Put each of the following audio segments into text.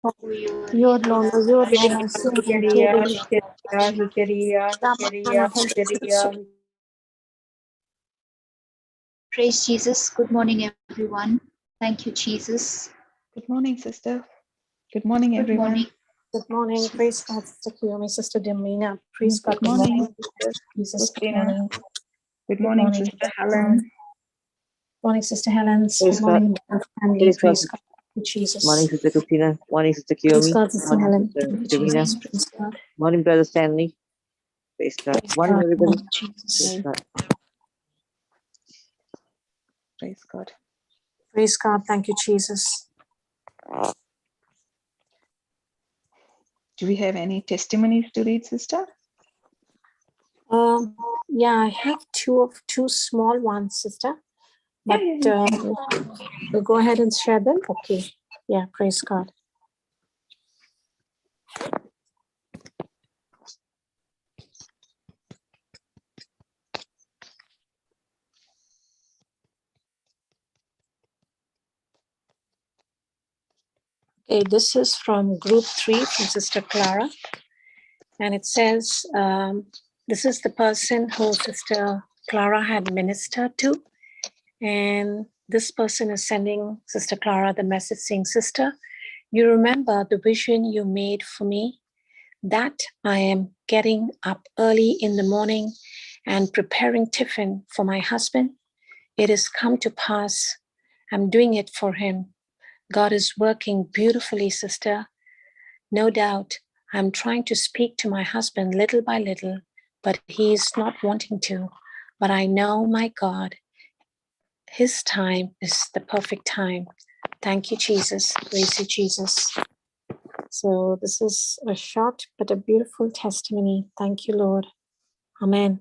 Yodlona, Yodlona, Praise Jesus. Good morning, everyone. Thank you, Jesus. Good morning, sister. Good morning, everyone. Morning. Good morning. Praise God, Sister Kiyomi, Sister Demina. Praise God. Good morning, Jesus. Good morning. Good morning, Sister Helen. Good morning, Sister Helen. Praise Good morning, family. Praise Praise God. God. Jesus. Morning, Sister Christina. Morning, Sister Praise Kiyomi. God, Sister Helen. Sister Jesus. Davina. Praise God. Morning, Brother Stanley. Praise God. Praise Morning, God. everybody. Jesus. Praise God. Praise God. Praise God. Thank you, Jesus. Do we have any testimonies to read, sister? Yeah, I have two small ones, Sister. But we'll go ahead and share them. Okay. Yeah, praise God. Okay, this is from group 3 from Sister Clara. And it says, this is the person who Sister Clara had ministered to. And this person is sending Sister Clara the message saying, Sister, you remember the vision you made for me? That I am getting up early in the morning and preparing tiffin for my husband. It has come to pass. I'm doing it for him. God is working beautifully, sister. No doubt, I'm trying to speak to my husband little by little, but he is not wanting to. But I know my God, his time is the perfect time. Thank you, Jesus. Praise you, Jesus. So this is a short but a beautiful testimony. Thank you, Lord. Amen.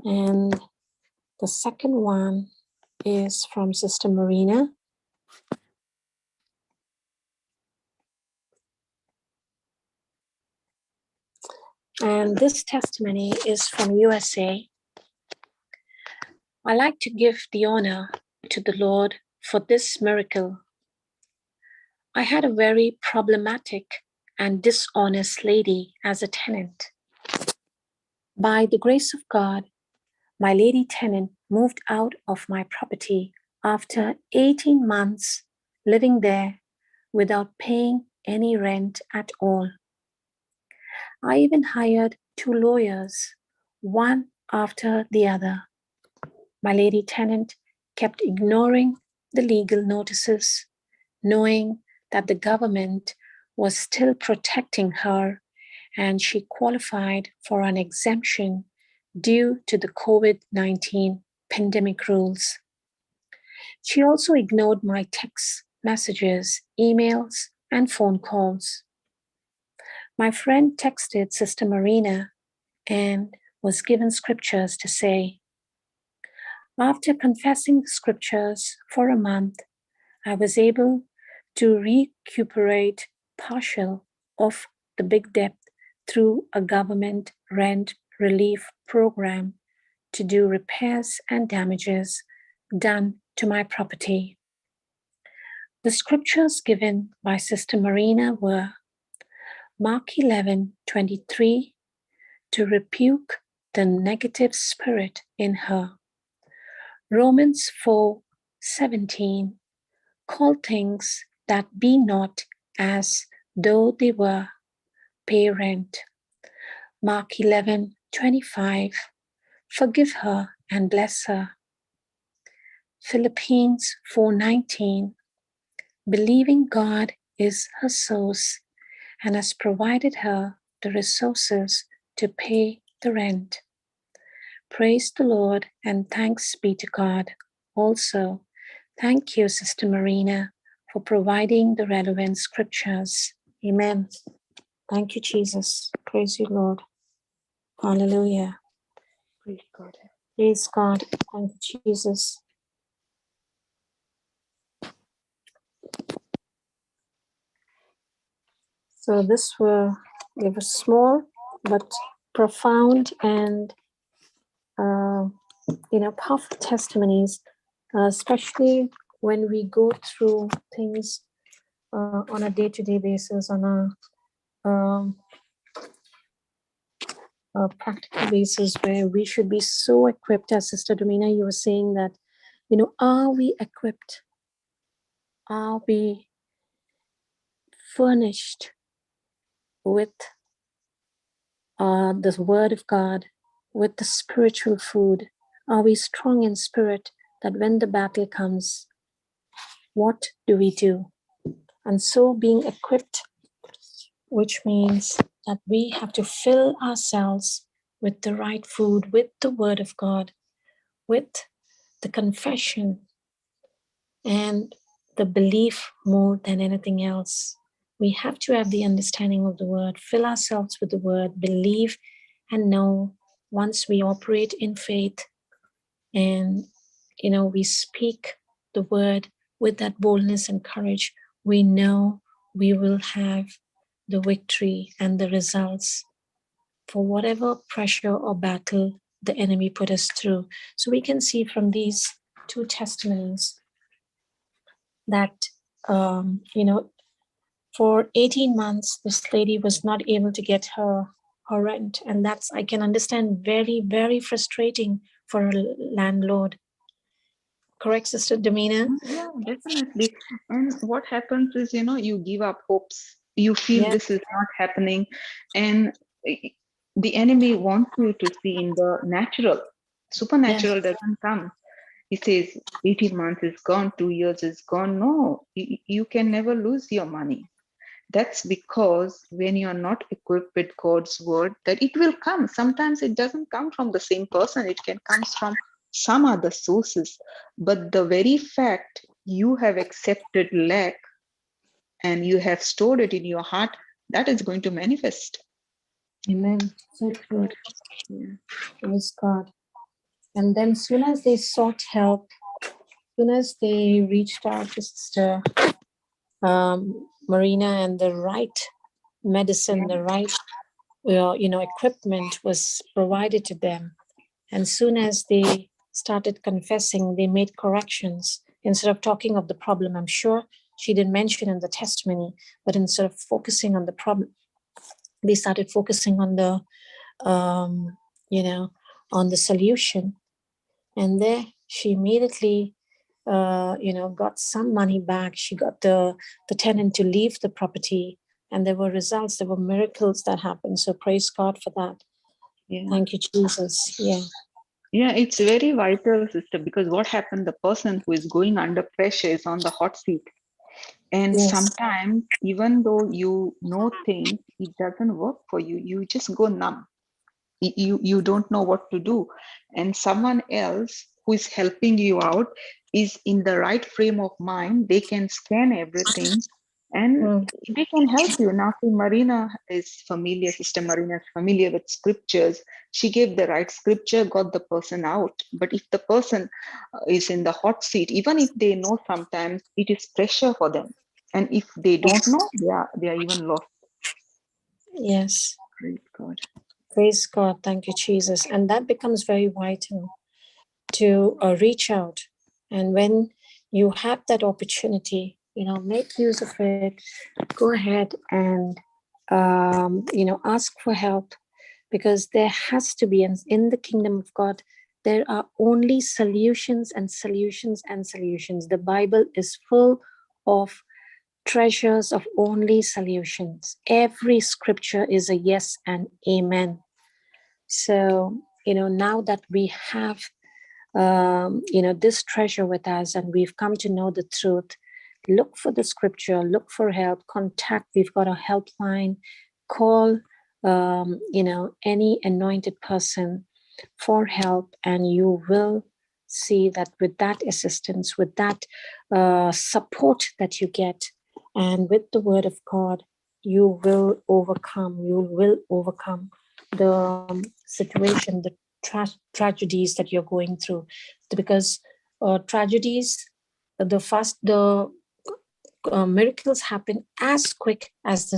And the second one is from Sister Marina. And this testimony is from USA. I like to give the honor to the Lord for this miracle. I had a very problematic and dishonest lady as a tenant. By the grace of God, my lady tenant moved out of my property after 18 months living there without paying any rent at all. I even hired 2 lawyers, one after the other. My lady tenant kept ignoring the legal notices, knowing that the government was still protecting her and she qualified for an exemption due to the COVID-19 pandemic rules. She also ignored my text messages, emails, and phone calls. My friend texted Sister Marina and was given scriptures to say. After confessing the scriptures for a month, I was able to recuperate partial of the big debt through a government rent relief program to do repairs and damages done to my property. The scriptures given by Sister Marina were Mark 11:23 to rebuke the negative spirit in her. Romans 4:17, call things that be not as though they were, pay rent. Mark 11:25, forgive her and bless her. Philippians 4:19, believing God is her source and has provided her the resources to pay the rent. Praise the Lord and thanks be to God. Also, thank you, Sister Marina, for providing the relevant scriptures. Amen. Thank you, Jesus. Praise you, Lord. Hallelujah. Praise God. Praise God. Thank you, Jesus. So they were small but profound and powerful testimonies, especially when we go through things on a day-to-day basis, on a practical basis, where we should be so equipped. As Sister Domina, you were saying that, are we equipped? Are we furnished with the Word of God, with the spiritual food? Are we strong in spirit that when the battle comes, what do we do? And so being equipped, which means that we have to fill ourselves with the right food, with the Word of God, with the confession and the belief more than anything else. We have to have the understanding of the Word, fill ourselves with the Word, believe and know. Once we operate in faith and, we speak the Word with that boldness and courage, we know we will have the victory and the results for whatever pressure or battle the enemy put us through. So we can see from these two testimonies that, for 18 months, this lady was not able to get her rent. And that's, I can understand, very, very frustrating for a landlord. Correct, Sister Domina? Yeah, definitely. And what happens is, you give up hopes. You feel this is not happening. And the enemy wants you to see in the natural. Supernatural doesn't come. He says 18 months is gone, 2 years is gone. No, you can never lose your money. That's because when you are not equipped with God's word, that it will come. Sometimes it doesn't come from the same person. It can come from some other sources. But the very fact you have accepted lack and you have stored it in your heart, that is going to manifest. Amen. So good. Praise God. And then soon as they sought help, soon as they reached out to Sister Marina, and the right medicine, the right equipment was provided to them. And soon as they started confessing, they made corrections. Instead of talking of the problem, I'm sure she didn't mention in the testimony, but instead of focusing on the problem, they started focusing on the, on the solution. And there she immediately, got some money back. She got the tenant to leave the property, and there were results, there were miracles that happened. So praise God for that. Yeah. Thank you, Jesus. Yeah. Yeah, it's very vital, sister, because what happened, the person who is going under pressure is on the hot seat. And sometimes, even though you know things, it doesn't work for you. You just go numb. You don't know what to do. And someone else who is helping you out is in the right frame of mind. They can scan everything and they can help you. Now, Marina is familiar, Sister Marina is familiar with scriptures. She gave the right scripture, got the person out. But if the person is in the hot seat, even if they know, sometimes it is pressure for them. And if they don't know, they are even lost. Yes. Praise God. Praise God. Thank you, Jesus. And that becomes very vital to reach out. And when you have that opportunity, make use of it. Go ahead and, ask for help, because there has to be, in the kingdom of God, there are only solutions and solutions and solutions. The Bible is full of treasures of only solutions. Every scripture is a yes and amen. So, now that we have, this treasure with us, and we've come to know the truth, look for the scripture, look for help, contact. We've got a helpline. Call, any anointed person for help, and you will see that with that assistance, with that support that you get, and with the word of God, you will overcome. You will overcome the situation, the tragedies that you're going through, because tragedies, the miracles happen as quick as the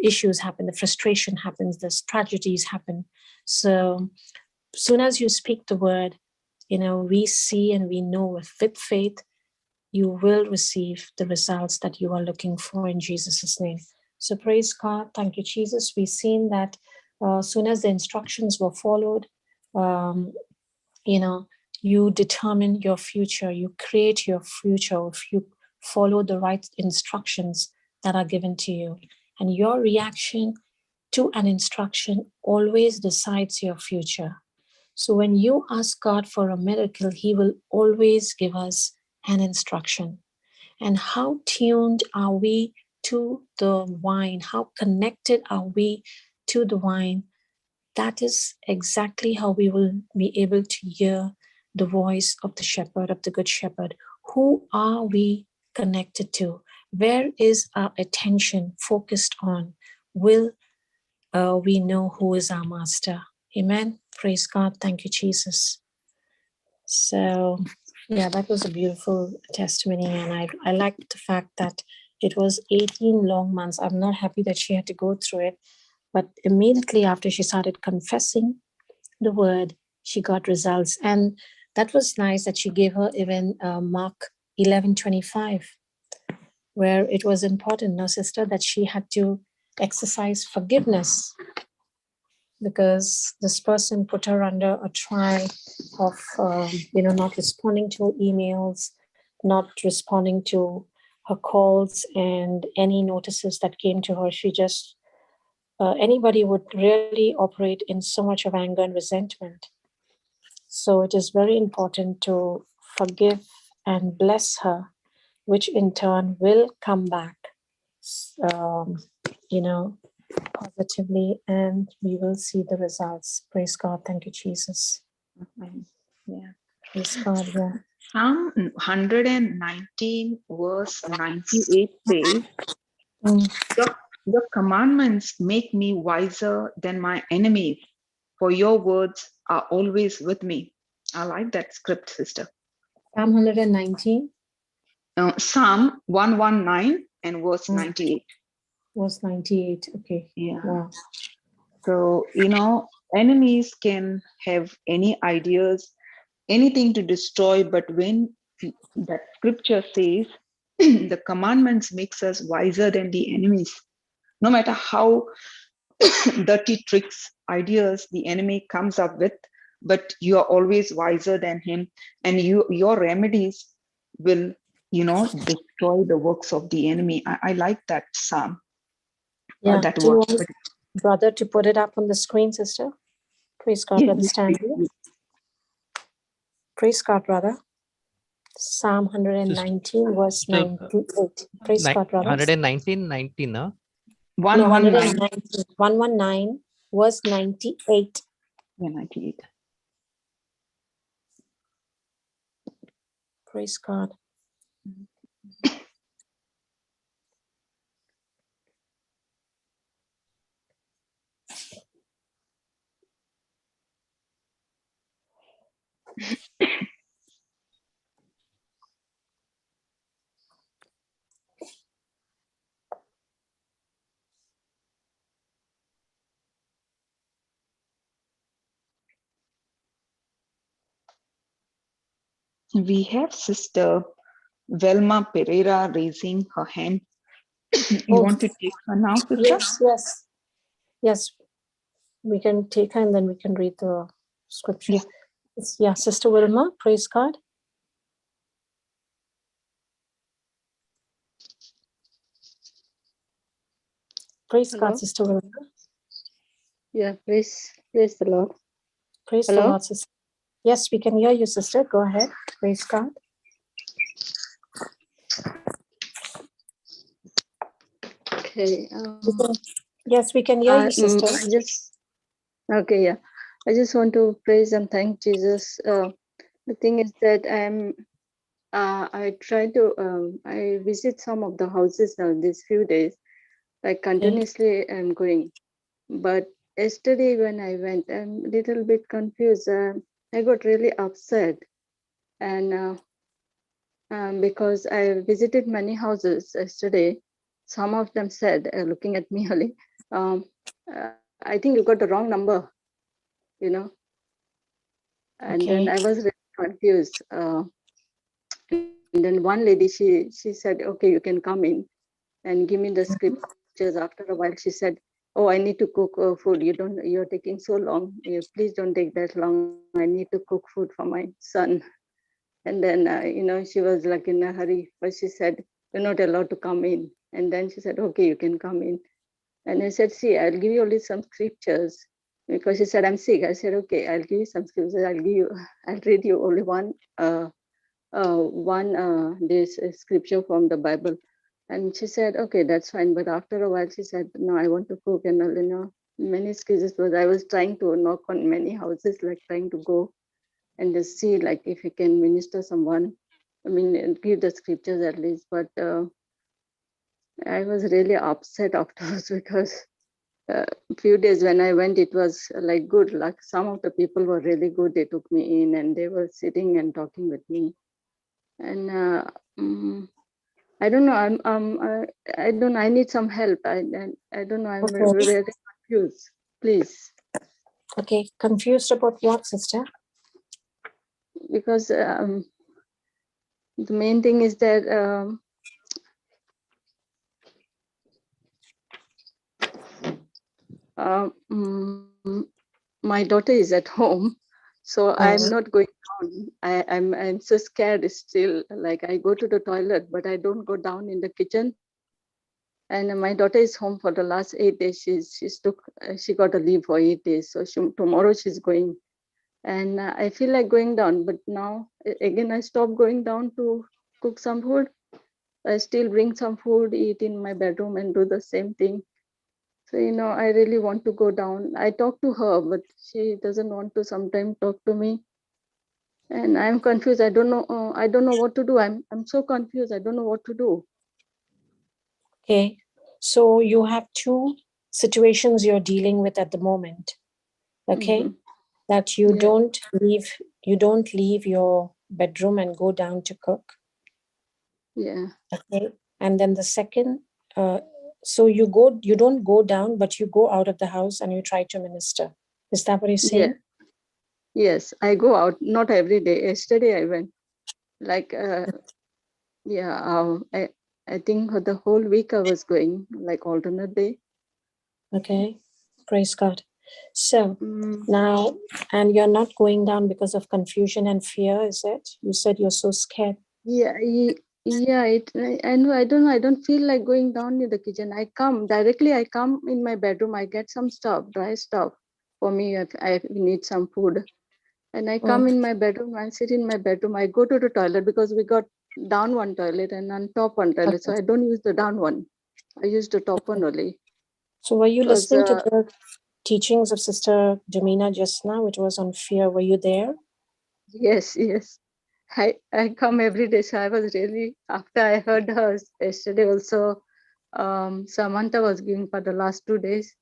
issues happen, the frustration happens, the tragedies happen. So soon as you speak the word, we see and we know with faith you will receive the results that you are looking for in Jesus' name. So praise God. Thank you, Jesus. We've seen that as soon as the instructions were followed, you determine your future, you create your future if you follow the right instructions that are given to you. And your reaction to an instruction always decides your future. So when you ask God for a miracle, He will always give us an instruction. And how tuned are we to the vine? How connected are we to the vine? That is exactly how we will be able to hear the voice of the shepherd, of the good shepherd. Who are we connected to? Where is our attention focused on? Will we know who is our master? Amen. Praise God. Thank you, Jesus. So, yeah, that was a beautiful testimony. And I liked the fact that it was 18 long months. I'm not happy that she had to go through it. But immediately after she started confessing the word, she got results. And that was nice that she gave her even Mark 11:25, where it was important, no, sister, that she had to exercise forgiveness because this person put her under a trial of, not responding to emails, not responding to her calls and any notices that came to her. She just anybody would really operate in so much of anger and resentment. So it is very important to forgive and bless her, which in turn will come back, um, positively, and we will see the results. Praise God. Thank you, Jesus. Yeah. Praise God. Yeah. Psalm 119 verse 98 says, your commandments make me wiser than my enemies, for your words are always with me. I like that script, sister. Psalm 119. Psalm 119 and verse 98. Verse 98. Okay. Yeah. Wow. So, enemies can have any ideas, anything to destroy, but when that scripture says the commandments makes us wiser than the enemies, no matter how dirty tricks, ideas the enemy comes up with, but you are always wiser than him, and your remedies will, destroy the works of the enemy. I like that psalm. Yeah. That Do you word. want brother to put it up on the screen, sister? Praise God, brother Stanley. Praise God, brother. Psalm 119, verse 98. Praise God, brother. 119, 19, No, 119, verse 98. Yeah, 98. Praise God. We have Sister Velma Pereira raising her hand. You want to take her now, sister? Yes. Yes, we can take her and then we can read the scripture. Yeah, Sister Wilma, praise God. Praise Hello? God, Sister Wilma. Yeah, praise the Lord. Praise Hello? the Lord, sister. Yes, we can hear you, sister. Go ahead. Praise God. Okay. Yes, we can hear you, sister. I just want to praise and thank Jesus. The thing is that I try to I visit some of the houses now these few days. Like continuously I'm going. But yesterday when I went, I'm a little bit confused. I got really upset. And because I visited many houses yesterday, some of them said, looking at me only, I think you got the wrong number, And then I was really confused. then one lady, she said, okay, you can come in and give me the scriptures. After a while, she said, oh, I need to cook food. You're taking so long. Please don't take that long. I need to cook food for my son. And then, she was like in a hurry, but she said, you're not allowed to come in. And then she said, okay, you can come in. And I said, see, I'll give you only some scriptures, because she said, I'm sick. I said, okay, I'll give you some scriptures. I'll read you only one this scripture from the Bible. And she said, okay, that's fine. But after a while, she said, no, I want to cook. And, many excuses, was I was trying to knock on many houses, like trying to go and just see like if you can minister someone. I mean, give the scriptures at least. But I was really upset afterwards because a few days when I went, it was like good. Like some of the people were really good. They took me in and they were sitting and talking with me. And I don't know. I don't know. I need some help. I don't know. I'm Okay. really confused. Please, Okay, confused about what, sister? because the main thing is that my daughter is at home, so I'm not going down. I'm so scared still. Like I go to the toilet, but I don't go down in the kitchen. And my daughter is home for the last 8 days. She got a leave for 8 days. So tomorrow she's going. And I feel like going down, but now again I stopped going down to cook some food. I still bring some food, eat in my bedroom, and do the same thing. So I really want to go down. I talk to her, but she doesn't want to sometimes talk to me. And I'm confused. I don't know. I don't know what to do. I'm so confused. I don't know what to do. Okay, so you have two situations you're dealing with at the moment. Okay, that you don't leave your bedroom and go down to cook. Yeah. Okay, and then the second, so you don't go down, but you go out of the house and you try to minister. Is that what you're saying? Yeah. Yes, I go out. Not every day. Yesterday I went. Like I think for the whole week I was going, like alternate day. Okay, praise God. So now, and you're not going down because of confusion and fear, is it? You said you're so scared. Yeah. I know. I don't know. I don't feel like going down in the kitchen. I come in my bedroom. I get some stuff, dry stuff for me if I need some food. And I come in my bedroom. I sit in my bedroom. I go to the toilet because we got down one toilet and on top one toilet. Okay. So I don't use the down one. I use the top one only. So were you listening to the teachings of Sister Domina just now, which was on fear? Were you there? Yes. I come every day. So I was really, after I heard her yesterday also, Samantha was giving for the last 2 days.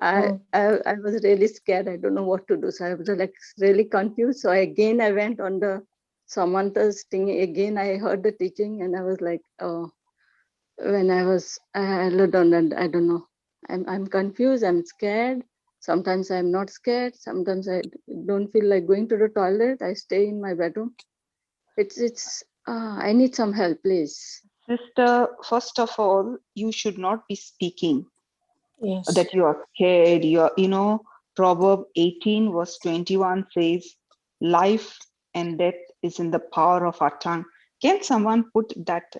I was really scared. I don't know what to do. So I was like really confused. So I went on the Samantha's thing again. I heard the teaching and I was like, oh, when I looked on and I don't know. I'm confused. I'm scared. Sometimes I'm not scared. Sometimes I don't feel like going to the toilet. I stay in my bedroom. I need some help, please. Sister, first of all, you should not be speaking that Yes. you are scared. Proverb 18 verse 21 says, life and death is in the power of our tongue. Can someone put that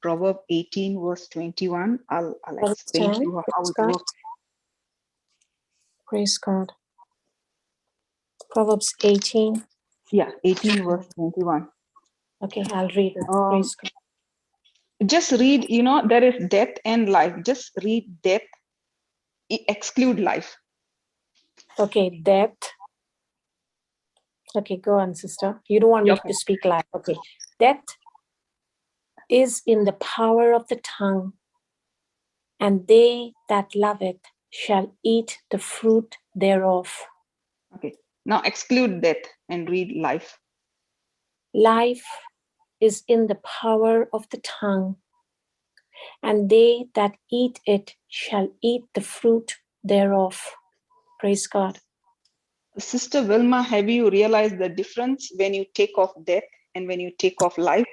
Proverb 18 verse 21? I'll explain to you how it works. Praise God. Proverbs 18. Yeah, 18 verse 21. Okay, I'll read it. Praise God. Just read, there is death and life. Just read death, exclude life. Okay, death. Okay, go on, sister. You don't want me to speak live. Okay. Death is in the power of the tongue, and they that love it shall eat the fruit thereof. Okay. Now exclude death and read life. Life is in the power of the tongue, and they that eat it shall eat the fruit thereof. Praise God. Sister Wilma, have you realized the difference when you take off death and when you take off life?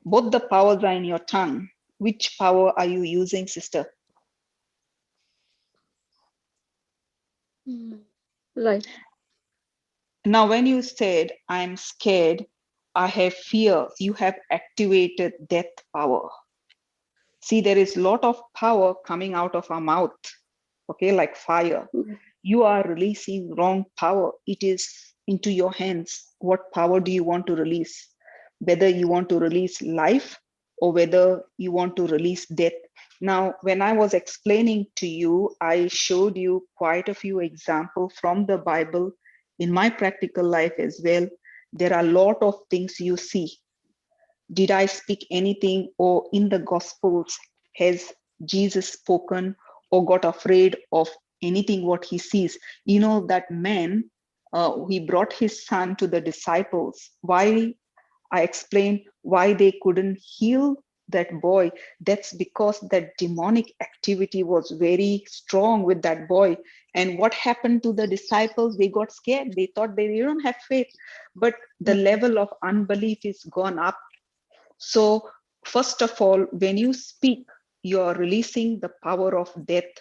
Both the powers are in your tongue. Which power are you using, sister? Life. Now, when you said, I'm scared, I have fear, you have activated death power. See, there is a lot of power coming out of our mouth, okay, like fire. You are releasing wrong power. It is into your hands. What power do you want to release? Whether you want to release life or whether you want to release death. Now, when I was explaining to you, I showed you quite a few examples from the Bible in my practical life as well. There are a lot of things you see. Did I speak anything, or in the Gospels, has Jesus spoken or got afraid of anything what he sees? You know, that man, he brought his son to the disciples. Why? I explained why they couldn't heal that boy. That's because that demonic activity was very strong with that boy. And what happened to the disciples? They got scared. They thought they don't have faith, but the level of unbelief is gone up. So first of all, when you speak, you're releasing the power of death.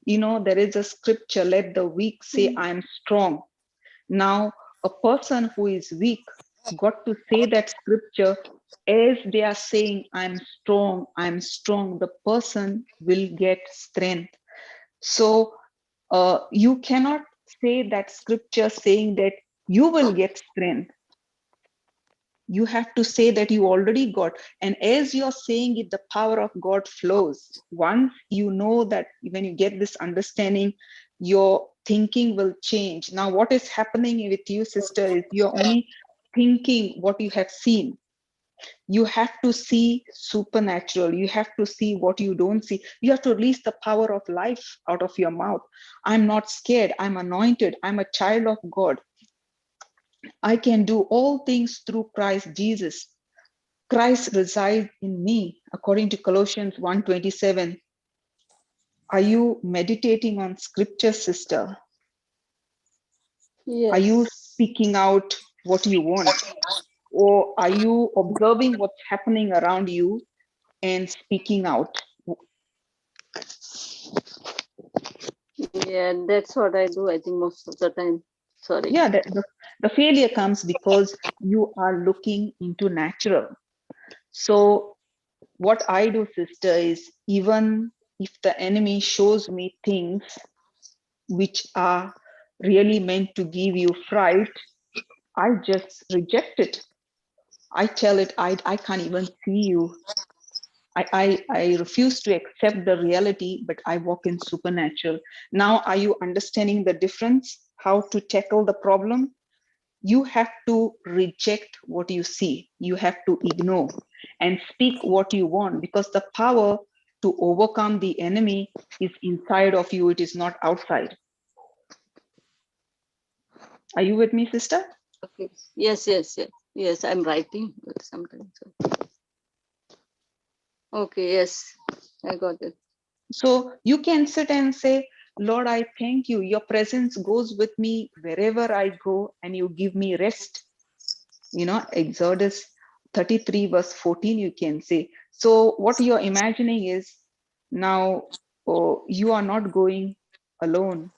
You know, there is a scripture, let the weak say, I am strong. Now, a person who is weak got to say that scripture as they are saying, I'm strong, the person will get strength. So you cannot say that scripture saying that you will get strength. You have to say that you already got. And as you're saying it, the power of God flows. Once you know that, when you get this understanding, your thinking will change. Now, what is happening with you, sister, is you're only thinking what you have seen. You have to see supernatural. You have to see what you don't see. You have to release the power of life out of your mouth. I'm not scared. I'm anointed. I'm a child of God. I can do all things through Christ Jesus. Christ resides in me, according to Colossians 1:27. Are you meditating on scripture, sister? Yes. Are you speaking out what you want? Or are you observing what's happening around you and speaking out? Yeah, that's what I do, I think, most of the time. Sorry. Yeah, the failure comes because you are looking into natural. So what I do, sister, is even if the enemy shows me things which are really meant to give you fright, I just reject it. I tell it, I can't even see you. I refuse to accept the reality, but I walk in supernatural. Now, are you understanding the difference? How to tackle the problem? You have to reject what you see. You have to ignore and speak what you want, because the power to overcome the enemy is inside of you. It is not outside. Are you with me, sister? Okay. Yes, I'm writing sometimes. Okay, yes, I got it. So you can sit and say, Lord, I thank you. Your presence goes with me wherever I go, and you give me rest. You know, Exodus 33 verse 14, you can say. So what you're imagining is, now, oh, you are not going alone.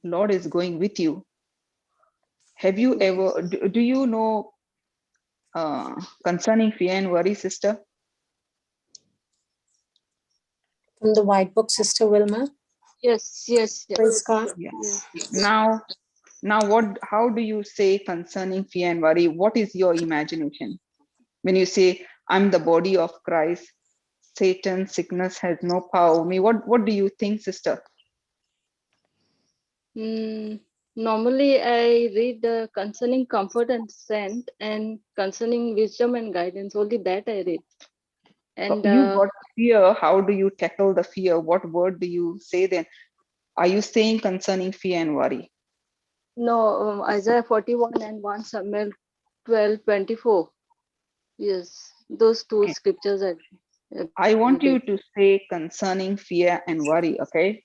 Lord is going with you. Have you ever, do you know concerning fear and worry, sister? From the White Book, Sister Wilma. Yes. Praise God. Yes. Now, how do you say concerning fear and worry? What is your imagination? When you say, I'm the body of Christ, Satan, sickness has no power over me. What do you think, sister? Normally, I read concerning comfort and strength, and concerning wisdom and guidance. Only that I read. And You got fear. How do you tackle the fear? What word do you say then? Are you saying concerning fear and worry? no, Isaiah 41 and 1 Samuel 12:24. Yes, those two Okay. scriptures I want every you day. to say concerning fear and worry, okay?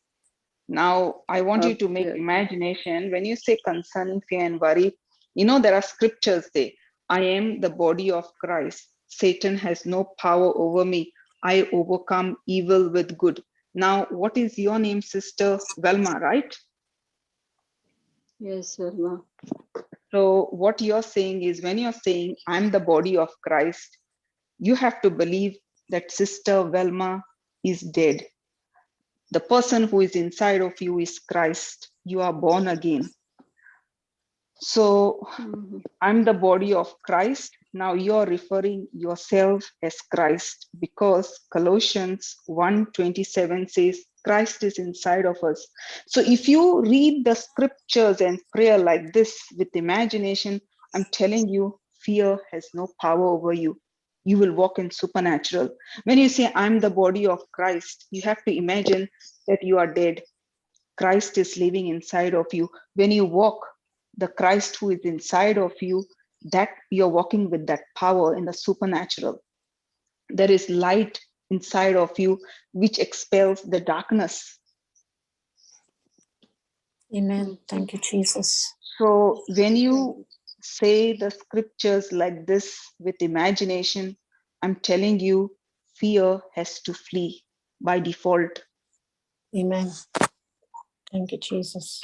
Now, I want you to make Okay. imagination. When you say concerning fear and worry, you know, there are scriptures there. I am the body of Christ. Satan has no power over me. I overcome evil with good. Now, what is your name, Sister Velma, right? Yes, Verma. So what you're saying is, when you're saying, I'm the body of Christ, you have to believe that Sister Velma is dead. The person who is inside of you is Christ. You are born again. So I'm the body of Christ. Now you're referring yourself as Christ, because Colossians 1:27 says Christ is inside of us. So if you read the scriptures and prayer like this with imagination, I'm telling you, fear has no power over you. You will walk in supernatural. When you say, I'm the body of Christ, you have to imagine that you are dead. Christ is living inside of you. When you walk, the Christ who is inside of you, that you're walking with that power in the supernatural. There is light inside of you which expels the darkness. Amen. Thank you, Jesus. So when you say the scriptures like this with imagination, I'm telling you, fear has to flee by default. Amen. Thank you, Jesus.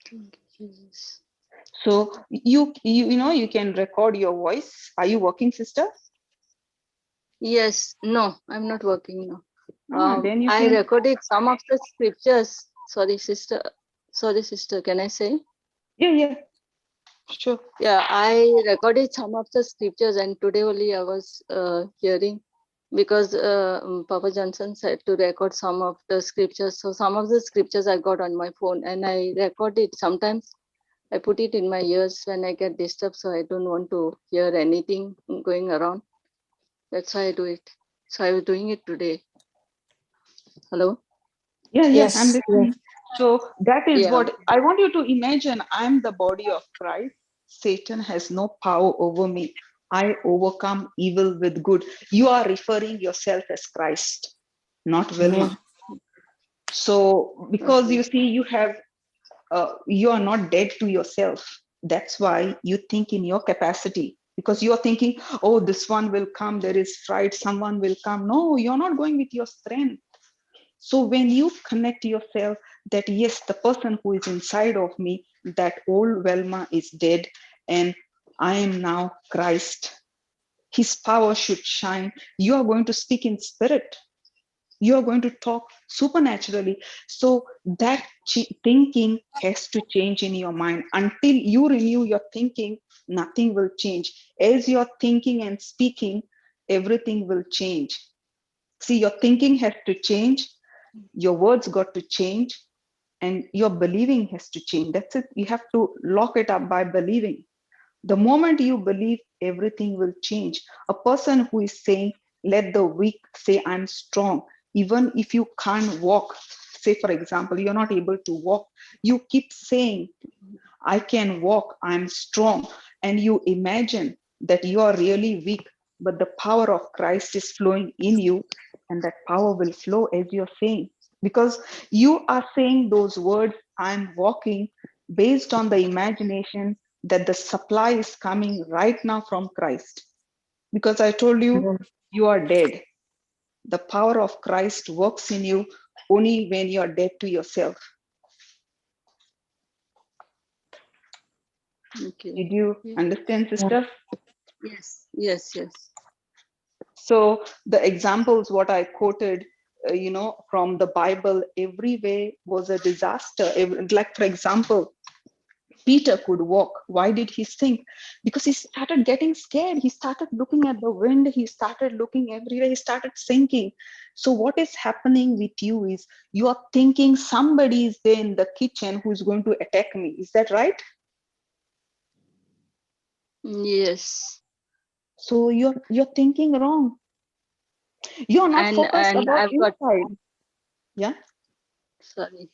Thank you, Jesus. So you know, you can record your voice. Are you working, sister? Yes, no, I'm not working now. Then you I can. recorded some of the scriptures. Sorry, sister. Sorry, sister. Can I say? Yeah, sure. Yeah, I recorded some of the scriptures, and today only I was hearing, because Papa Johnson said to record some of the scriptures. So some of the scriptures I got on my phone, and I recorded. Sometimes I put it in my ears when I get disturbed, so I don't want to hear anything going around. That's why I do it. So I was doing it today. Hello? Yeah, Yes. I'm listening. So that is Yeah. what I want you to imagine. I'm the body of Christ. Satan has no power over me. I overcome evil with good. You are referring yourself as Christ, not Wilma. So because Okay. you see, you are not dead to yourself. That's why you think in your capacity, because you are thinking, oh, this one will come, there is fright, someone will come. No, you're not going with your strength. So when you connect yourself that, yes, the person who is inside of me, that old Velma is dead, and I am now Christ, his power should shine. You are going to speak in spirit. You are going to talk supernaturally. So that thinking has to change in your mind. Until you renew your thinking, nothing will change. As you're thinking and speaking, everything will change. See, your thinking has to change, your words got to change, and your believing has to change. That's it. You have to lock it up by believing. The moment you believe, everything will change. A person who is saying, let the weak say, I'm strong, even if you can't walk, say, for example, you're not able to walk, you keep saying, I can walk, I'm strong, and you imagine that you are really weak, but the power of Christ is flowing in you, and that power will flow as you're saying. Because you are saying those words, I'm walking, based on the imagination that the supply is coming right now from Christ. Because I told you, you are dead. The power of Christ works in you only when you are dead to yourself. Okay. Did you understand, sister? Yes. Yes. Yes. So the examples what I quoted, from the Bible, every way was a disaster. Like, for example, Peter could walk. Why did he sink? Because he started getting scared. He started looking at the wind. He started looking everywhere. He started sinking. So what is happening with you is you are thinking somebody is there in the kitchen who is going to attack me. Is that right? Yes. So you're thinking wrong. You're not focused And about I've got, inside. Yeah. sorry.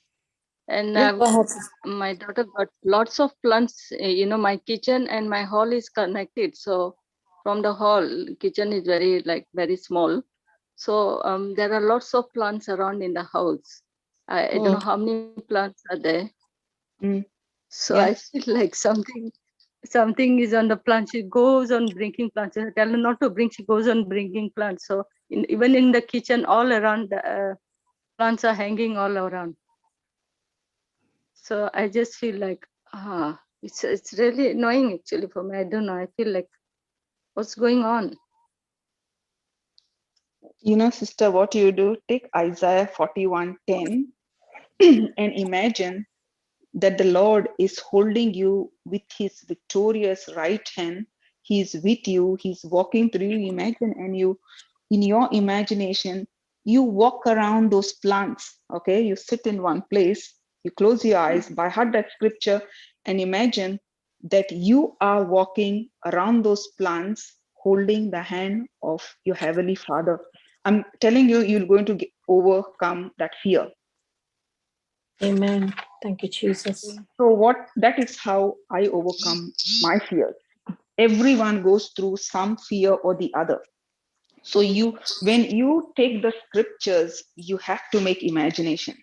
And Yeah. Go ahead. my daughter got lots of plants. My kitchen and my hall is connected. So from the hall, kitchen is very small. So there are lots of plants around in the house. I don't know how many plants are there. Mm. So Yeah. I feel like something something is on the plant, she goes on bringing plants. I tell her not to bring, she goes on bringing plants. So even in the kitchen, all around, the plants are hanging all around. So I just feel like, it's really annoying actually for me. I don't know. I feel like, what's going on? You know, sister, what you do, take Isaiah 41:10 and imagine that the Lord is holding you with his victorious right hand. He's with you, he's walking through you. Imagine, and you, in your imagination, you walk around those plants. Okay, you sit in one place, you close your eyes, by heart that scripture, and imagine that you are walking around those plants holding the hand of your heavenly Father. I'm telling you, you're going to overcome that fear. Amen. Thank you, Jesus. So that is how I overcome my fears. Everyone goes through some fear or the other. So when you take the scriptures, you have to make imagination.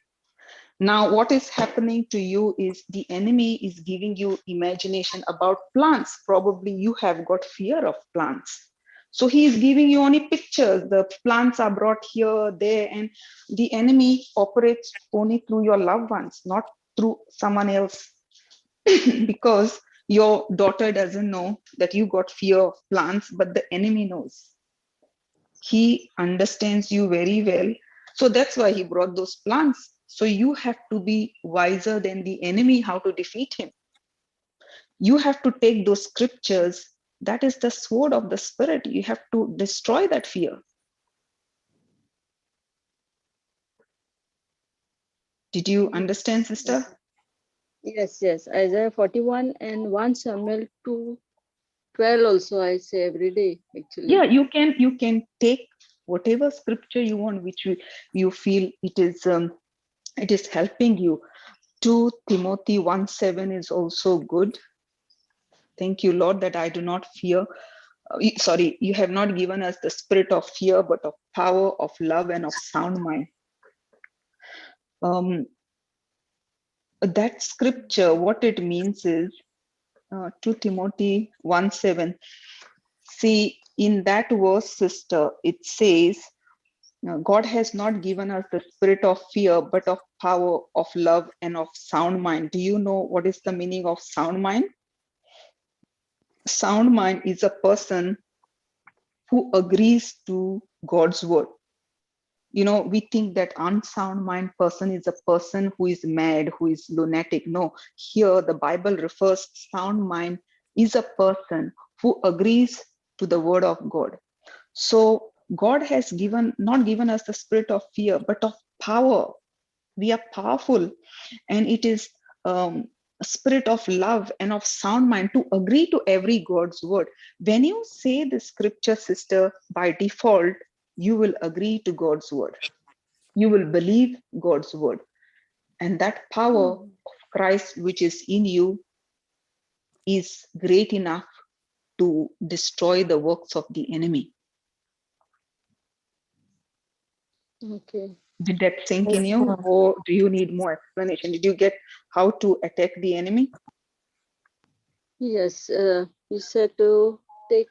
Now, what is happening to you is the enemy is giving you imagination about plants. Probably you have got fear of plants. So he is giving you only pictures. The plants are brought here, there, and the enemy operates only through your loved ones, not through someone else. Because your daughter doesn't know that you got fear of plants, but the enemy knows. He understands you very well. So that's why he brought those plants. So you have to be wiser than the enemy, how to defeat him. You have to take those scriptures. That is the sword of the spirit. You have to destroy that fear. Did you understand, sister? Yes. Isaiah 41 and 1 Samuel 2:12 also I say every day actually. Yeah, you can take whatever scripture you want, which you feel it is helping you. 2 Timothy 1:7 is also good. Thank you, Lord, that I do not fear. Sorry, you have not given us the spirit of fear, but of power, of love, and of sound mind. That scripture, what it means is 2 Timothy 1:7. See, in that verse, sister, it says, God has not given us the spirit of fear, but of power, of love, and of sound mind. Do you know what is the meaning of sound mind? Sound mind is a person who agrees to God's word. You know, we think that unsound mind person is a person who is mad, who is lunatic. No, here the Bible refers sound mind is a person who agrees to the word of God. So God has not given us the spirit of fear, but of power. We are powerful, and it is a spirit of love and of sound mind to agree to every God's word. When you say the scripture, sister, by default, you will agree to God's word. You will believe God's word. And that power of Christ which is in you is great enough to destroy the works of the enemy. Okay. Did that sink in you, or do you need more explanation? Did you get how to attack the enemy? Yes, you said to take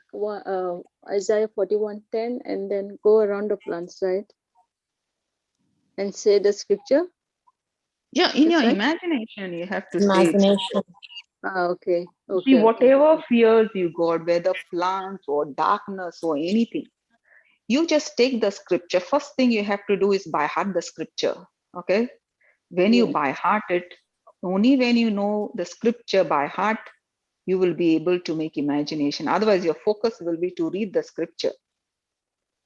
Isaiah 41:10 and then go around the plants, right? And say the scripture. Yeah, in That's your right. imagination, you have to say it. Imagination. Okay. See, Okay. whatever fears you got, whether plants or darkness or anything, you just take the scripture. First thing you have to do is by heart the scripture. Okay. When you Yeah. by heart it, only when you know the scripture by heart, you will be able to make imagination. Otherwise, your focus will be to read the scripture.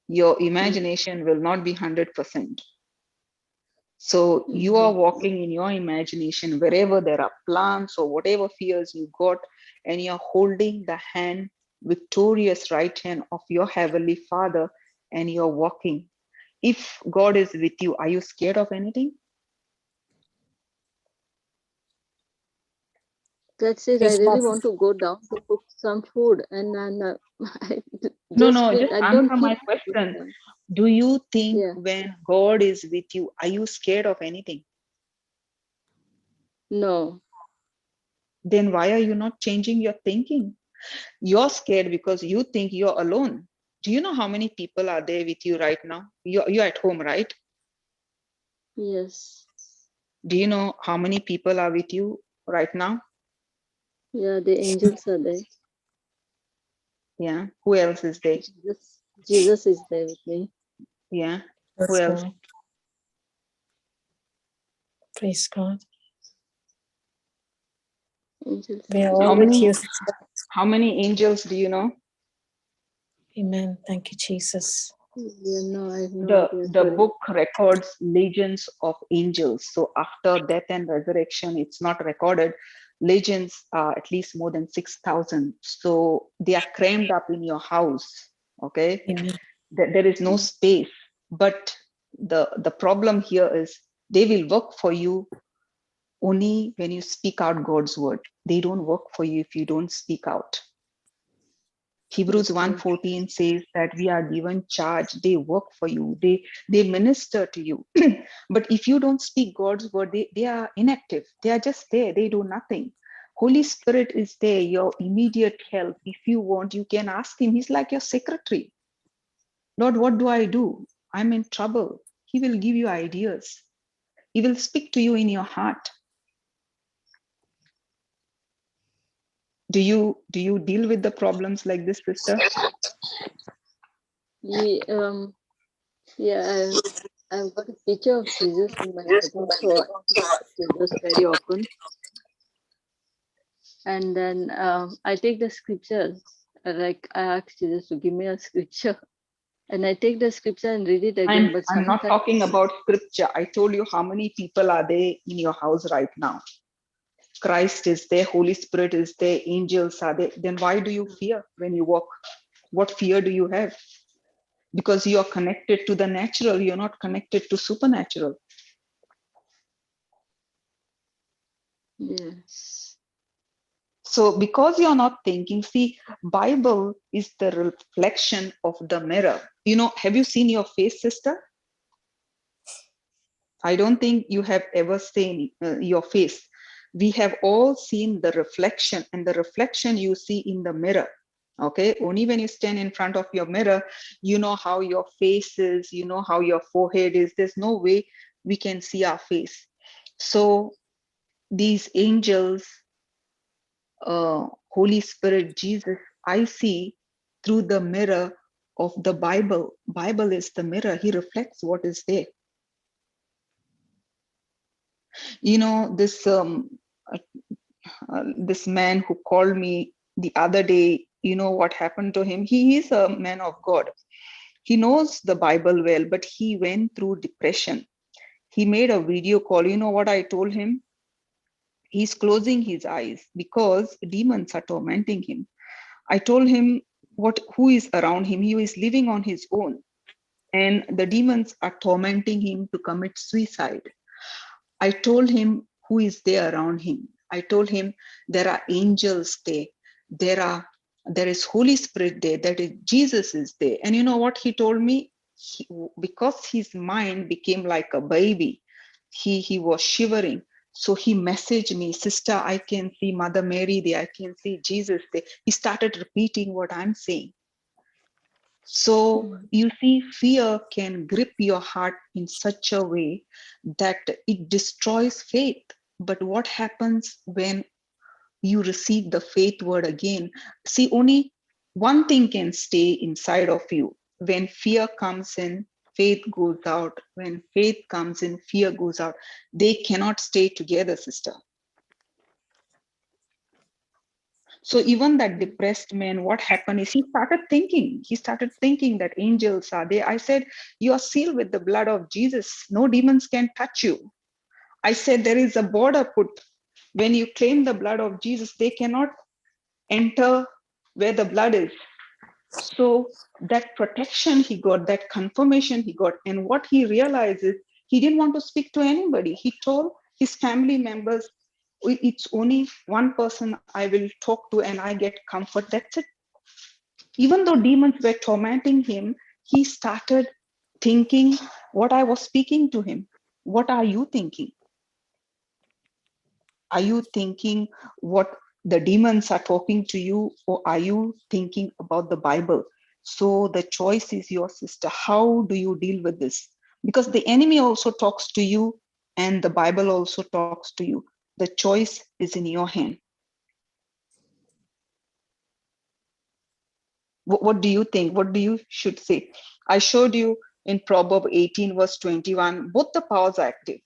Your imagination will not be 100%. So you are walking in your imagination wherever there are plants or whatever fears you got, and you're holding the hand, victorious right hand of your heavenly Father, and you're walking. If God is with you, are you scared of anything? That's it. I really want to go down to cook some food, and then I No, just no, feel just I don't answer feel my like going question. down. Do you think Yeah. when God is with you, are you scared of anything? No. then why are you not changing your thinking? You're scared because you think you're alone. Do you know how many people are there with you right now? You're at home, right? Yes. Do you know how many people are with you right now? Yeah, the angels are there. Yeah. Who else is there? Jesus is there with me. Yeah. Who Praise else? God. Praise God. Angels We are are all How with many? you, sister. How many angels do you know? Amen. Thank you, Jesus. there. Yeah, no, I have no idea. The Sorry. book records legions of angels. So after death and resurrection, it's not recorded. Legions are at least more than 6,000. So they are crammed up in your house. Okay. Amen. There is no space. But the problem here is they will work for you only when you speak out God's word. They don't work for you if you don't speak out. Hebrews Okay. 1:14 says that we are given charge. They work for you. They minister to you. But if you don't speak God's word, they are inactive. They are just there. They do nothing. Holy Spirit is there, your immediate help. If you want, you can ask him. He's like your secretary. Lord, what do I do? I'm in trouble. He will give you ideas. He will speak to you in your heart. Do you deal with the problems like this, sister? Yeah, I've got a picture of Jesus in my bedroom, so I think Jesus very often. And then I take the scripture, like I ask Jesus to give me a scripture, and I take the scripture and read it again. But I'm not sometimes, talking about scripture. I told you how many people are there in your house right now. Christ is there, Holy Spirit is there, angels are there. Then why do you fear when you walk? What fear do you have? Because you are connected to the natural, you're not connected to supernatural. yes, So because you're not thinking, see, Bible is the reflection of the mirror. You know, have you seen your face, sister? I don't think you have ever seen your face. We have all seen the reflection, and the reflection you see in the mirror. Okay, only when you stand in front of your mirror, you know how your face is, you know how your forehead is. There's no way we can see our face. So these angels, Holy Spirit, Jesus, I see through the mirror of the Bible. Bible is the mirror. He reflects what is there. You know, this man who called me the other day, you know what happened to him? He is a man of God. He knows the Bible well, but he went through depression. He made a video call. You know what I told him? He's closing his eyes because demons are tormenting him. I told him who is around him. He is living on his own, and the demons are tormenting him to commit suicide. I told him who is there around him. I told him there are angels there. There is Holy Spirit there. That is Jesus is there. And you know what he told me? Because his mind became like a baby, he was shivering. So he messaged me, sister, I can see Mother Mary there. I can see Jesus there. He started repeating what I'm saying. So you see, fear can grip your heart in such a way that it destroys faith. But what happens when you receive the faith word again? See, only one thing can stay inside of you. When fear comes in, faith goes out. When faith comes in, fear goes out. They cannot stay together, sister. So even that depressed man, what happened is he started thinking that angels are there. I said, you are sealed with the blood of Jesus. No demons can touch you. I said, there is a border put. When you claim the blood of Jesus, they cannot enter where the blood is. So that protection he got, that confirmation he got, and what he realizes, he didn't want to speak to anybody. He told his family members, it's only one person I will talk to and I get comfort. That's it. Even though demons were tormenting him, he started thinking what I was speaking to him. What are you thinking? Are you thinking what the demons are talking to you, or are you thinking about the Bible? So the choice is yours, sister. How do you deal with this? Because the enemy also talks to you, and the Bible also talks to you. The choice is in your hand. What do you think? What do you should say? I showed you in Proverbs 18 verse 21, both the powers are active.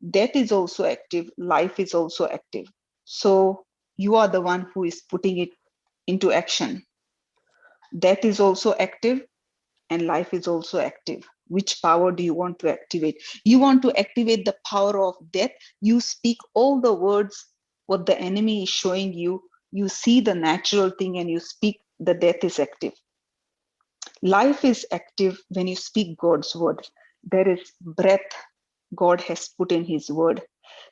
Death is also active, life is also active. So you are the one who is putting it into action. Death is also active and life is also active. Which power do you want to activate? You want to activate the power of death. You speak all the words what the enemy is showing you. You see the natural thing and you speak the death is active. Life is active when you speak God's word. There is breath God has put in his word.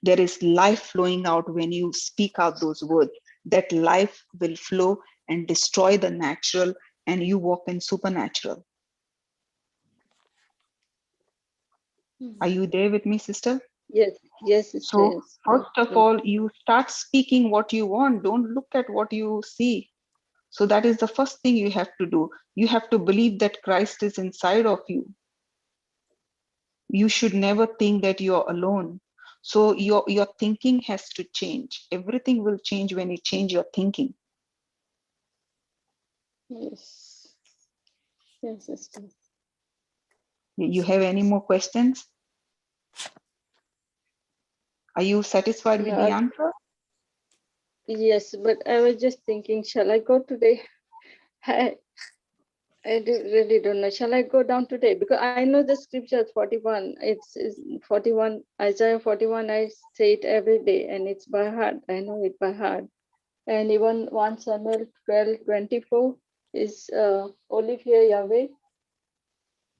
There is life flowing out when you speak out those words. That life will flow and destroy the natural, and you walk in supernatural. Are you there with me, sister? Yes, yes, it So is. first of all, you start speaking what you want. Don't look at what you see. So that is the first thing you have to do. You have to believe that Christ is inside of you. You should never think that you're alone. So your thinking has to change. Everything will change when you change your thinking. Yes. Yes, sister. You have any more questions? Are you satisfied with the No, answer? yes, but I was just thinking, shall I go today? Really don't know. Shall I go down today? Because I know the scripture 41. It's 41, Isaiah 41. I say it every day and it's by heart. I know it by heart. And even 1 Samuel 12:24 is only fear Yahweh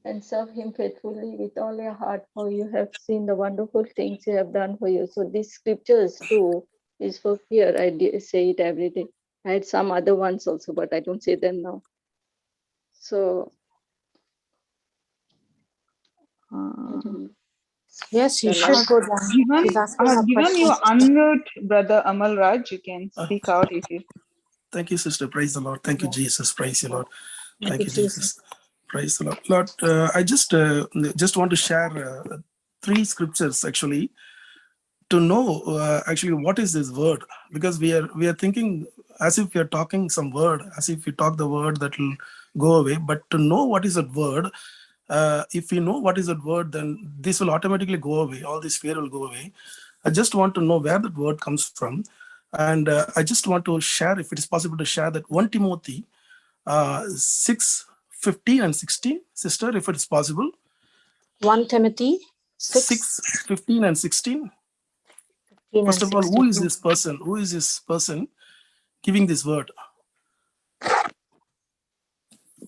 and serve him faithfully with all your heart, for you have seen the wonderful things he have done for you. So these scriptures too is for fear. I say it every day. I had some other ones also, but I don't say them now. So I don't know. Yes, you Shall should I? go down. She's I asking have a given question. you unmute, brother Amal Raj. You can Uh, speak out if you. Thank you, sister. Praise the Lord. Thank you, Yeah. Jesus. Praise you, Lord. Thank Thank you, you, Jesus. Jesus. Praise the Lord. Lord, I just want to share three scriptures actually to know actually what is this word, because we are thinking as if we are talking some word, as if we talk the word that will go away. But to know what is that word, if we know what is that word, then this will automatically go away. All this fear will go away. I just want to know where that word comes from. And I just want to share, if it is possible to share, that 1 Timothy 6:15 and 16, sister, if it is possible. 1 Timothy 6, 6:15 and 16. 15 First and of all, who 16. is this person? Who is this person giving this word?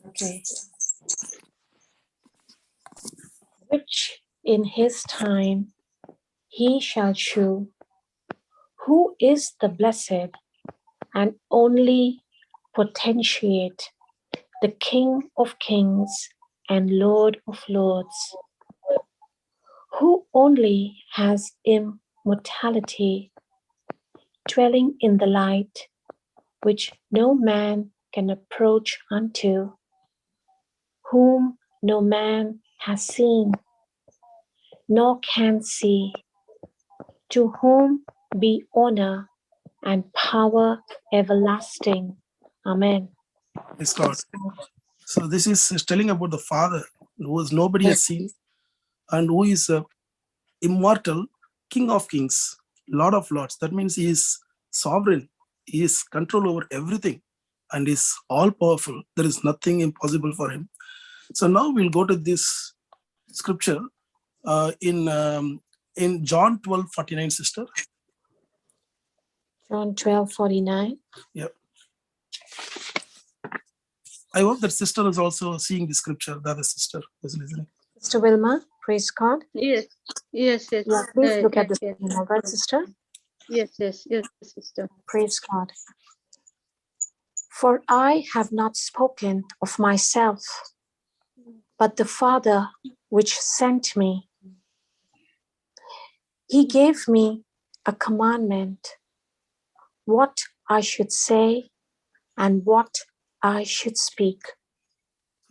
Okay. Which in his time he shall shew who is the blessed and only potentiate, the King of kings and Lord of lords, who only has immortality, dwelling in the light, which no man can approach unto, whom no man has seen, nor can see, to whom be honor and power everlasting. Amen. Praise God. So this is telling about the Father who is nobody has Yes. seen, and who is immortal, King of kings, Lord of lords. That means he is sovereign. He is control over everything and is all powerful. There is nothing impossible for him. So now we'll go to this scripture in John 12:49, sister. John 12:49. Yeah. I hope that sister is also seeing the scripture. The other sister is listening. Sister Wilma, praise God. Yes, yes, yes. Yeah, please look at Yes, the yes, screen, all right, sister? yes, yes, yes, sister. Praise God. For I have not spoken of myself, but the Father which sent me. He gave me a commandment, what I should say and what I should speak.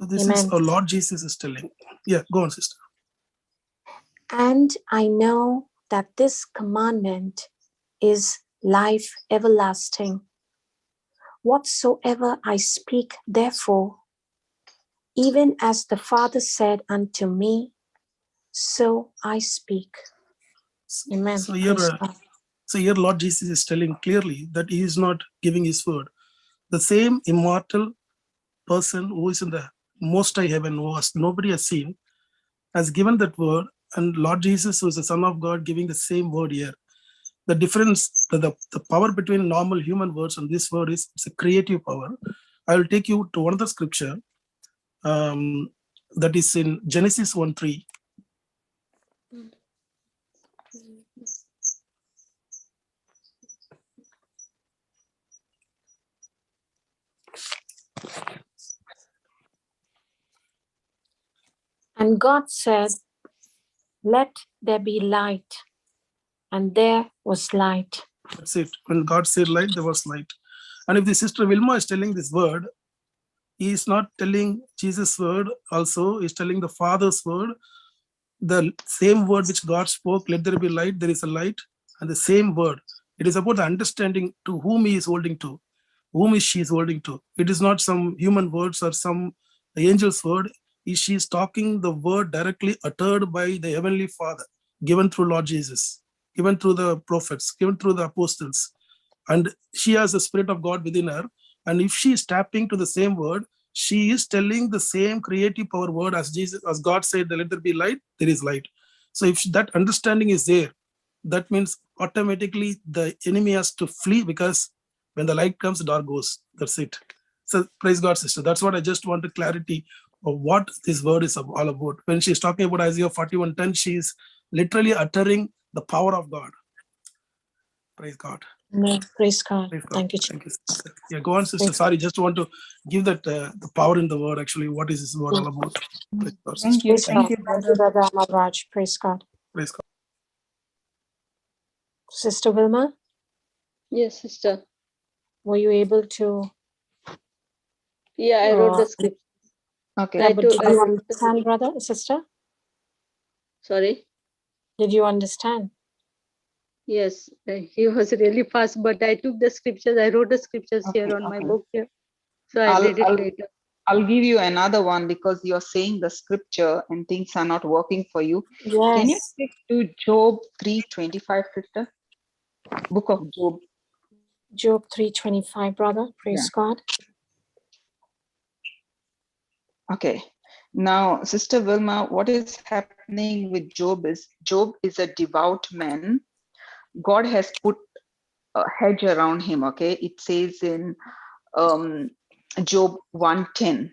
So this Amen. is our Lord Jesus is telling. Yeah, go on, sister. And I know that this commandment is life everlasting. Whatsoever I speak, therefore, even as the Father said unto me, so I speak. Amen. So Praise God. here Lord Jesus is telling clearly that he is not giving his word. The same immortal person who is in the most high heaven, who has nobody has seen, has given that word, and Lord Jesus, who is the Son of God, giving the same word here. The difference, the power between normal human words and this word is it's a creative power. I will take you to another scripture that is in Genesis 1:3. And God said, let there be light. And there was light. That's it. When God said light, there was light. And if the sister Vilma is telling this word, he is not telling Jesus' word also, he is telling the Father's word. The same word which God spoke, let there be light, there is a light, and the same word. It is about the understanding to whom he is holding to, whom is she is holding to. It is not some human words or some angel's word. She is talking the word directly uttered by the Heavenly Father, given through Lord Jesus, given through the prophets, given through the apostles. And she has the Spirit of God within her. And if she is tapping to the same word, she is telling the same creative power word as Jesus, as God said, let there be light, there is light. So if that understanding is there, that means automatically the enemy has to flee, because when the light comes, the dark goes. That's it. So praise God, sister. That's what I just wanted clarity of what this word is all about. When she's talking about Isaiah 41:10, she is literally uttering the power of God. Praise God. Amen. Praise God. Praise God. Thank you. Thank you, sister. Yeah, go on, sister. Sorry, just want to give that the power in the word. Actually, what is this word all about? Praise God, sister. Thank you, Praise God. brother. Brother Amaraj. Praise God. Praise God. Sister Vilma, Yes, sister. were you able to? Yeah, I wrote the script. Okay. Yeah, but did I you wrote understand, brother, sister? Sorry. Did you understand? Yes, he was really fast, but I took the scriptures. I wrote the scriptures here on my Okay. book here. So I read it later. I'll give you another one because you're saying the scripture and things are not working for you. Yes. Can you stick to Job 3:25, sister? Book of Job. Job 3:25, brother. Praise God. Okay. Now, Sister Vilma, what is happening with Job is a devout man. God has put a hedge around him. Okay. It says in Job 1:10.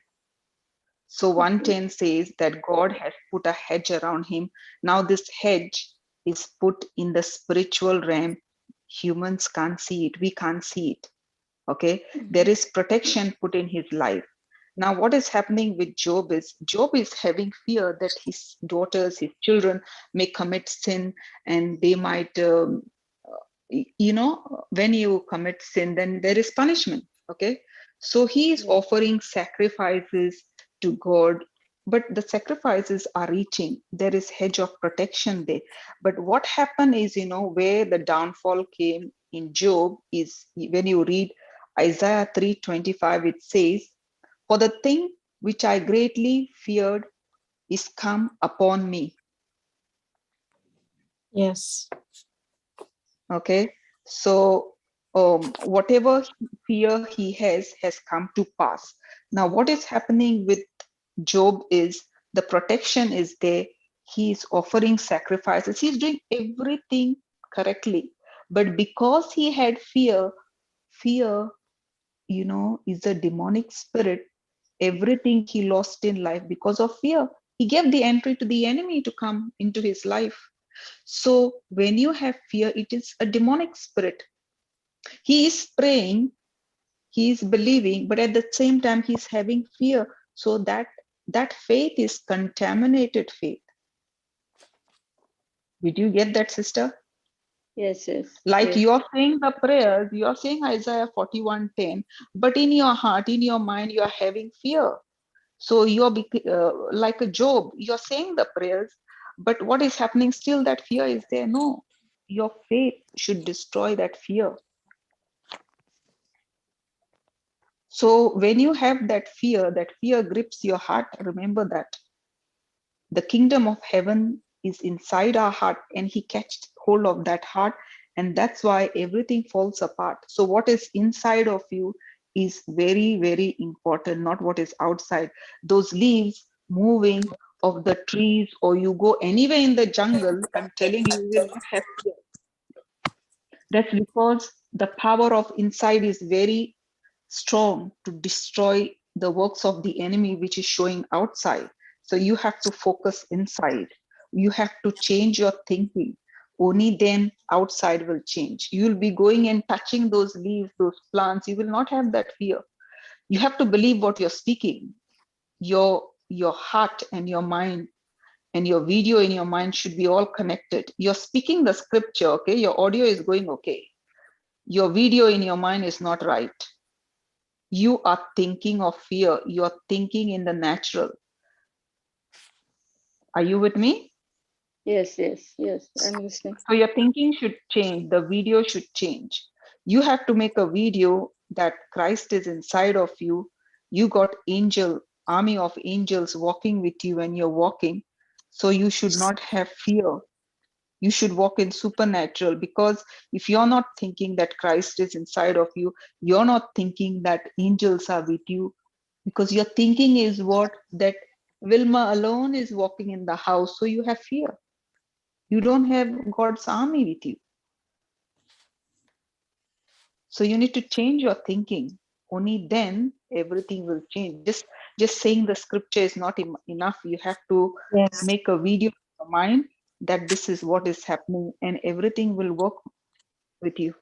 So 1:10 says that God has put a hedge around him. Now this hedge is put in the spiritual realm. Humans can't see it. We can't see it. Okay. There is protection put in his life. Now what is happening with Job is having fear that his daughters, his children may commit sin, and they might, when you commit sin, then there is punishment. Okay. So he is offering sacrifices to God, but the sacrifices are reaching. There is hedge of protection there. But what happened is, where the downfall came in Job is when you read Isaiah 3:25, it says, for the thing which I greatly feared is come upon me. Yes. Okay. So whatever fear he has come to pass. Now, what is happening with Job is the protection is there. He is offering sacrifices. He's doing everything correctly. But because he had fear, is a demonic spirit. Everything he lost in life because of fear. He gave the entry to the enemy to come into his life. So when you have fear, it is a demonic spirit. He is praying, he is believing, but at the same time, he's having fear. So that faith is contaminated faith. Did you get that, sister? Yes, yes. Like yes. you're saying the prayers, you're saying Isaiah 41:10, but in your heart, in your mind, you are having fear. So you're like a Job, you're saying the prayers, but what is happening still? That fear is there. No, your faith should destroy that fear. So when you have that fear grips your heart. Remember that the kingdom of heaven is inside our heart, and he catched hold of that heart, and that's why everything falls apart. So what is inside of you is very, very important, not what is outside. Those leaves moving of the trees, or you go anywhere in the jungle, I'm telling you, you will not have fear. That's because the power of inside is very strong to destroy the works of the enemy, which is showing outside. So you have to focus inside. You have to change your thinking. Only then outside will change. You will be going and touching those leaves, those plants. You will not have that fear. You have to believe what you're speaking. Your heart and your mind and your video in your mind should be all connected. You're speaking the scripture, okay? Your audio is going okay. Your video in your mind is not right. You are thinking of fear. You're thinking in the natural. Are you with me? Yes, yes, yes. I'm listening. So your thinking should change. The video should change. You have to make a video that Christ is inside of you. You got army of angels walking with you when you're walking. So you should not have fear. You should walk in supernatural, because if you're not thinking that Christ is inside of you, you're not thinking that angels are with you, because your thinking is what that Wilma alone is walking in the house. So you have fear. You don't have God's army with you. So you need to change your thinking. Only then everything will change. Just saying the scripture is not enough. You have to Yes. make a video in your mind that this is what is happening, and everything will work with you.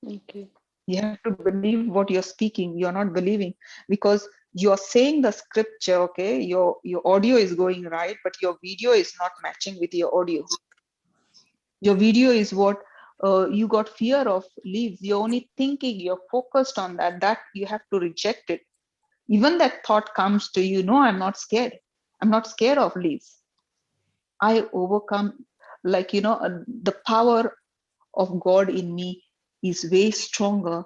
Okay. You have to believe what you're speaking. You're not believing because you're saying the scripture, okay? Your audio is going right, but your video is not matching with your audio. Your video is what you got fear of leaves. You're only thinking, you're focused on that you have to reject it. Even that thought comes to you, no, I'm not scared. I'm not scared of leaves. I overcome, like, the power of God in me is way stronger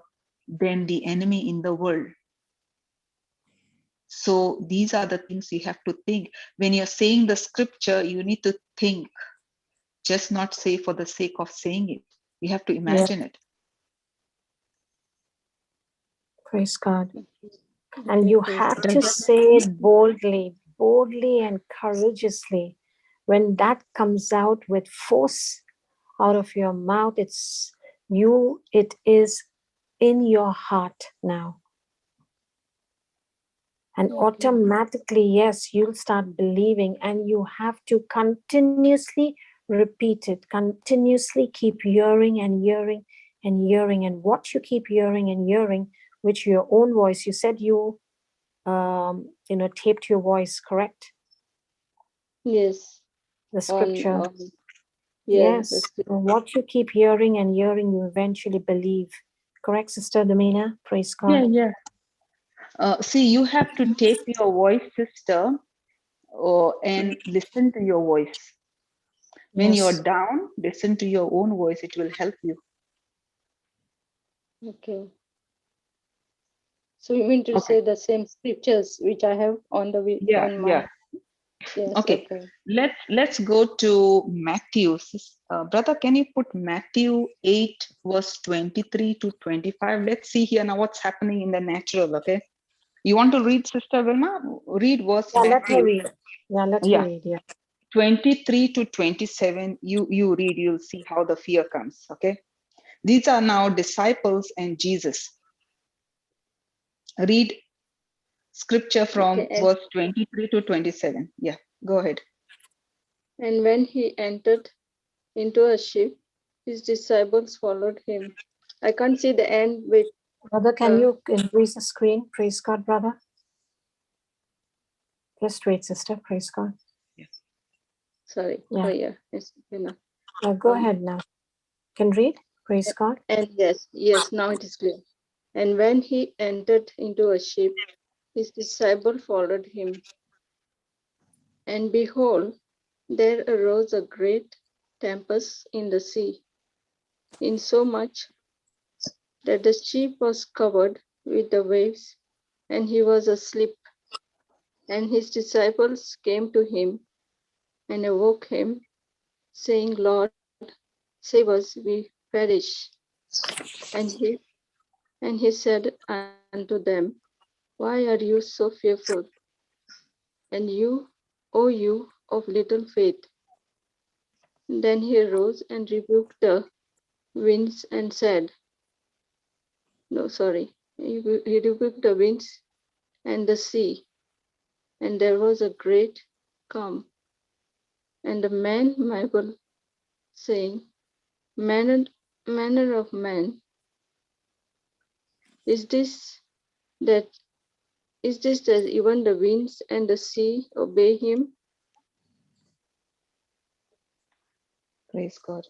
than the enemy in the world. So these are the things you have to think. When you're saying the scripture, you need to think, just not say for the sake of saying it. You have to imagine it. Praise God. And Okay, you praise have God. to say it boldly and courageously. When that comes out with force out of your mouth, it is in your heart now. And Okay. automatically, yes, you'll start believing, and you have to continuously repeat it, continuously keep hearing and hearing and hearing. And what you keep hearing and hearing, which your own voice, you said you taped your voice, correct? Yes. The scripture. Yes. Yes. What you keep hearing and hearing, you eventually believe. Correct, Sister Domina? Praise God. Yeah. See, you have to tape your voice, sister, and listen to your voice. When Yes. you're down, listen to your own voice. It will help you. Okay. So you mean to say the same scriptures which I have on the Yeah. on my yes. Okay. Let's go to Matthew. Brother, can you put Matthew 8 verse 23 to 25? Let's see here now what's happening in the natural. Okay. You want to read, Sister Vilma? Read verse Yeah, let Matthew. her read. Let her read. Yeah. 23 to 27. You read. You'll see how the fear comes. Okay. These are now disciples and Jesus. Read scripture from Okay. verse 23 to 27. Yeah, go ahead. And when he entered into a ship, his disciples followed him. I can't see the end with Brother, can you increase the screen? Praise God, brother. Just wait, sister. Praise God. Yes. sorry. Yeah. Oh yeah, it's enough. Go ahead now. Can read? Praise God. And yes, now it is clear. And when he entered into a ship, his disciple followed him. And behold, there arose a great tempest in the sea, insomuch that the ship was covered with the waves, and he was asleep. And his disciples came to him and awoke him, saying, Lord, save us, we perish. And he said unto them, Why are you so fearful? And you, O you of little faith? Then he rose and rebuked the winds and said, No, sorry. He rebuked the winds and the sea, and there was a great calm. And the man marveled, saying, manner of man, is this that even the winds and the sea obey him? Praise God.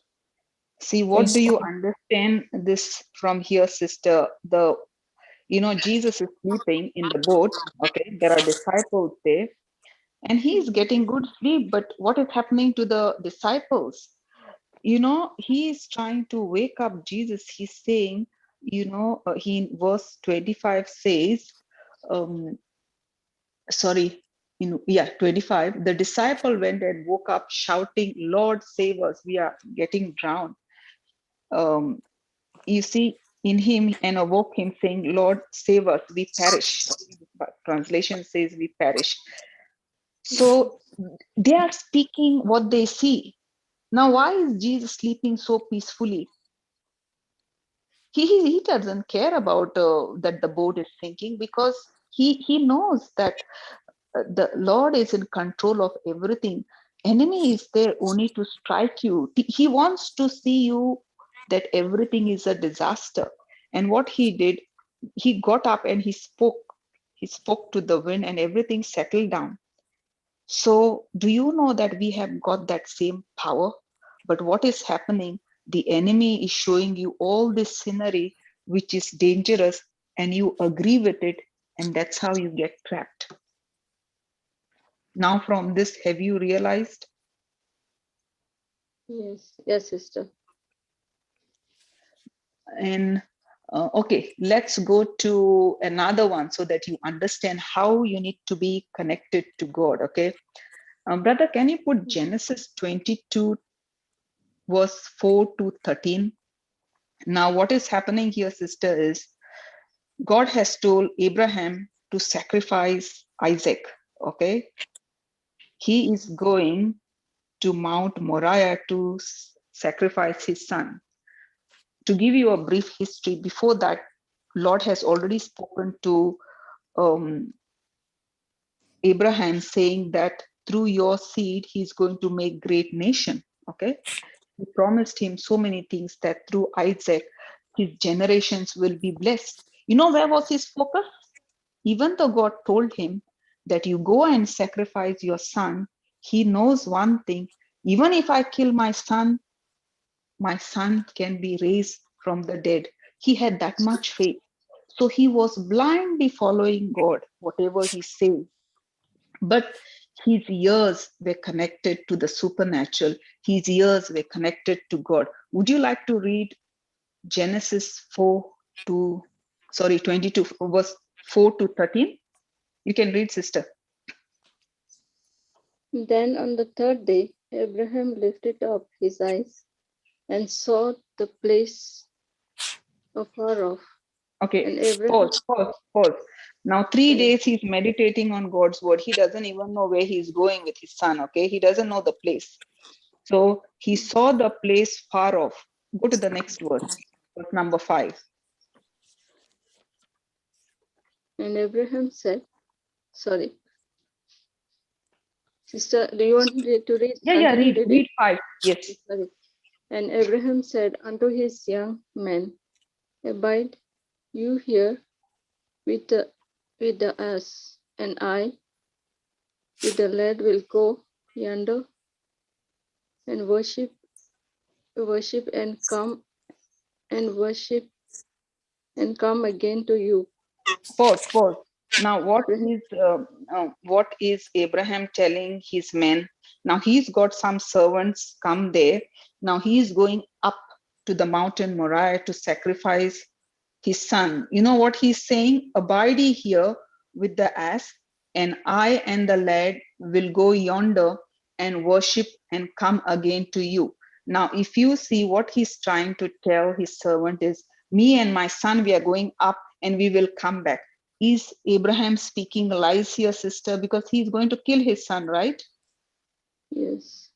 See, what Praise do you God. understand this from here, sister? Jesus is sleeping in the boat. Okay, there are disciples there, and he's getting good sleep. But what is happening to the disciples? He is trying to wake up Jesus. He's saying, he in verse 25 says, sorry, 25, the disciple went and woke up shouting, Lord, save us, we are getting drowned. You see, in him, and awoke him, saying, Lord, save us, we perish. Translation says we perish. So they are speaking what they see. Now, why is Jesus sleeping so peacefully? He doesn't care about that the boat is sinking, because he knows that the Lord is in control of everything. Enemy is there only to strike you. He wants to see you that everything is a disaster. And what he did, he got up and he spoke. He spoke to the wind and everything settled down. So do you know that we have got that same power? But what is happening? The enemy is showing you all this scenery which is dangerous, and you agree with it, and that's how you get trapped. Now from this, have you realized? Yes, sister. And okay, let's go to another one so that you understand how you need to be connected to God. Okay, brother, can you put Genesis 22 verse 4 to 13? Now what is happening here, sister, is God has told Abraham to sacrifice Isaac. Okay, he is going to Mount Moriah to sacrifice his son. To give you a brief history, before that, Lord has already spoken to Abraham, saying that through your seed, he's going to make great nation. Okay. He promised him so many things, that through Isaac, his generations will be blessed. You know, where was his focus? Even though God told him that you go and sacrifice your son, he knows one thing: even if I kill my son can be raised from the dead. He had that much faith. So he was blindly following God, whatever he said. But his ears were connected to the supernatural. His ears were connected to God. Would you like to read Genesis 22, verse 4 to 13? You can read, sister. Then on the third day, Abraham lifted up his eyes and saw the place afar off. Okay, And Abraham, pause. Now, 3 days he's meditating on God's word. He doesn't even know where he's going with his son. Okay, he doesn't know the place. So he saw the place far off. Go to the next verse number 5. and Abraham said, sorry, sister, do you want me to read? Yeah, Continue reading? read 5. Yes. Sorry. And Abraham said unto his young men, Abide you here with the ass, and I with the lad will go yonder and worship worship and worship and come again to you. Pause. Now, what is Abraham telling his men? Now he's got some servants come there. Now he is going up to the mountain Moriah to sacrifice his son. You know what he's saying? Abide ye here with the ass, and I and the lad will go yonder and worship and come again to you. Now, if you see what he's trying to tell his servant is, me and my son, we are going up and we will come back. Is Abraham speaking lies here, sister? Because he's going to kill his son, right? Yes.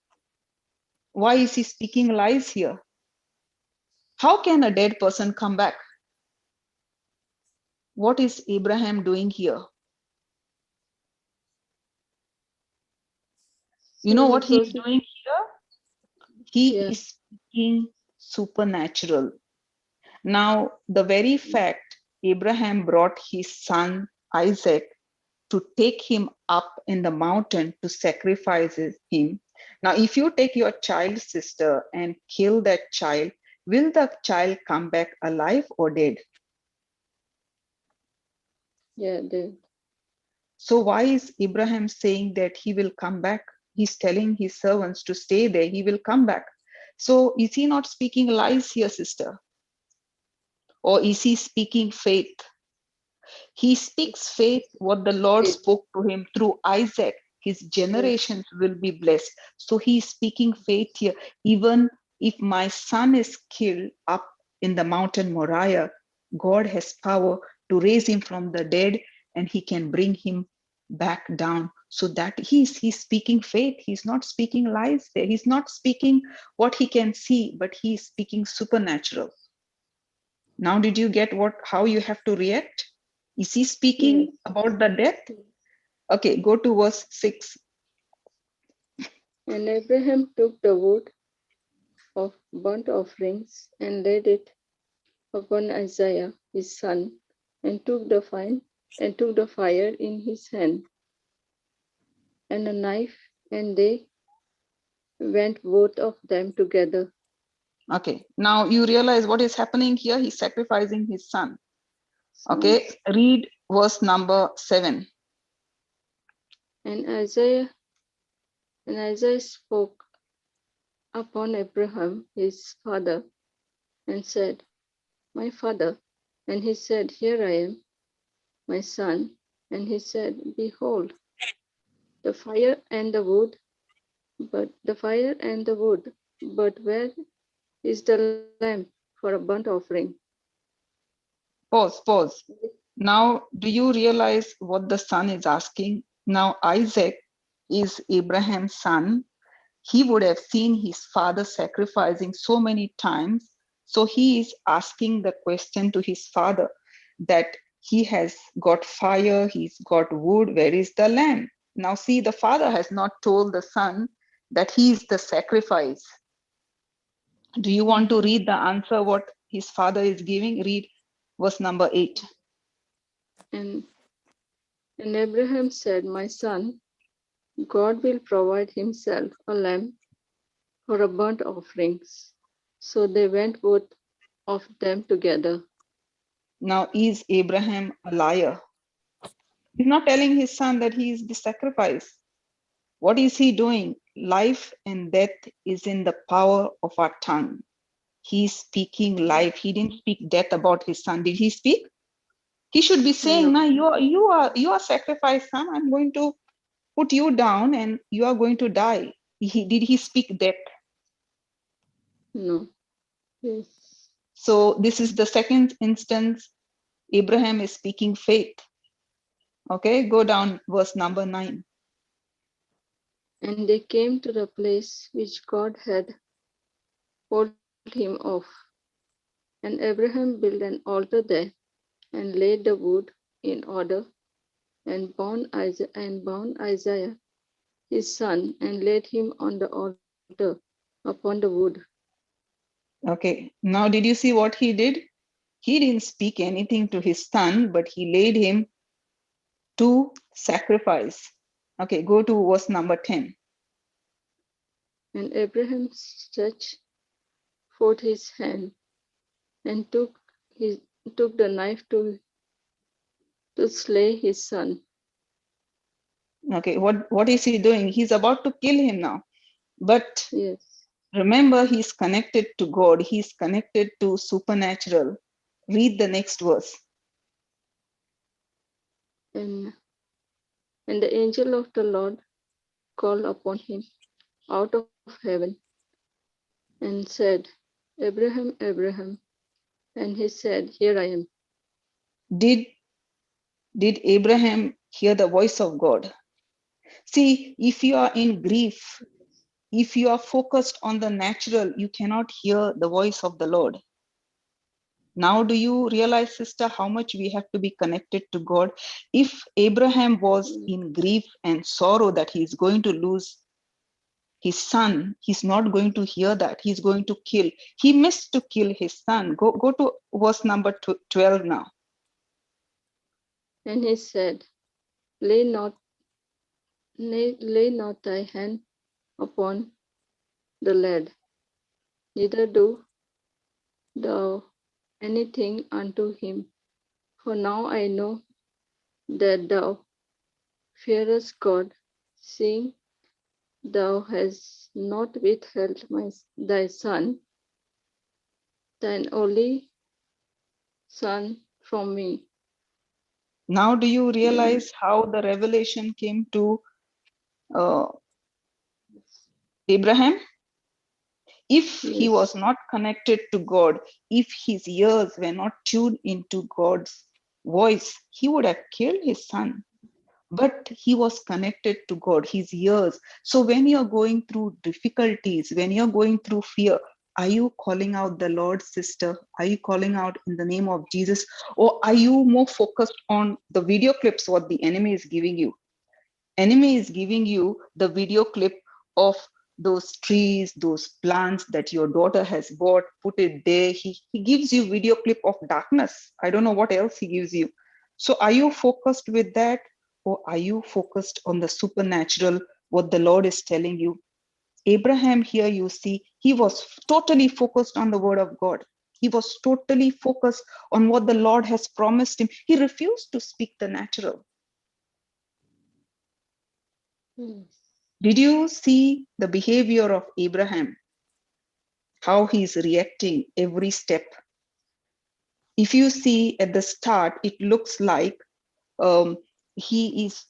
Why is he speaking lies here? How can a dead person come back? What is Abraham doing here? You know So what he is because doing here? He yeah, is speaking supernatural. Now, the very fact Abraham brought his son Isaac to take him up in the mountain to sacrifice him. Now, if you take your child, sister, and kill that child, will the child come back alive or dead? yeah, the So why is Abraham saying that he will come back? He's telling his servants to stay there, he will come back. So is he not speaking lies here, sister? Or is he speaking faith? He speaks faith, what the Lord faith. spoke to him through Isaac. His generations will be blessed. So he's speaking faith here. Even if my son is killed up in the mountain Moriah, God has power to raise him from the dead and he can bring him back down. So that he's speaking faith. He's not speaking lies there. He's not speaking what he can see, but he's speaking supernatural. Now, did you get how you have to react? Is he Yes. speaking about the death? Okay, go to verse 6. And Abraham took the wood of burnt offerings and laid it upon Isaiah his son, and took the fire in his hand and a knife, and they went both of them together. Okay, now you realize what is happening here. He's sacrificing his son. Okay, Yes. read verse number 7. And Isaiah spoke upon Abraham his father, and said, My father. And he said, Here I am, my son. And he said, Behold, the fire and the wood, but where is the lamb for a burnt offering? Pause. Now, do you realize what the son is asking? Now, Isaac is Abraham's son. He would have seen his father sacrificing so many times. So he is asking the question to his father that he has got fire, he's got wood, where is the lamb? Now, see, the father has not told the son that he is the sacrifice. Do you want to read the answer what his father is giving? Read verse number 8. And Abraham said, My son, God will provide himself a lamb for a burnt offerings. So they went both of them together. Now, is Abraham a liar? He's not telling his son that he is the sacrifice. What is he doing? Life and death is in the power of our tongue. He's speaking life. He didn't speak death about his son. Did he speak? He should be saying, No, "Now you are sacrificed, son. I'm going to put you down, and you are going to die." Did he speak death? no. Yes. So this is the second instance. Abraham is speaking faith. Okay, go down verse number 9. And they came to the place which God had told him of. And Abraham built an altar there, and laid the wood in order, and bound Isaiah his son, and laid him on the altar upon the wood. Okay, now did you see what he did? He didn't speak anything to his son, but he laid him to sacrifice. Okay, go to verse number 10. And Abraham stretched forth his hand and took the knife to slay his son. Okay, what is he doing? He's about to kill him now. But Yes. remember, he's connected to God. He's connected to supernatural. Read the next verse. And the angel of the Lord called upon him out of heaven and said, Abraham, Abraham. And he said, Here I am. Did Abraham hear the voice of God? See, if you are in grief, if you are focused on the natural, you cannot hear the voice of the Lord. Now, do you realize, sister, how much we have to be connected to God? If Abraham was in grief and sorrow that he is going to lose his son, he's not going to hear that. He's going to kill. He missed to kill his son. Go to verse number 12 now. And he said, Lay not thy hand upon the lad, neither do thou anything unto him. For now I know that thou fearest God, seeing thou hast not withheld thy son, thine only son from me. Now, do you realize how the revelation came to Abraham? If he was not connected to God, if his ears were not tuned into God's voice, he would have killed his son. But he was connected to God, his ears. So when you're going through difficulties, when you're going through fear, are you calling out the Lord, sister? Are you calling out in the name of Jesus? Or are you more focused on the video clips, what the enemy is giving you? Enemy is giving you the video clip of those trees, those plants that your daughter has bought, put it there. He gives you video clip of darkness. I don't know what else he gives you. So are you focused with that? Or are you focused on the supernatural, what the Lord is telling you? Abraham here, you see, he was totally focused on the word of God. He was totally focused on what the Lord has promised him. He refused to speak the natural. Did you see the behavior of Abraham? How he's reacting every step. If you see at the start, it looks like he is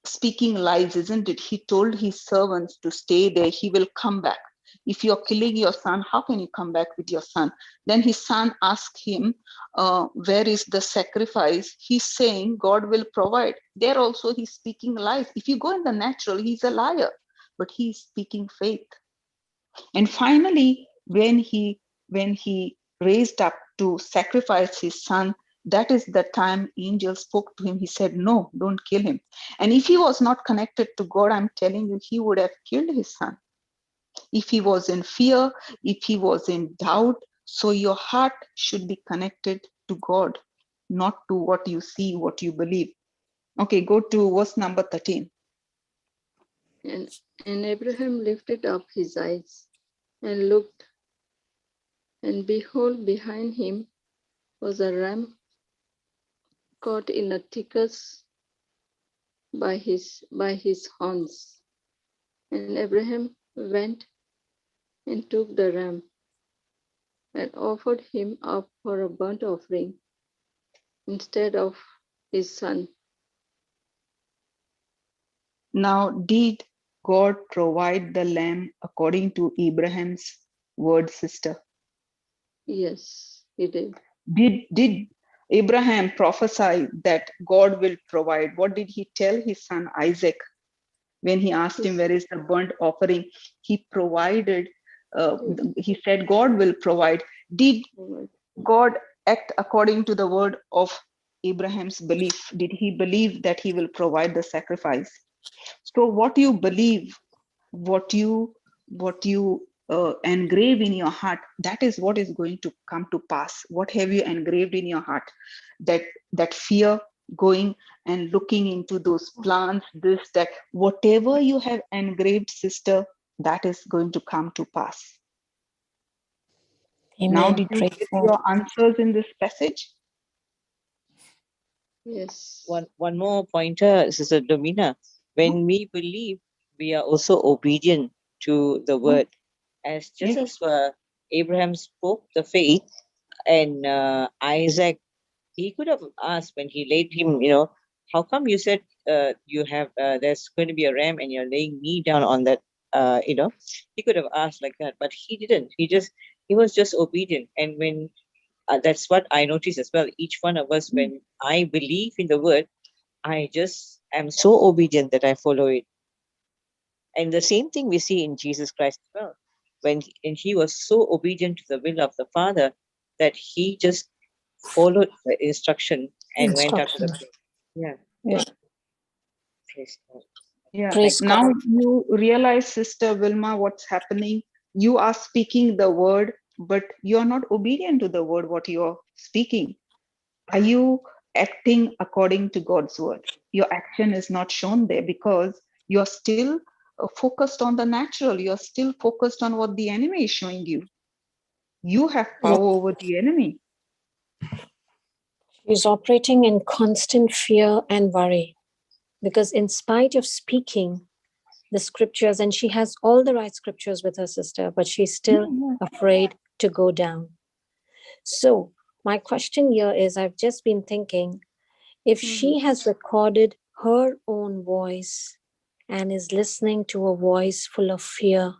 speaking lies, isn't it? He told his servants to stay there. He will come back. If you're killing your son, how can you come back with your son? Then his son asked him, where is the sacrifice? He's saying God will provide. There also he's speaking lies. If you go in the natural, he's a liar, but he's speaking faith. And finally, when he raised up to sacrifice his son, that is the time angel spoke to him. He said, no, don't kill him. And if he was not connected to God, I'm telling you, he would have killed his son. If he was in fear, if he was in doubt, so your heart should be connected to God, not to what you see, what you believe. Okay, go to verse number 13. And Abraham lifted up his eyes and looked, and behold, behind him was a ram caught in a thicket by his horns. And Abraham went and took the ram and offered him up for a burnt offering instead of his son. Now, did God provide the lamb according to Abraham's word, sister? Yes, he did. Did Abraham prophesy that God will provide? What did he tell his son Isaac when he asked him, where is the burnt offering? He provided, he said, God will provide. Did God act according to the word of Abraham's belief? Did he believe that he will provide the sacrifice? So what you believe, what you engrave in your heart, that is what is going to come to pass. What have you engraved in your heart? That fear, going and looking into those plants, this, that, whatever you have engraved, sister, that is going to come to pass. Now, Amen. did you Pray get for. your answers in this passage? Yes. One more pointer, Sister Domina. When we believe, we are also obedient to the word. As just Yes. as Abraham spoke the faith, and Isaac, he could have asked when he laid him, how come you said you have there's going to be a ram and you're laying me down on that, he could have asked like that, but he didn't. He was just obedient. And when that's what I noticed as well. Each one of us, when I believe in the word, I just am so obedient that I follow it. And the same thing we see in Jesus Christ as well. And he was so obedient to the will of the Father that he just followed the instruction and went up to the Instruction. place. Yeah. Yeah. Praise God. Yeah. Praise Now God. you realize, Sister Vilma, what's happening. You are speaking the word, but you are not obedient to the word, what you are speaking. Are you acting according to God's word? Your action is not shown there because you're still focused on the natural. You're still focused on what the enemy is showing you. You have Yeah. power over the enemy. She's operating in constant fear and worry because, in spite of speaking the scriptures, and she has all the right scriptures with her sister, but she's still afraid to go down. So, my question here is, I've just been thinking, if she has recorded her own voice and is listening to a voice full of fear,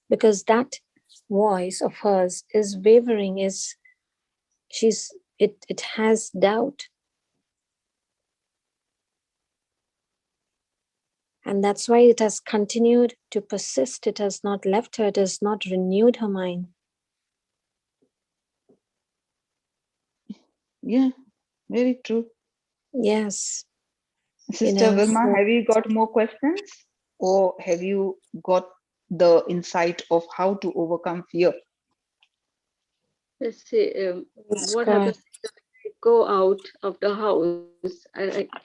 because that voice of hers is wavering, it has doubt. And that's why it has continued to persist. It has not left her. It has not renewed her mind. Yeah, very true. Yes. Sister Vilma, So have you got more questions? Or have you got the insight of how to overcome fear? Let's see. What happens if I go out of the house?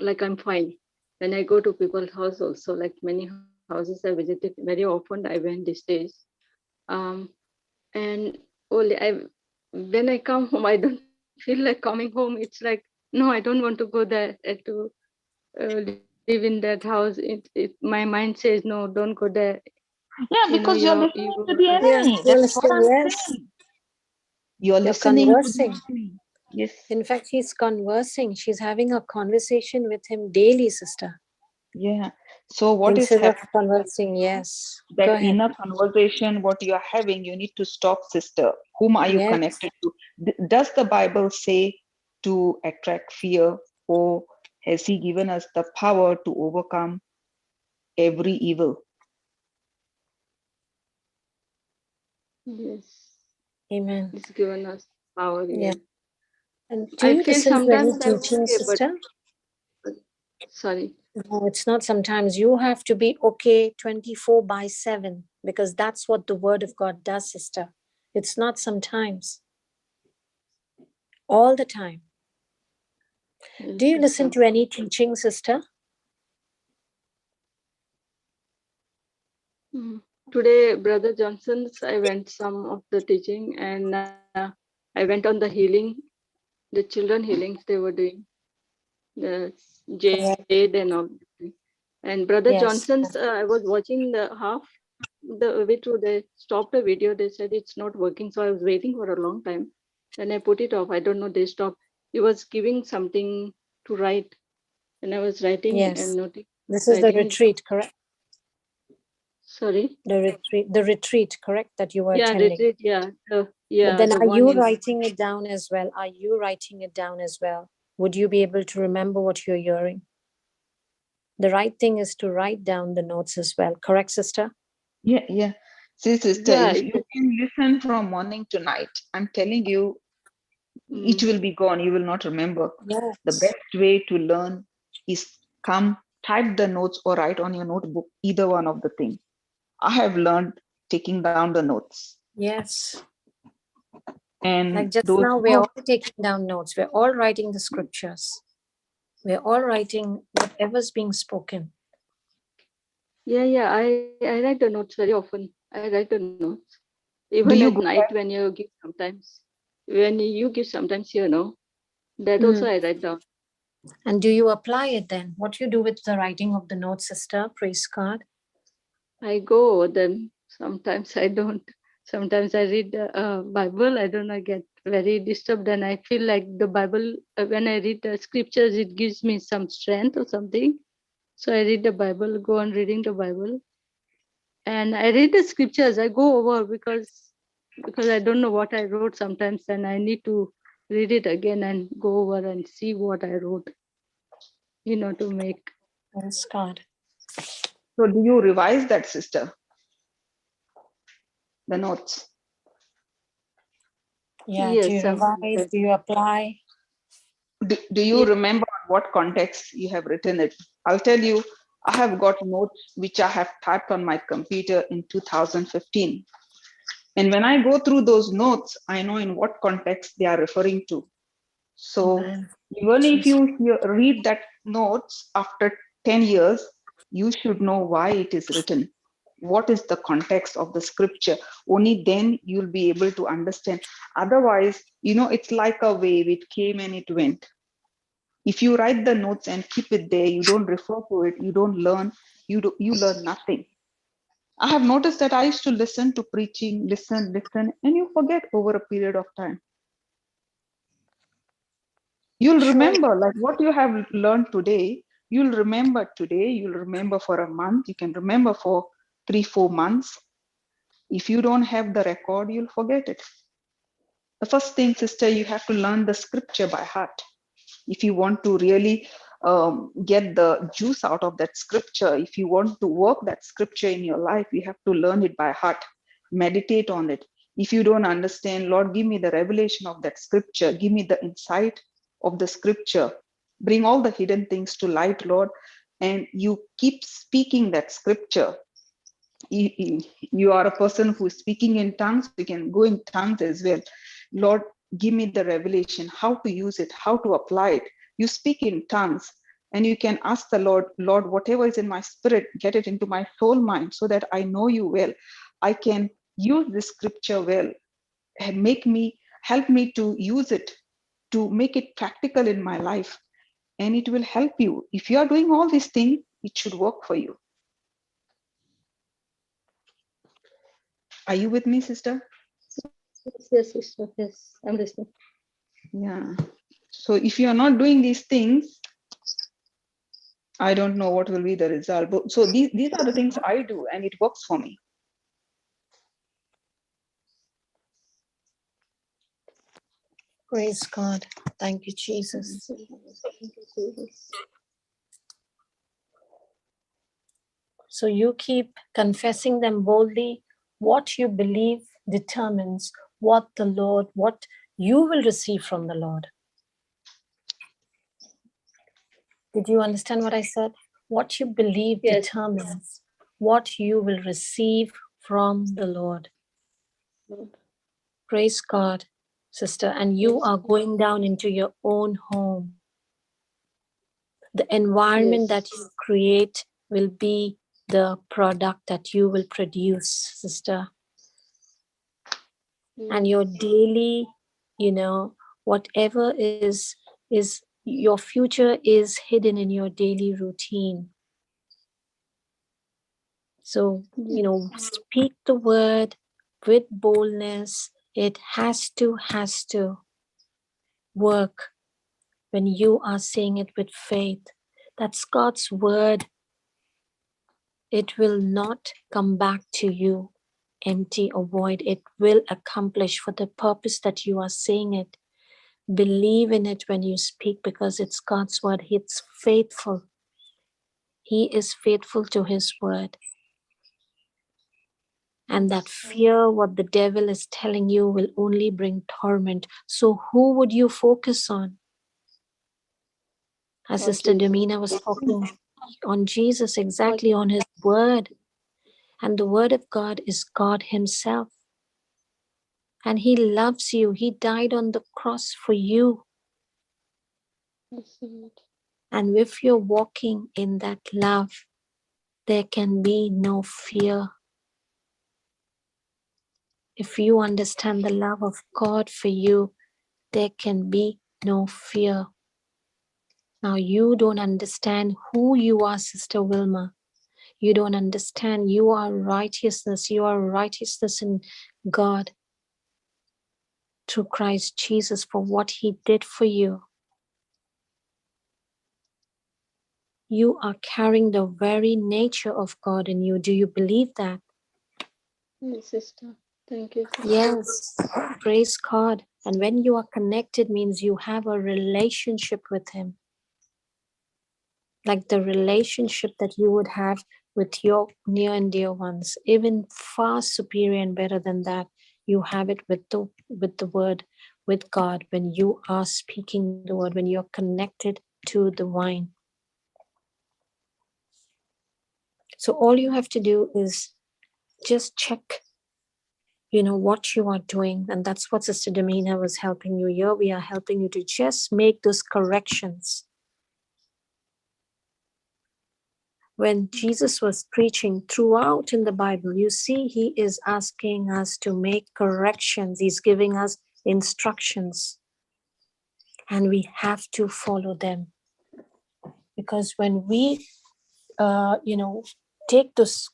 Like I'm fine. When I go to people's house also, like many houses I visited very often, I went these days. And only when I come home, I don't feel like coming home. It's like, no, I don't want to go there to live in that house. My mind says, no, don't go there. Yeah, because you're listening to the enemy. you're That's what listening, I'm yes. saying. You're You're listening to the conversing. enemy. Yes. In fact, he's conversing. She's having a conversation with him daily, sister. Yeah. So what is Instead of happening? conversing, yes. Go That ahead. inner conversation, what you are having, you need to stop, sister. Whom are you Yes. connected to? Does the Bible say to attract fear, or has He given us the power to overcome every evil? Yes, Amen. it's given us power. Yeah. Yes. And do I you feel listen to any sometimes I'm teaching, okay, but sister? sorry. No, it's not sometimes. You have to be okay 24/7 because that's what the word of God does, sister. It's not sometimes. All the time. Yes, Do you listen sister. to any teaching, sister? Today, Brother Johnson's, I went some of the teaching, and I went on the healing, the children healings they were doing, the Correct. Jade and all. And Brother Yes. Johnson's, I was watching the half the way through. They stopped the video. They said it's not working, so I was waiting for a long time. Then I put it off. I don't know. They stopped. He was giving something to write, and I was writing Yes. and noting. This is the Writing it. retreat, correct? Sorry. The retreat, correct, that you were Yeah, attending. retreat. Yeah, But yeah. then The are one you in. writing it down as well? Are you writing it down as well? Would you be able to remember what you're hearing? The right thing is to write down the notes as well. Correct, sister? Yeah, yeah. See, sister, Yeah. if you can listen from morning to night, I'm telling you, it Mm. will be gone. You will not remember. Yes. The best way to learn is come, type the notes, or write on your notebook, either one of the things. I have learned taking down the notes. Yes. And Like just those now, we're notes, all taking down notes. We're all writing the scriptures. We're all writing whatever's being spoken. Yeah, yeah. I write the notes very often. I write the notes. Even you at go night back? when you give sometimes, that also I write down. And do you apply it then? What do you do with the writing of the notes, sister? Praise God. I go over them. Sometimes I don't. Sometimes I read the Bible. I don't know, I get very disturbed and I feel like the Bible, when I read the scriptures, it gives me some strength or something. So I read the Bible, go on reading the Bible. And I read the scriptures. I go over because I don't know what I wrote sometimes and I need to read it again and go over and see what I wrote, to make. Praise God. So do you revise that, sister? The notes? Yeah. Do Yes, you sometimes. revise? Do you apply? Do you remember what context you have written it? I'll tell you, I have got notes which I have typed on my computer in 2015. And when I go through those notes, I know in what context they are referring to. So Amen. even if Jesus. you read that notes after 10 years, you should know why it is written. What is the context of the scripture? Only then you'll be able to understand. Otherwise, it's like a wave. It came and it went. If you write the notes and keep it there, you don't refer to it, you don't learn, you learn nothing. I have noticed that I used to listen to preaching, listen, and you forget over a period of time. You'll Sure. remember like what you have learned today, you'll remember today, you'll remember for a month, you can remember for 3-4 months. If you don't have the record, you'll forget it. The first thing, sister, you have to learn the scripture by heart. If you want to really get the juice out of that scripture, if you want to work that scripture in your life, you have to learn it by heart, meditate on it. If you don't understand, Lord, give me the revelation of that scripture, give me the insight of the scripture, bring all the hidden things to light, Lord, and you keep speaking that scripture. You are a person who is speaking in tongues, you can go in tongues as well. Lord, give me the revelation, how to use it, how to apply it. You speak in tongues and you can ask the Lord, whatever is in my spirit, get it into my soul mind so that I know you well. I can use this scripture well and help me to use it, to make it practical in my life. And it will help you. If you are doing all these things, it should work for you. Are you with me, sister? Yes, sister. Yes, I'm listening. Yeah. So if you are not doing these things, I don't know what will be the result. But, so these are the things I do and it works for me. Praise God. Thank you, Jesus. So you keep confessing them boldly. What you believe determines what you will receive from the Lord. Did you understand what I said? What you believe Yes. determines what you will receive from the Lord. Praise God, sister. And you are going down into your own home. The environment that you create will be the product that you will produce, sister. And your daily, whatever is your future is hidden in your daily routine. So, speak the word with boldness. It has to work when you are saying it with faith. That's God's word. It will not come back to you empty or void. It will accomplish for the purpose that you are saying it. Believe in it when you speak because it's God's word. It's faithful. He is faithful to his word. And that fear, what the devil is telling you, will only bring torment. So who would you focus on? As Sister Domina was talking on Jesus, exactly on his word. And the word of God is God himself. And he loves you. He died on the cross for you. And if you're walking in that love, there can be no fear. If you understand the love of God for you, there can be no fear. Now, you don't understand who you are, Sister Wilma. You don't understand you are righteousness. You are righteousness in God through Christ Jesus for what he did for you. You are carrying the very nature of God in you. Do you believe that? Yes, sister. Thank you. Sister. Yes. Praise God. And when you are connected means you have a relationship with him. Like the relationship that you would have with your near and dear ones, even far superior and better than that. You have it with the word, with God, when you are speaking the word, when you're connected to the vine. So all you have to do is just check, what you are doing. And that's what Sister Domina was helping you here. We are helping you to just make those corrections. When Jesus was preaching throughout in the Bible, you see, he is asking us to make corrections. He's giving us instructions, and we have to follow them. Because when we, take those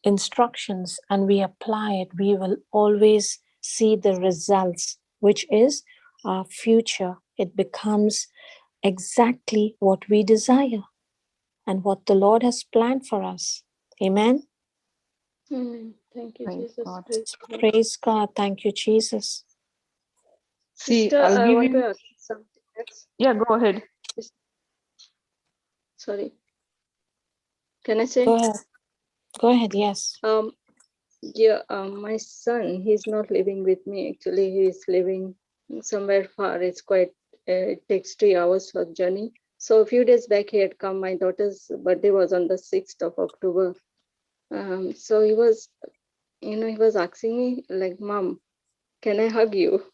instructions and we apply it, we will always see the results, which is our future. It becomes exactly what we desire and what the Lord has planned for us. Amen. Amen. Thank you, Praise Jesus. God. Praise God. Thank you, Jesus. See, Sister, I'll I give want you. to ask something else. Yeah, go ahead. Sorry. Can I say? Go ahead. Go ahead. Yes. Yeah, my son, he's not living with me. Actually, he's living somewhere far. It's quite, it takes 3 hours for journey. So a few days back, he had come. My daughter's birthday was on the 6th of October. So he was, he was asking me like, Mom, can I hug you?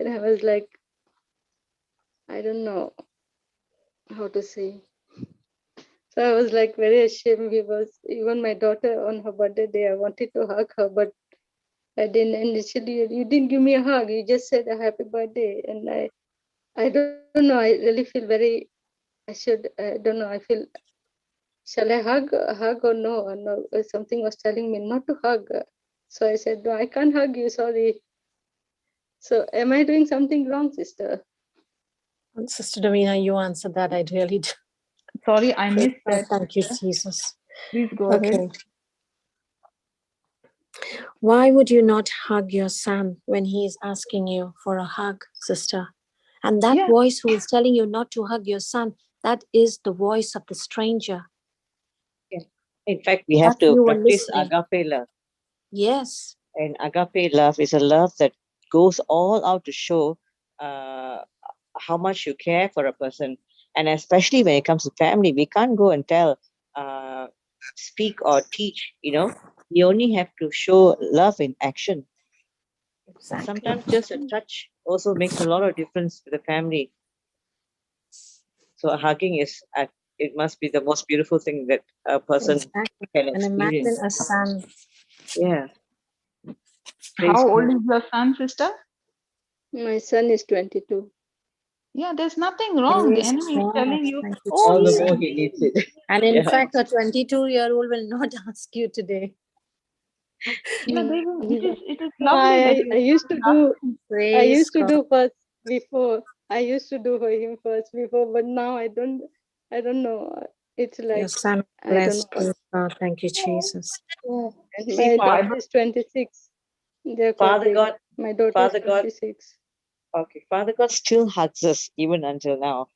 And I was like, I don't know how to say. So I was like very ashamed. Even my daughter on her birthday day, I wanted to hug her, but I didn't initially. You didn't give me a hug. You just said a happy birthday, and I don't know. I really feel very. I don't know. I feel. Shall I hug or no? Or no? Something was telling me not to hug. So I said, no, I can't hug you. Sorry. So am I doing something wrong, sister? Sister Davina, you answered that. I really do. Sorry, I missed that. Thank you, Jesus. Please go ahead. Why would you not hug your son when he is asking you for a hug, sister? And that voice who is telling you not to hug your son, that is the voice of the stranger. Yeah. In fact, we have to practice agape love. Yes. And agape love is a love that goes all out to show how much you care for a person. And especially when it comes to family, we can't go and tell, speak or teach, You only have to show love in action. Exactly. Sometimes just a touch also makes a lot of difference to the family. So hugging it must be the most beautiful thing that a person can experience. And imagine a son. Yeah. How old is your son, sister? My son is 22. Yeah, there's nothing wrong. The enemy is telling you, all the more he needs it. And in fact, a 22-year-old will not ask you today. Yeah, it is lovely that I used to do. I used to God. do first before. I used to do for him first before, but now I don't. I don't know. It's like Your son I don't blessed. know. God. Thank you, Jesus. Yeah. And My Father, daughter is 26. They're quite Father big. God, My daughter Father is God, 26. okay, Father God still hugs us even until now.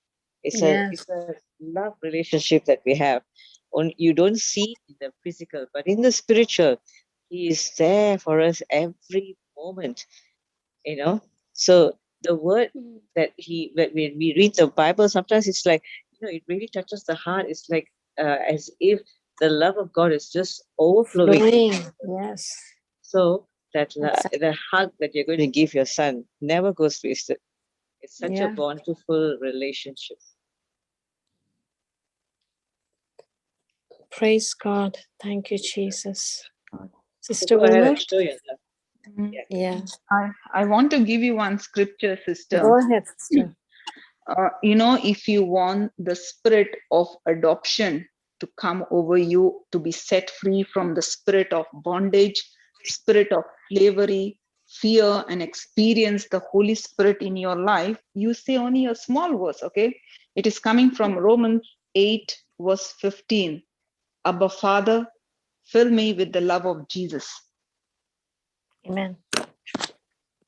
It's a love relationship that we have. You don't see it in the physical, but in the spiritual, He is there for us every moment. So the word that when we read the Bible, sometimes it's like, it really touches the heart. It's like as if the love of God is just overflowing. Yes. So that the hug that you're going to give your son never goes wasted. It's such a wonderful relationship. Praise God. Thank you, Jesus. So Sister go ahead Wilma? and show your love. Yeah. I want to give you one scripture, sister. Go ahead, sister. If you want the spirit of adoption to come over you, to be set free from the spirit of bondage, spirit of slavery, fear, and experience the Holy Spirit in your life, you say only a small verse, okay? It is coming from Romans 8, verse 15. Abba, Father, fill me with the love of Jesus. Amen.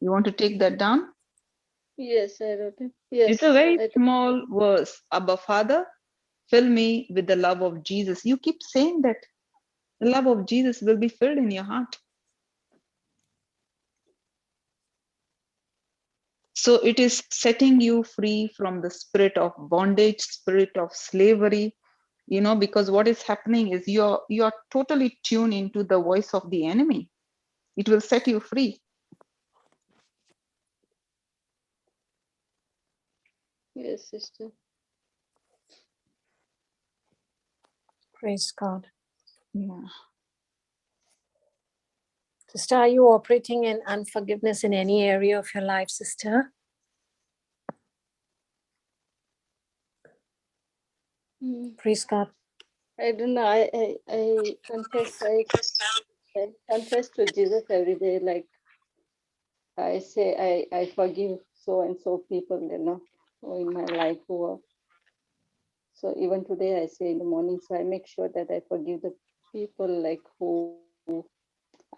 You want to take that down? Yes, I wrote it. Yes. It's a very I- small verse. Abba, Father, fill me with the love of Jesus. You keep saying that the love of Jesus will be filled in your heart. So it is setting you free from the spirit of bondage, spirit of slavery, because what is happening is you're totally tuned into the voice of the enemy. It will set you free. Yes, sister. Praise God. Yeah. Sister, are you operating in unforgiveness in any area of your life, sister? Praise God. I don't know. I confess. I confess to Jesus every day. Like I say, I forgive so and so people, who in my life who are. So even today, I say in the morning. So I make sure that I forgive the people like who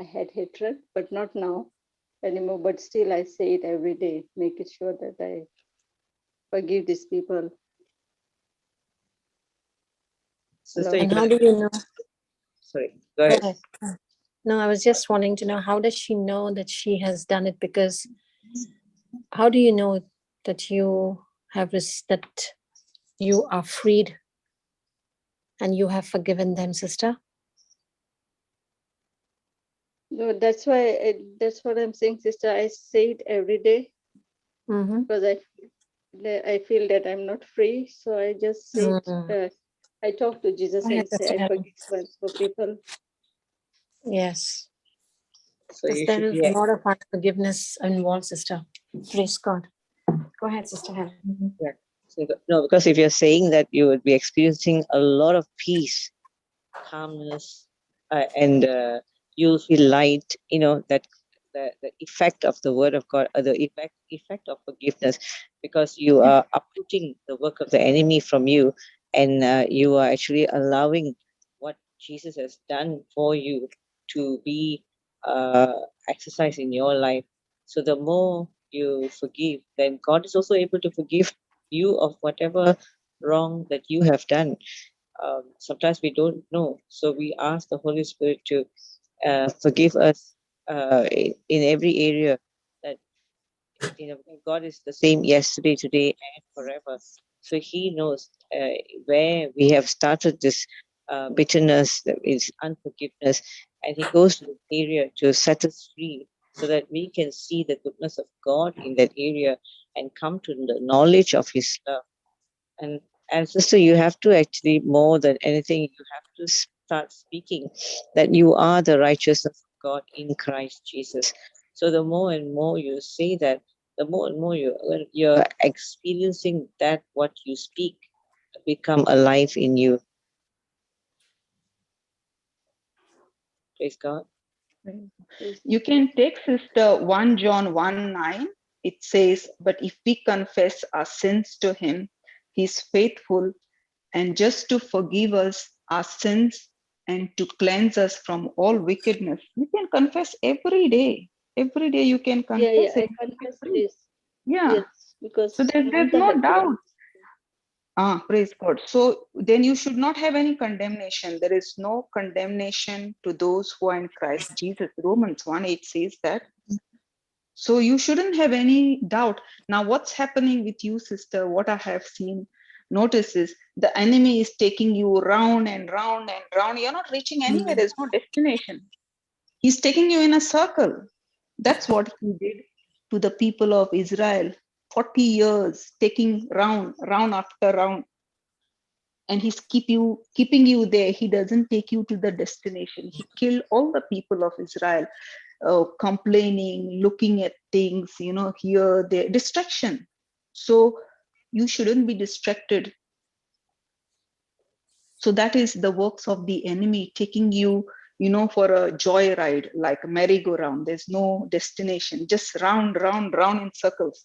I had hatred, but not now anymore. But still, I say it every day, make it sure that I forgive these people. Sister, Hello? And how do you know? sorry, go Go ahead. ahead. No, I was just wanting to know, how does she know that she has done it? Because how do you know that you have that you are freed and you have forgiven them, sister? No, that's why. That's what I'm saying, sister. I say it every day Mm-hmm. because I feel that I'm not free. So I just say it. I talk to Jesus Go ahead, and say Sister I Helen. forgive so and so people. Yes, So because you there should is be a lot of unforgiveness involved, sister. Praise God. Go ahead, Sister Helen. yeah. So, no, because if you're saying that you would be experiencing a lot of peace, calmness, and you'll feel light, that the effect of the word of God, the effect of forgiveness, because you are uprooting the work of the enemy from you, and you are actually allowing what Jesus has done for you to be exercised in your life. So the more you forgive, then God is also able to forgive you of whatever wrong that you have done. Sometimes we don't know, so we ask the Holy Spirit to forgive us in every area. That God is the same yesterday, today, and forever. So He knows where we have started this bitterness, that is unforgiveness, and He goes to the area to set us free, so that we can see the goodness of God in that area and come to the knowledge of His love. And sister, you have to actually, more than anything, you have to start speaking that you are the righteousness of God in Christ Jesus. So the more and more you say that, the more and more you're experiencing that what you speak become alive in you. Praise God. You can take, sister, 1 John 1:9. It says, but if we confess our sins to him, he's faithful and just to forgive us our sins and to cleanse us from all wickedness. You can confess every day. Every day you can Yeah, confess I it. confess this. Yeah. Yes, because So there's once I no have doubt. done. Praise God. So then you should not have any condemnation. There is no condemnation to those who are in Christ Jesus. Romans 1:8 says that. So you shouldn't have any doubt. Now, what's happening with you, sister? What I have seen, notice is the enemy is taking you round and round and round. You're not reaching anywhere. There's no destination. He's taking you in a circle. That's what he did to the people of Israel. 40 years, taking round after round. And he's keeping you there. He doesn't take you to the destination. He killed all the people of Israel. complaining, looking at things, here, there, distraction. So you shouldn't be distracted. So that is the works of the enemy, taking you, for a joyride, like a merry-go-round. There's no destination, just round, round, round in circles.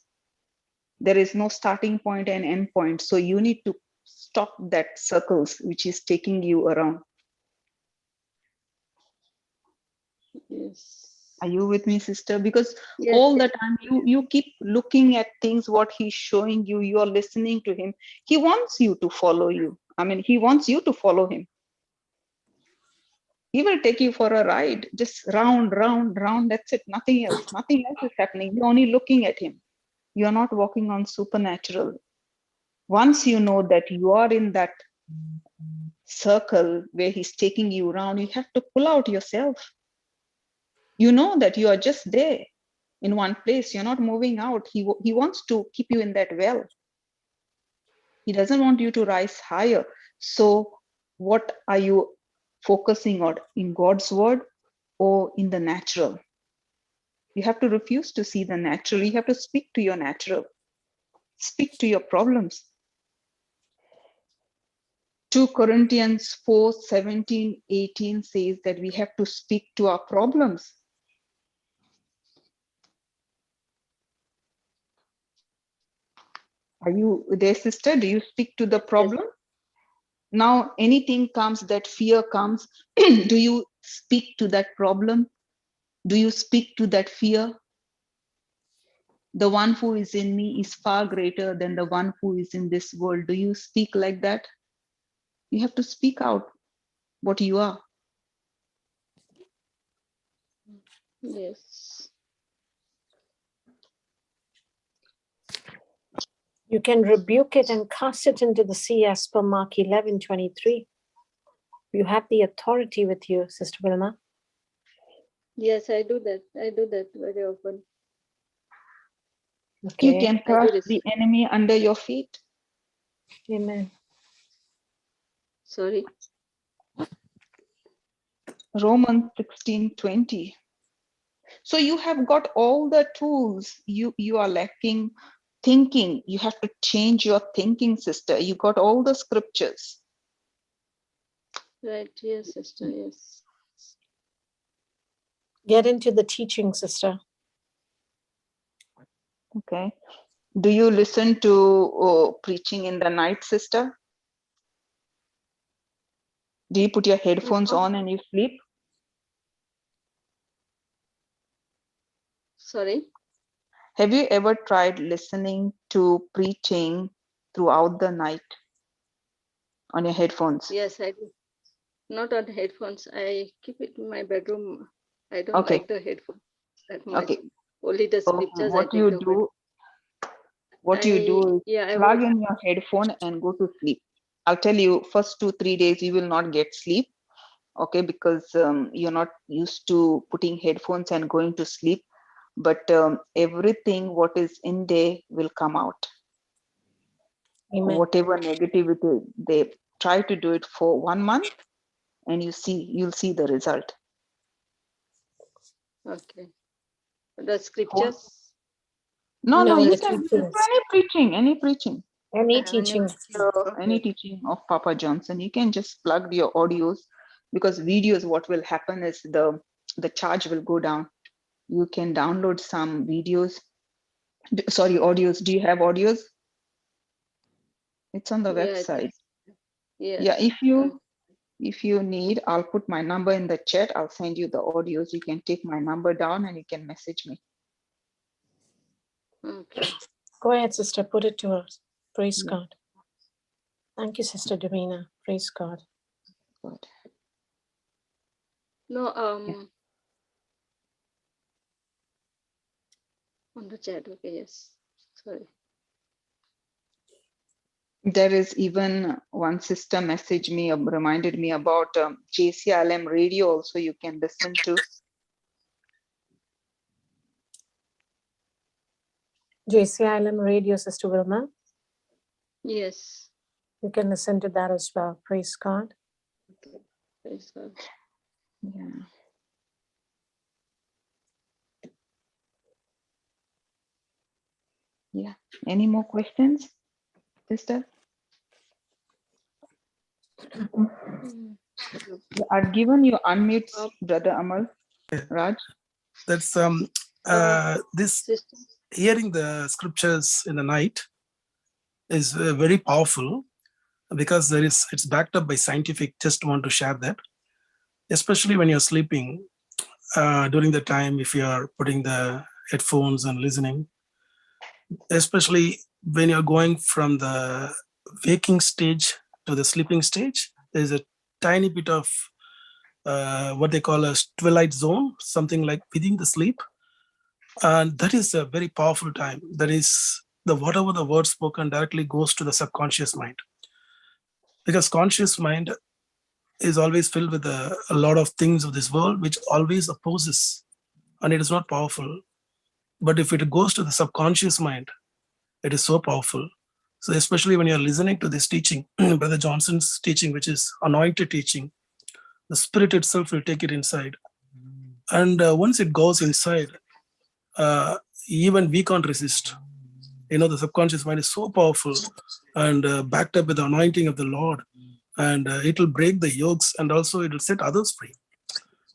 There is no starting point and end point. So you need to stop that circles, which is taking you around. Yes. Are you with me, sister? Because Yes. all the time you keep looking at things, what he's showing you, you are listening to him. He wants you to follow you. I mean, he wants you to follow him. He will take you for a ride, just round, round, round. That's it. Nothing else. Nothing else is happening. You're only looking at him. You're not walking on supernatural. Once you know that you are in that circle where he's taking you around, you have to pull out yourself. You know that you are just there in one place. You're not moving out. He wants to keep you in that well. He doesn't want you to rise higher. So what are you focusing on, in God's word or in the natural? You have to refuse to see the natural. You have to speak to your natural. Speak to your problems. 2 Corinthians 4:17-18 says that we have to speak to our problems. Are you there, sister? Do you speak to the problem? Now, anything comes, that fear comes, do you speak to that problem? Do you speak to that fear? The one who is in me is far greater than the one who is in this world. Do you speak like that? You have to speak out what you are. Yes. You can rebuke it and cast it into the sea as per Mark 11:23. You have the authority with you, Sister Wilma. Yes, I do that. I do that very often. Okay. You can crush the enemy under your feet. Amen. Sorry. Romans 16:20. So you have got all the tools. You are lacking thinking. You have to change your thinking, sister. You got all the scriptures. Right. Yes, sister. Yes. Get into the teaching, sister. Okay. Do you listen to preaching in the night, sister? Do you put your headphones on and you sleep? Sorry. Have you ever tried listening to preaching throughout the night on your headphones? Yes, I do. Not on headphones. I keep it in my bedroom. I don't Okay. like the headphones that much. Okay. Only the scriptures I What take you over. do is I plug would. in your headphone and go to sleep. I'll tell you, first 2-3 days you will not get sleep, okay, because you're not used to putting headphones and going to sleep. But everything what is in there will come out. Amen. Whatever negativity, they try to do it for 1 month, and you'll see the result. Okay. The scriptures. No, No, you the can listen teachings. to any preaching. Any teaching. Any teaching of Papa Johnson. You can just plug your audios, because videos, what will happen is the charge will go down. You can download some videos. Sorry, audios. Do you have audios? It's on the website. Yes. Yeah, if you need, I'll put my number in the chat. I'll send you the audios. You can take my number down and you can message me. Okay. Go ahead, sister. Put it to us. Praise Yeah. God. Thank you, Sister Davina. Praise God. Good. No, Yeah. on the chat. Okay, yes. Sorry. There is even one sister messaged me, reminded me about JCILM radio also you can listen to. JCILM radio, Sister Wilma. Yes. You can listen to that as well. Praise God. Okay. Praise God. Yeah. Yeah. Any more questions, sister? I've given you unmute, Brother Amal. Raj. That's this Sister. hearing the scriptures in the night is very powerful because it's backed up by scientific. Just want to share that, especially when you're sleeping during the time, if you are putting the headphones and listening, especially when you're going from the waking stage to the sleeping stage, there's a tiny bit of what they call a twilight zone, something like within the sleep. And that is a very powerful time. That is the whatever the word spoken directly goes to the subconscious mind, because conscious mind is always filled with a lot of things of this world which always opposes, and it is not powerful. But if it goes to the subconscious mind, it is so powerful. So especially when you're listening to this teaching, Brother Johnson's teaching, which is anointed teaching, the spirit itself will take it inside. And once it goes inside, even we can't resist. The subconscious mind is so powerful and backed up with the anointing of the Lord, and it will break the yokes, and also it will set others free.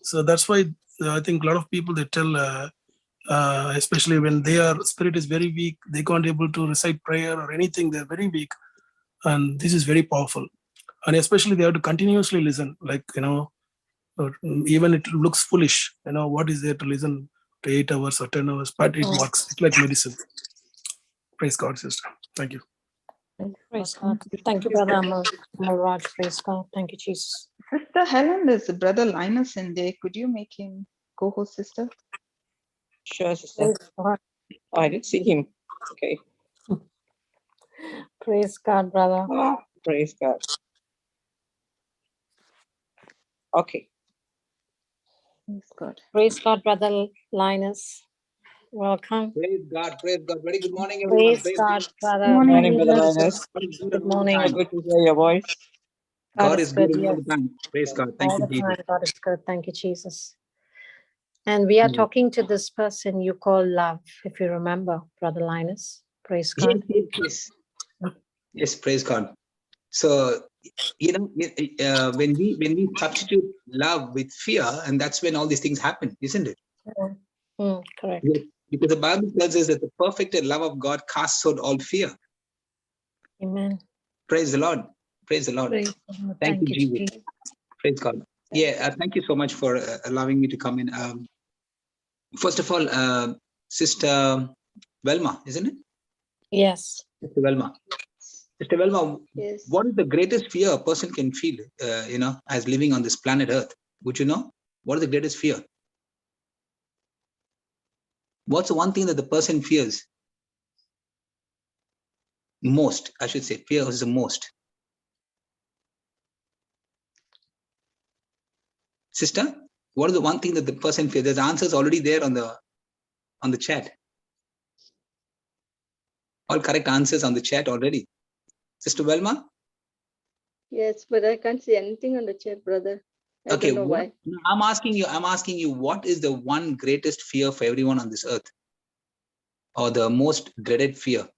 So that's why I think a lot of people, they tell, especially when their spirit is very weak, they can't able to recite prayer or anything, they're very weak. And this is very powerful. And especially they have to continuously listen, like, even it looks foolish, what is there to listen to 8 hours or 10 hours, but it works. It's like medicine. Praise God, sister. Thank you. Praise God. Thank you, Brother Amal Raj. Praise God. Thank you, Jesus. Sister Helen, there's Brother Linus in there. Could you make him co-host, sister? Sure, sister. Praise God. Oh, I didn't see him. Okay. Praise God, brother. Praise God. Okay. Praise God. Praise God, Brother Linus. Welcome. Praise God, praise God. Very good morning, everyone. Praise God, Brother. Good morning, Morning, Brother Linus. Linus. Good morning. Time. Good to hear your voice. God is good yes. all the time. Praise God. Thank All you, the Jesus. time, God is good. Thank you, Jesus. And we are talking to this person you call love, if you remember, Brother Linus. Praise God. Yes. Yes, praise God. So, when we substitute love with fear, and that's when all these things happen, isn't it? Correct. Yes. Because the Bible tells us that the perfected love of God casts out all fear. Amen. Praise the Lord. Praise the Lord. Praise God. Thank you, Jesus. Praise God. Yeah, thank you so much for allowing me to come in. First of all, Sister Velma, isn't it? Yes. Sister Velma. Sister Velma, Yes. what is the greatest fear a person can feel, as living on this planet Earth? Would you know? What is the greatest fear? What's the one thing that the person fears most? I should say, fears the most. Sister, what is the one thing that the person fears? There's answers already there on the chat. All correct answers on the chat already. Sister Velma? Yes, but I can't see anything on the chat, brother. I don't know why. I'm asking you, what is the one greatest fear for everyone on this earth? Or the most dreaded fear?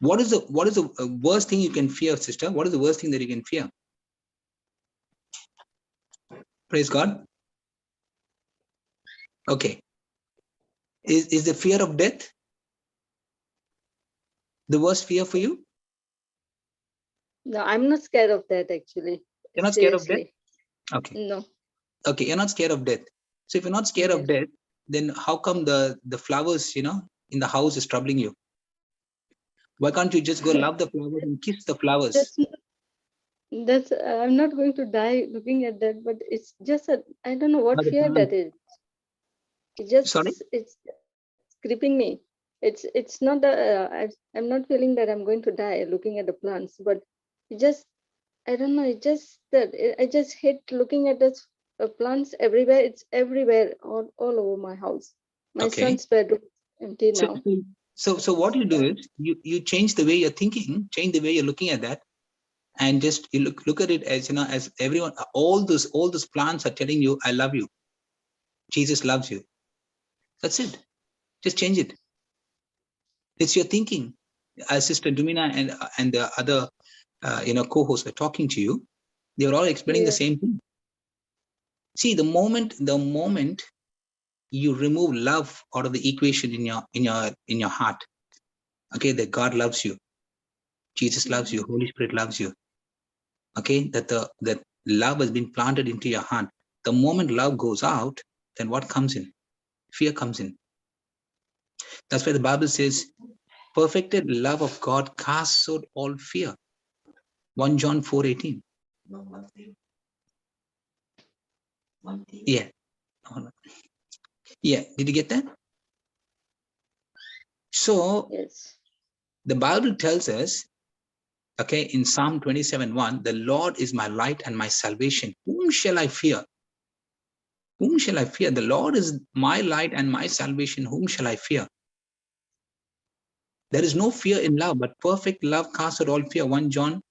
What is the worst thing you can fear, sister? What is the worst thing that you can fear? Praise God. Okay. Is the fear of death the worst fear for you? No, I'm not scared of that, actually. You're not scared of death? Seriously. Okay. No. Okay, you're not scared of death. So if you're not scared of death, then how come the flowers, in the house is troubling you? Why can't you just go love the flowers and kiss the flowers? That's I'm not going to die looking at that, but it's just I don't know what fear that is. Sorry? It's gripping me. It's not that I'm not feeling that I'm going to die looking at the plants, but it just, I don't know. It just that I just hate looking at the plants everywhere. It's everywhere, all over my house. My son's bedroom is empty now. So what you do is you change the way you're thinking, change the way you're looking at that, and just you look at it as as everyone, all those plants are telling you, I love you. Jesus loves you. That's it. Just change it. It's your thinking. As Sister Dumina and the other co-hosts were talking to you, they were all explaining the same thing. See, the moment you remove love out of the equation in your heart, okay, that God loves you, Jesus loves you, Holy Spirit loves you, okay, that love has been planted into your heart. The moment love goes out, then what comes in? Fear comes in. That's why the Bible says, perfected love of God casts out all fear. 1 John 4:18. Yeah. Yeah. Did you get that? So the Bible tells us, okay, in Psalm 27:1, the Lord is my light and my salvation. Whom shall I fear? Whom shall I fear? The Lord is my light and my salvation. Whom shall I fear? There is no fear in love, but perfect love casts out all fear. 1 John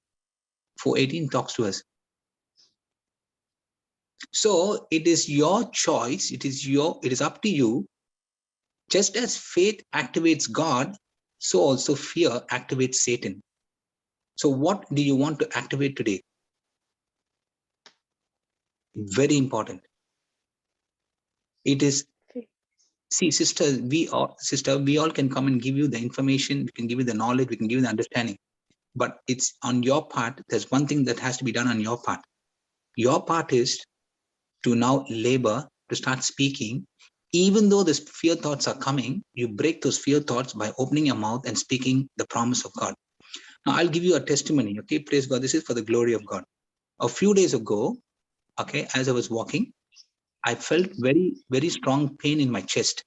4:18 talks to us. So it is your choice. It is up to you. Just as faith activates God, so also fear activates Satan. So what do you want to activate today? Very important. It is, see, sister, we all can come and give you the information, we can give you the knowledge, we can give you the understanding. But it's on your part. There's one thing that has to be done on your part. Your part is to now labor, to start speaking. Even though these fear thoughts are coming, you break those fear thoughts by opening your mouth and speaking the promise of God. Now, I'll give you a testimony, okay? Praise God. This is for the glory of God. A few days ago, okay, as I was walking, I felt very, very strong pain in my chest,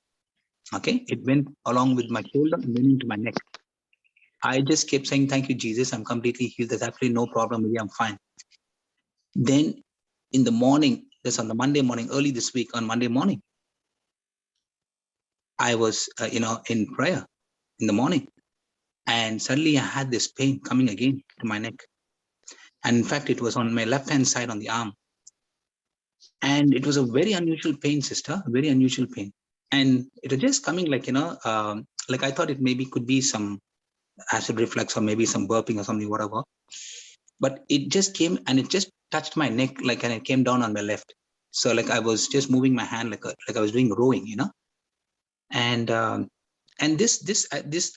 okay? It went along with my shoulder and went into my neck. I just kept saying, thank you, Jesus. I'm completely healed. There's absolutely no problem with me. I'm fine. Then in the morning, that's on the Monday morning, early this week, on Monday morning, I was, in prayer in the morning. And suddenly I had this pain coming again to my neck. And in fact, it was on my left-hand side on the arm. And it was a very unusual pain, sister, very unusual pain. And it was just coming like, like I thought it maybe could be some acid reflux or maybe some burping or something, whatever. But it just came and it just touched my neck, like, and it came down on my left. So like I was just moving my hand like I was doing rowing, And this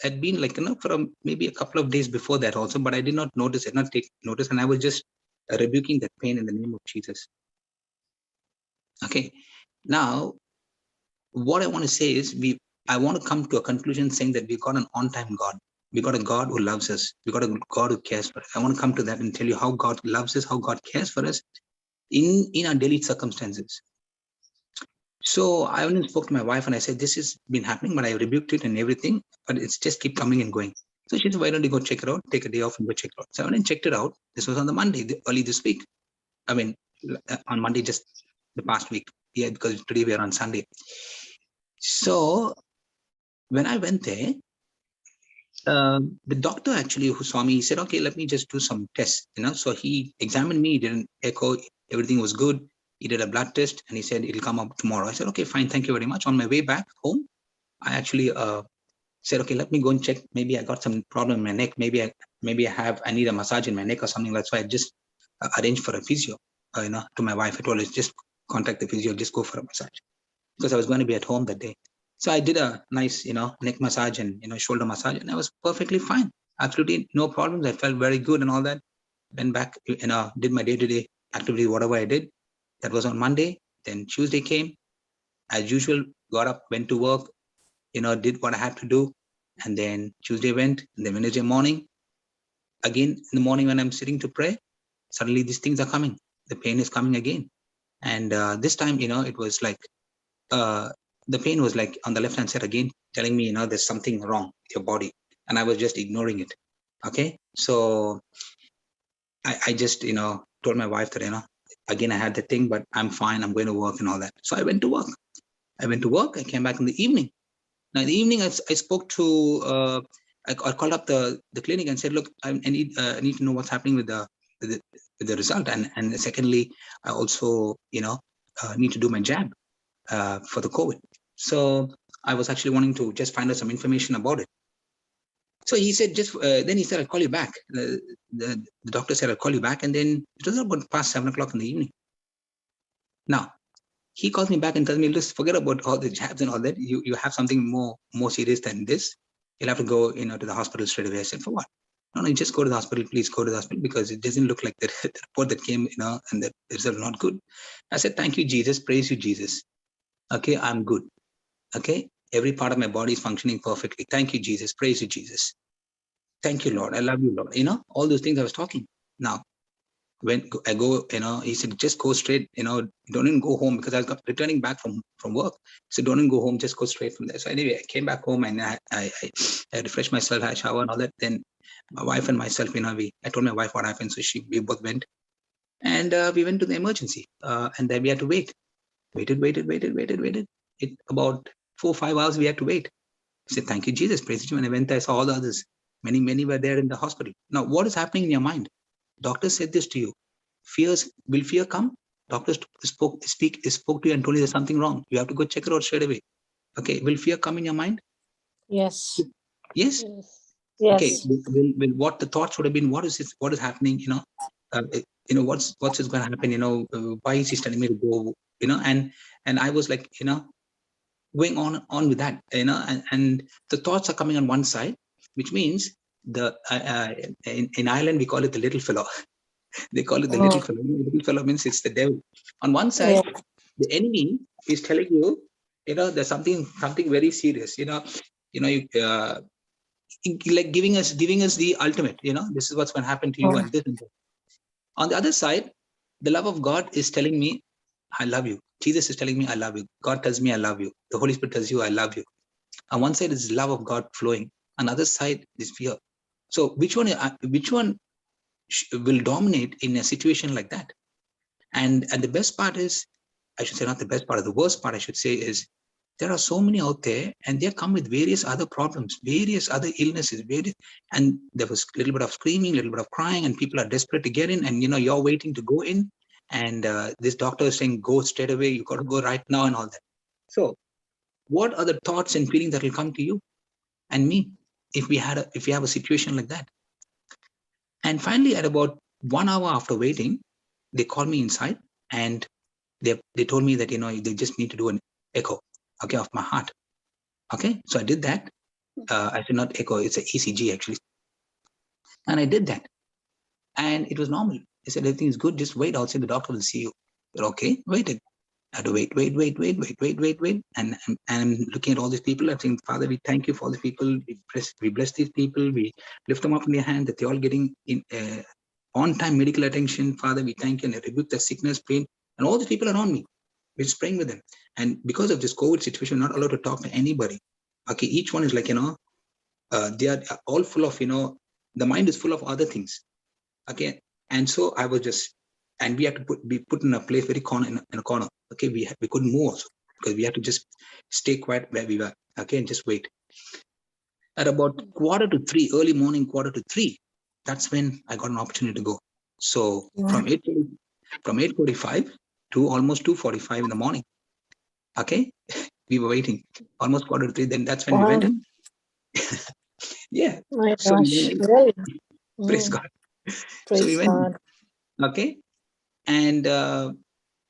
had been like, for maybe a couple of days before that also, but I did not notice it, not take notice. And I was just rebuking that pain in the name of Jesus. Okay. Now, what I want to say is I want to come to a conclusion saying that we got an on-time God. We got a God who loves us. We got a God who cares for us. I want to come to that and tell you how God loves us, how God cares for us in our daily circumstances. So I only spoke to my wife and I said, this has been happening, but I rebuked it and everything, but it's just keep coming and going. So she said, why don't you go check it out? Take a day off and go check it out. So I went and checked it out. This was on the Monday, early this week. I mean, on Monday, just the past week. Yeah, because today we are on Sunday. So when I went there, the doctor actually who saw me, he said, okay, let me just do some tests, So he examined me, he did an echo, everything was good. He did a blood test and he said, it'll come up tomorrow. I said, okay, fine. Thank you very much. On my way back home, I actually said, okay, let me go and check. Maybe I got some problem in my neck. Maybe I need a massage in my neck or something. That's why I just arranged for a physio, to my wife. I told her, just contact the physio, just go for a massage because I was going to be at home that day. So I did a nice, neck massage and, shoulder massage, and I was perfectly fine. Absolutely no problems. I felt very good and all that. Went back, did my day-to-day activity, whatever I did. That was on Monday. Then Tuesday came, as usual, got up, went to work, did what I had to do. And then Tuesday went, and then Wednesday morning, again, in the morning when I'm sitting to pray, suddenly these things are coming. The pain is coming again. And this time, it was like, the pain was like on the left-hand side again, telling me, there's something wrong with your body. And I was just ignoring it. Okay. So I just, told my wife that, again, I had the thing, but I'm fine. I'm going to work and all that. So I went to work. I came back in the evening. Now in the evening, I spoke to, I called up the clinic and said, look, I need to know what's happening with the result. And secondly, I also, need to do my jab for the COVID. So I was actually wanting to just find out some information about it. So he said, then he said, I'll call you back. The doctor said, I'll call you back. And then it was about past 7 o'clock in the evening. Now, he calls me back and tells me, just forget about all the jabs and all that. You have something more serious than this. You'll have to go, to the hospital straight away. I said, for what? No, you just go to the hospital. Please go to the hospital, because it doesn't look like the report that came, and the result not good. I said, thank you, Jesus. Praise you, Jesus. Okay, I'm good. Okay, every part of my body is functioning perfectly. Thank you, Jesus. Praise you, Jesus. Thank you, Lord. I love you, Lord. All those things I was talking. Now, when I go, he said, just go straight, don't even go home, because I was returning back from work. So don't even go home, just go straight from there. So anyway, I came back home and I refreshed myself, I shower and all that. Then my wife and myself, I told my wife what happened. So we both went, and we went to the emergency, and then we had to waited. About 4 or 5 hours we had to wait. I said, thank you, Jesus. Praise you. When I went there, I saw all the others. Many were there in the hospital. Now, what is happening in your mind? Doctors said this to you. Will fear come? Doctors spoke to you and told you there's something wrong. You have to go check it out straight away. Okay. Will fear come in your mind? Yes. Yes. Yes. Okay. Will what the thoughts would have been? What is this? What is happening? What's going to happen? Why is he telling me to go? And I was like, going on with that, and the thoughts are coming on one side, which means in Ireland we call it the little fellow. They call it the little fellow. The little fellow means it's the devil. On one side, the enemy is telling you, there's something very serious. Like giving us the ultimate. This is what's going to happen to you, and this and that. On the other side, the love of God is telling me, I love you. Jesus is telling me, I love you. God tells me, I love you. The Holy Spirit tells you, I love you. On one side is love of God flowing. On the other side is fear. So which one will dominate in a situation like that? And the best part is, I should say not the best part, the worst part I should say is, there are so many out there, and they come with various other problems, various other illnesses, and there was a little bit of screaming, a little bit of crying, and people are desperate to get in, and you're waiting to go in, and this doctor is saying, go straight away, you got to go right now, and all that. So what are the thoughts and feelings that will come to you and me if we have a situation like that? And finally, at about 1 hour after waiting, they called me inside, and they told me that they just need to do an echo, okay, of my heart. Okay, so I did that. I said not echo, it's an ECG actually, and I did that, and it was normal. They said everything is good, just wait outside, the doctor will see you. But okay, waited. I had to wait, and I'm looking at all these people. I'm saying, Father, we thank you for all the people. We bless these people. We lift them up in their hand that they're all getting in on-time medical attention. Father, we thank you, and I rebuke the sickness, pain, and all the people around me. We're just praying with them. And because of this COVID situation, we're not allowed to talk to anybody. Okay, each one is like, they are all full of, the mind is full of other things. Okay, and so I was just, and we had to be put in a place very in a corner. Okay, we couldn't move also, because we had to just stay quiet where we were. Okay, and just wait. At about 2:45, early morning, 2:45, that's when I got an opportunity to go. So from 8:45 to almost 2:45 in the morning. Okay, we were waiting almost 2:45. Then that's when we went in. Yeah. My So gosh, really? praise God. Praise so we went. God. Okay, and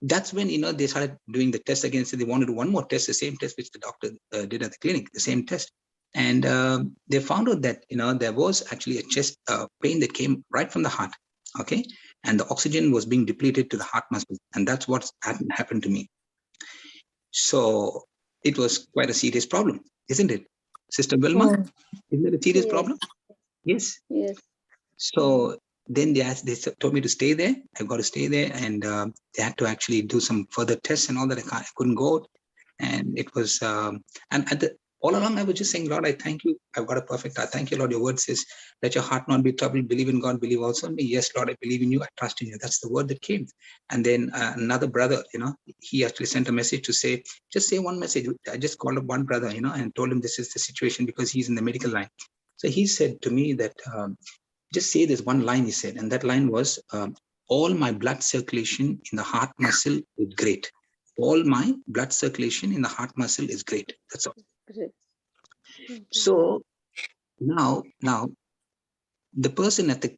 that's when they started doing the test again. So they wanted to do one more test, the same test which the doctor did at the clinic, the same test. And they found out that there was actually a chest pain that came right from the heart. Okay, and the oxygen was being depleted to the heart muscle, and that's what happened to me. So it was quite a serious problem, isn't it, Sister Vilma? Isn't it a serious problem? Yes. Yes. So then they told me to stay there. I've got to stay there, and they had to actually do some further tests and all that. I couldn't go out, and it was all along I was just saying, Lord, I thank you. I've got a perfect heart. Thank you, Lord. Your word says, let your heart not be troubled. Believe in God. Believe also in me. Yes, Lord, I believe in you. I trust in you. That's the word that came. And then another brother, he actually sent a message to say, just say one message. I just called up one brother, and told him this is the situation, because he's in the medical line. So he said to me that just say this one line, he said, and that line was, all my blood circulation in the heart muscle is great. All my blood circulation in the heart muscle is great. That's all. Great. So now the person at the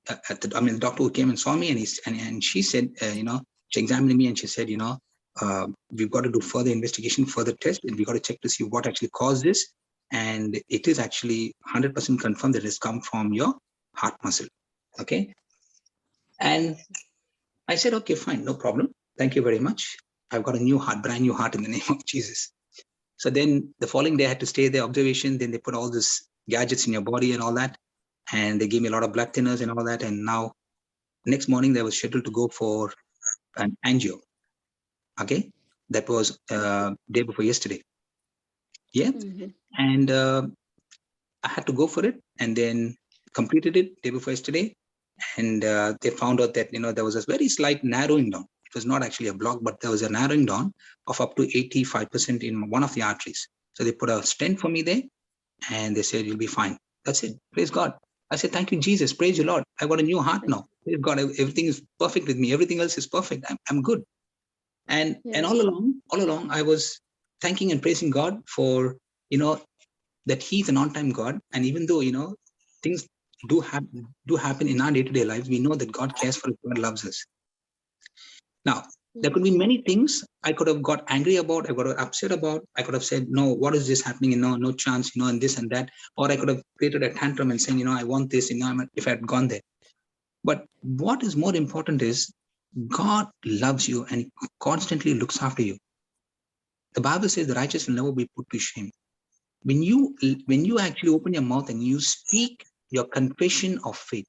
I mean, the doctor who came and saw me, and she said, she examined me and she said, we've got to do further investigation, further test, and we've got to check to see what actually caused this. And it is actually 100% confirmed that it's come from your heart muscle. Okay. And I said, okay, fine, no problem. Thank you very much. I've got a new heart, brand new heart in the name of Jesus. So then the following day I had to stay there, observation. Then they put all these gadgets in your body and all that. And they gave me a lot of blood thinners and all that. And now next morning they was scheduled to go for an angio. Okay. That was day before yesterday. Yeah. And I had to go for it and then completed it day before yesterday. And they found out that, there was a very slight narrowing down. It was not actually a block, but there was a narrowing down of up to 85% in one of the arteries. So they put a stent for me there and they said, you'll be fine. That's it. Praise God. I said, thank you, Jesus. Praise you, Lord. I got a new heart now. Praise God. Everything is perfect with me. Everything else is perfect. I'm good. And all along, I was thanking and praising God for, that He's an on-time God. And even though, things do happen in our day-to-day lives, we know that God cares for us, God loves us. Now, there could be many things I could have got angry about, I could have upset about, I could have said, no, what is this happening? No chance, and this and that. Or I could have created a tantrum and saying, I want this, if I had gone there. But what is more important is God loves you and He constantly looks after you. The Bible says the righteous will never be put to shame. When you actually open your mouth and you speak your confession of faith,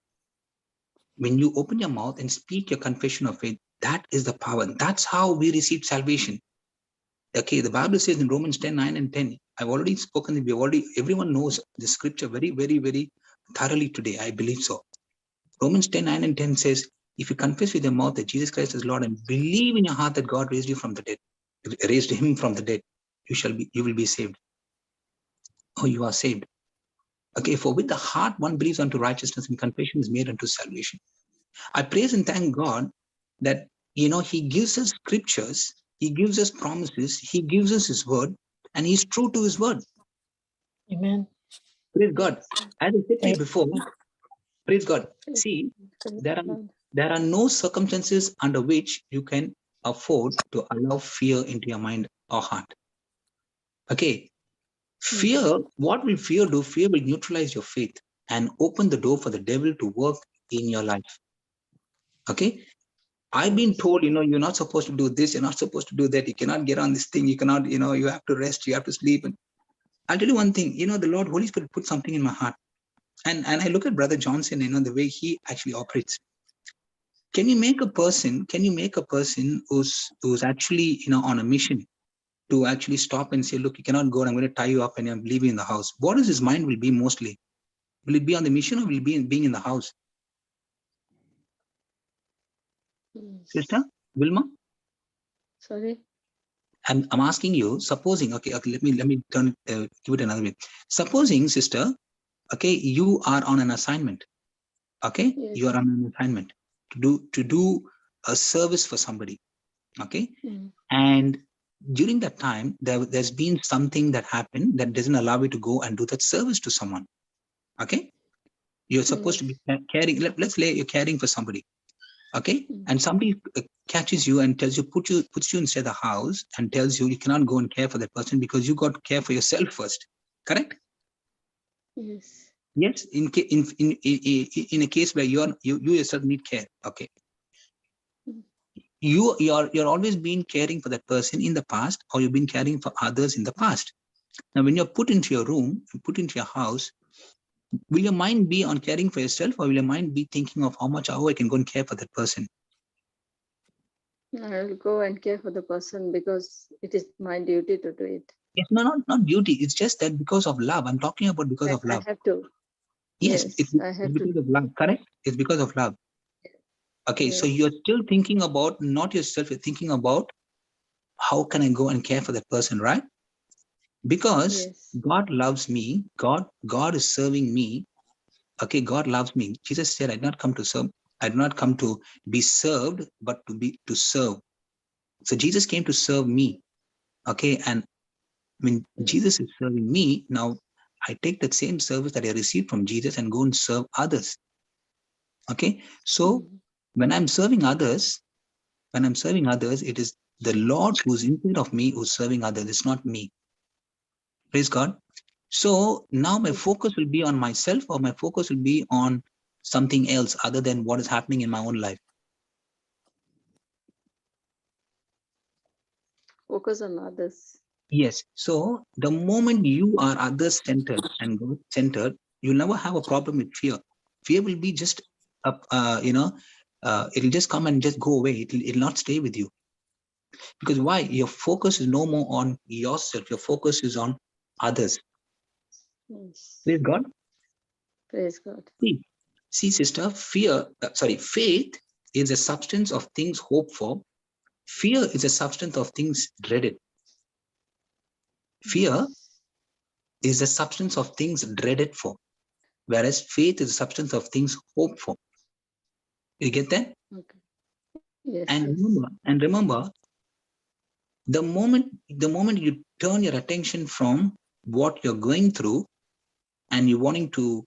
when you open your mouth and speak your confession of faith, that is the power. That's how we receive salvation. Okay, the Bible says in Romans 10, 9 and 10, I've already spoken, everyone knows the scripture very, very, very thoroughly today. I believe so. Romans 10, 9 and 10 says, if you confess with your mouth that Jesus Christ is Lord and believe in your heart that God raised Him from the dead, you will be saved. Oh, you are saved. Okay, for with the heart one believes unto righteousness and confession is made unto salvation. I praise and thank God that, He gives us scriptures, He gives us promises, He gives us His word, and He's true to His word. Amen. Praise God. As I said to you before, praise God. See, there are no circumstances under which you can afford to allow fear into your mind or heart. Okay. Fear, what will fear do? Fear will neutralize your faith and open the door for the devil to work in your life. Okay. I've been told, you're not supposed to do this, you're not supposed to do that, you cannot get on this thing, you cannot, you have to rest, you have to sleep. And I'll tell you one thing, the Lord, Holy Spirit put something in my heart. And I look at Brother Johnson, the way he actually operates. Can you make a person who's actually, on a mission to actually stop and say, look, you cannot go, and I'm going to tie you up and I'm leaving in the house? What is his mind will be mostly? Will it be on the mission or will it be being in the house? Sister Wilma? Sorry? I'm asking you, supposing, okay, let me turn give it another way. Supposing, sister, okay, you are on an assignment. Okay, Yes. you are on an assignment to do a service for somebody. Okay, and during that time, there's been something that happened that doesn't allow you to go and do that service to someone. Okay, you're supposed to be caring. Let's say you're caring for somebody. Okay, and somebody catches you and tells you, puts you inside the house and tells you cannot go and care for that person because you got to care for yourself first. Correct? Yes. Yes. In a case where you yourself need care. Okay. You're always been caring for that person in the past, or you've been caring for others in the past. Now, when you're put into your room, put into your house, will your mind be on caring for yourself, or will your mind be thinking of how I can go and care for that person? I will go and care for the person because it is my duty to do it. Yes, no, not duty. It's just that because of love. I'm talking about because of love. I have to. Yes, it's because of love. Correct? It's because of love. Okay, so you're still thinking about not yourself. You're thinking about how can I go and care for that person, right? Because God loves me. God is serving me. Okay, God loves me. Jesus said, I did not come to serve. I did not come to be served, but to serve. So Jesus came to serve me. Okay, and When Jesus is serving me, now I take that same service that I received from Jesus and go and serve others. Okay, so when I'm serving others, it is the Lord who's inside of me who's serving others. It's not me. Praise God. So now my focus will be on myself, or my focus will be on something else other than what is happening in my own life. Focus on others. Yes. So the moment you are others-centered and God-centered, you'll never have a problem with fear. Fear will be just, it'll just come and just go away. It'll not stay with you. Because why? Your focus is no more on yourself. Your focus is on others. Yes. Praise God. Praise God. See, sister, faith is a substance of things hoped for. Fear is a substance of things dreaded. Fear is a substance of things dreaded for, whereas faith is a substance of things hoped for. You get that? Okay. Yes. And remember, the moment you turn your attention from what you're going through and you're wanting to,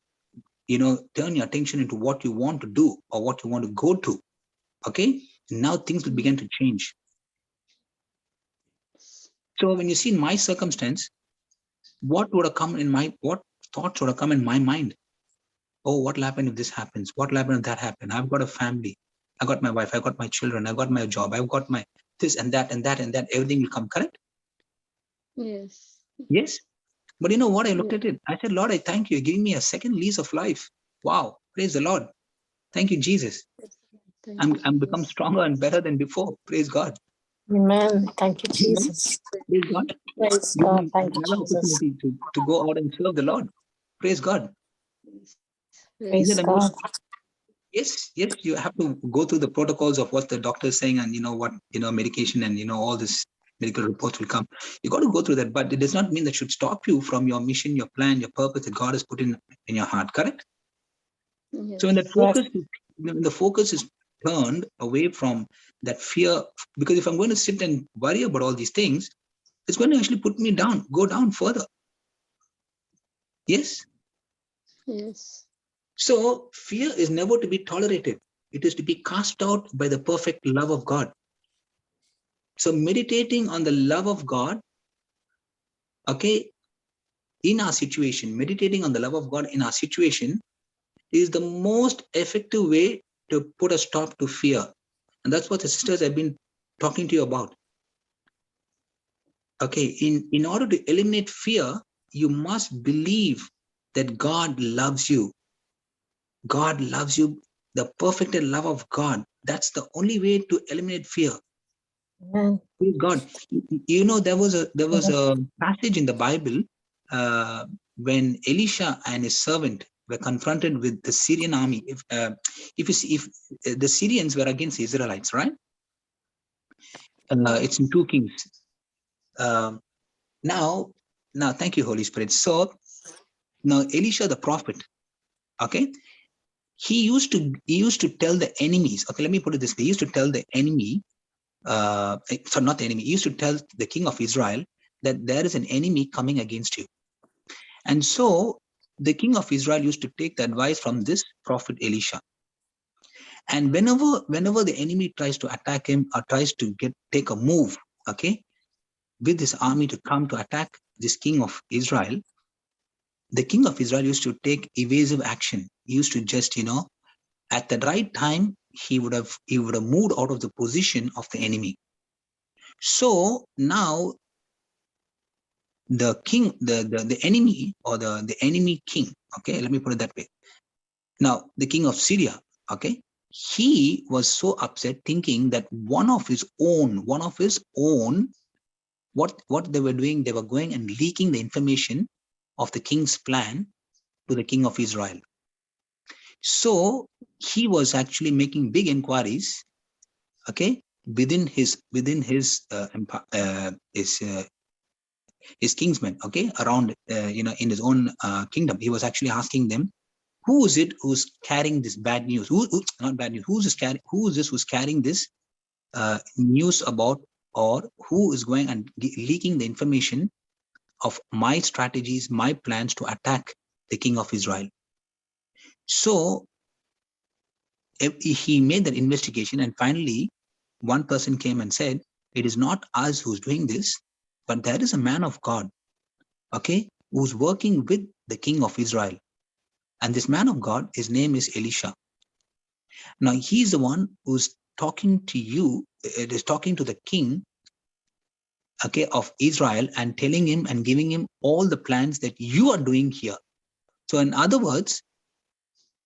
turn your attention into what you want to do or what you want to go to, okay? Now things will begin to change. So when you see my circumstance, what thoughts would have come in my mind? Oh, what will happen if this happens? What will happen if that happens? I've got a family. I got my wife. I got my children. I got my job. I've got my this and that and that and that. Everything will come, correct? Yes. Yes. But you know what? I looked at it. I said, Lord, I thank you. You're giving me a second lease of life. Wow. Praise the Lord. Thank you, Jesus. I'm become stronger and better than before. Praise God. Amen. Thank you, Jesus. Praise God. Praise God. Thank you, Another Jesus. opportunity to go out and serve the Lord. Praise God. Praise God. Yes, you have to go through the protocols of what the doctor is saying, and medication, and all this medical reports will come. You got to go through that, but it does not mean that should stop you from your mission, your plan, your purpose that God has put in your heart. Correct? Yes. So when the focus is turned away from that fear, because if I'm going to sit and worry about all these things, it's going to actually put me down, go down further. Yes. Yes. So fear is never to be tolerated. It is to be cast out by the perfect love of God. So meditating on the love of God, okay, in our situation, meditating on the love of God in our situation is the most effective way to put a stop to fear. And that's what the sisters have been talking to you about. Okay, in order to eliminate fear, you must believe that God loves you. God loves you, the perfected love of God. That's the only way to eliminate fear. Amen. God, there was a passage in the Bible when Elisha and his servant were confronted with the Syrian army. If the Syrians were against the Israelites, right? It's in 2 Kings. Now, thank you, Holy Spirit. So now Elisha the prophet, okay, he used to tell the enemies. Okay, let me put it this way: he used to tell the enemy. So not the enemy, he used to tell the king of Israel that there is an enemy coming against you. And so the king of Israel used to take the advice from this prophet Elisha. And whenever the enemy tries to attack him or tries to take a move, okay, with this army to come to attack this king of Israel, the king of Israel used to take evasive action. He used to just, at the right time, he would have moved out of the position of the enemy. So now the king, the enemy, or the enemy king, okay, let me put it that way. Now, the king of Syria, okay, he was so upset thinking that one of his own, what they were doing, they were going and leaking the information of the king's plan to the king of Israel. So he was actually making big inquiries, okay, within his kingsmen, okay, around, in his own kingdom. He was actually asking them, who is it who's carrying this bad news? Not bad news. Who is this who's carrying this news about, or who is going and leaking the information of my strategies, my plans to attack the king of Israel. So he made that investigation, and finally one person came and said, it is not us who's doing this, but there is a man of God, okay, who's working with the king of Israel. And this man of God, his name is Elisha. Now he's the one who's talking to you, it is talking to the king, okay, of Israel, and telling him and giving him all the plans that you are doing here. So in other words,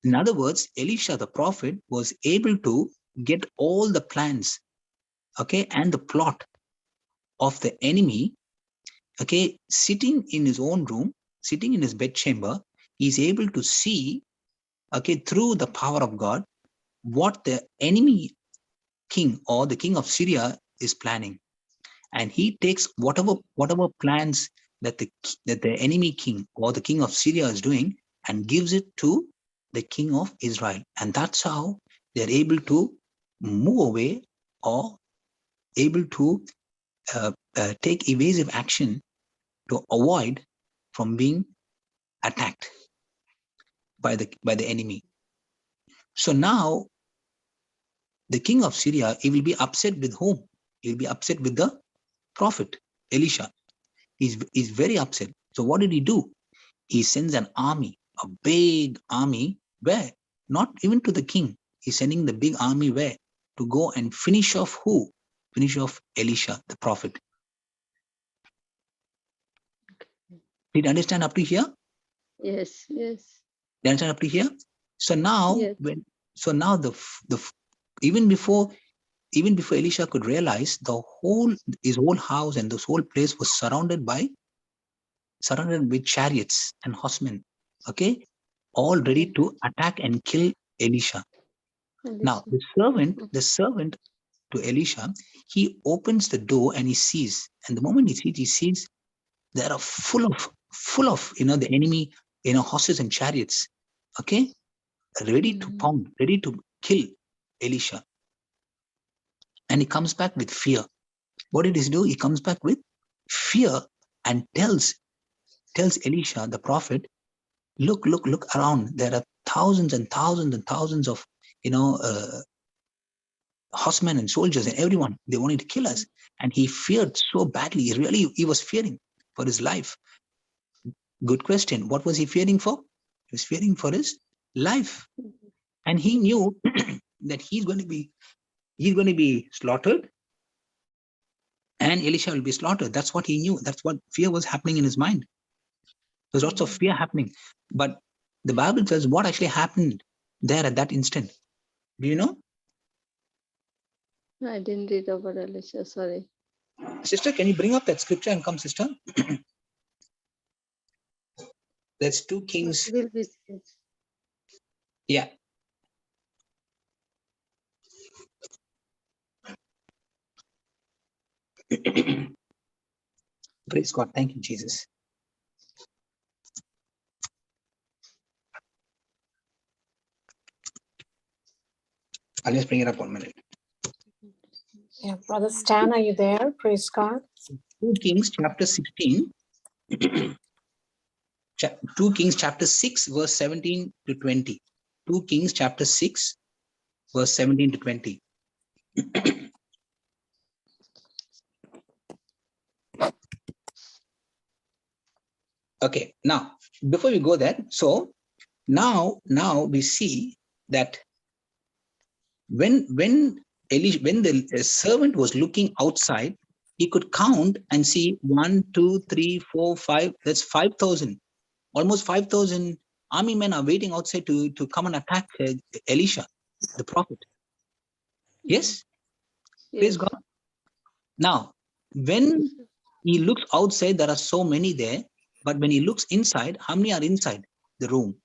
Elisha the prophet was able to get all the plans, okay, and the plot of the enemy, okay, sitting in his own room, sitting in his bedchamber. He's able to see, okay, through the power of God, what the enemy king or the king of Syria is planning. And he takes whatever plans that the enemy king or the king of Syria is doing and gives it to the king of Israel. And that's how they're able to move away or able to take evasive action to avoid from being attacked by the enemy. So now the king of Syria, he will be upset with whom? He will be upset with the prophet Elisha. He's very upset. So what did he do? He sends an army, a big army. Where? Not even to the king. He's sending the big army where? To go and finish off who? Finish off Elisha, the prophet. Did you understand up to here? Yes, yes. Did you understand up to here? So now, Yes. now even before Elisha could realize, his whole house and this whole place was surrounded with chariots and horsemen, okay, all ready to attack and kill Elisha. Now the servant to Elisha, he opens the door and he sees, and the moment he sees there are full of the enemy, horses and chariots, okay, ready to pound, ready to kill Elisha. And he comes back with fear. What did he do? He comes back with fear and tells Elisha, the prophet, look around. There are thousands and thousands and thousands of, horsemen and soldiers and everyone. They wanted to kill us. And he feared so badly. He was fearing for his life. Good question. What was he fearing for? He was fearing for his life. And he knew that he's going to be slaughtered, and Elisha will be slaughtered. That's what he knew. That's what fear was happening in his mind. There's lots of fear happening. But the Bible says what actually happened there at that instant. Do you know? I didn't read about Elisha, sorry. Sister, can you bring up that scripture and come, sister? That's 2 Kings. Will be Yeah. Praise God. Thank you, Jesus. I'll just bring it up 1 minute. Yeah, Brother Stan, are you there? Praise God. 2 Kings chapter 16. 2 Kings chapter 6 verse 17 to 20. 2 Kings chapter 6 verse 17 to 20. Okay, now before we go there, so now we see that when the servant was looking outside, he could count and see 1, 2, 3, 4, 5. That's 5,000. Almost 5,000 army men are waiting outside to come and attack Elisha, the prophet. Yes? Praise God. Now, when he looks outside, there are so many there. But when he looks inside, how many are inside the room?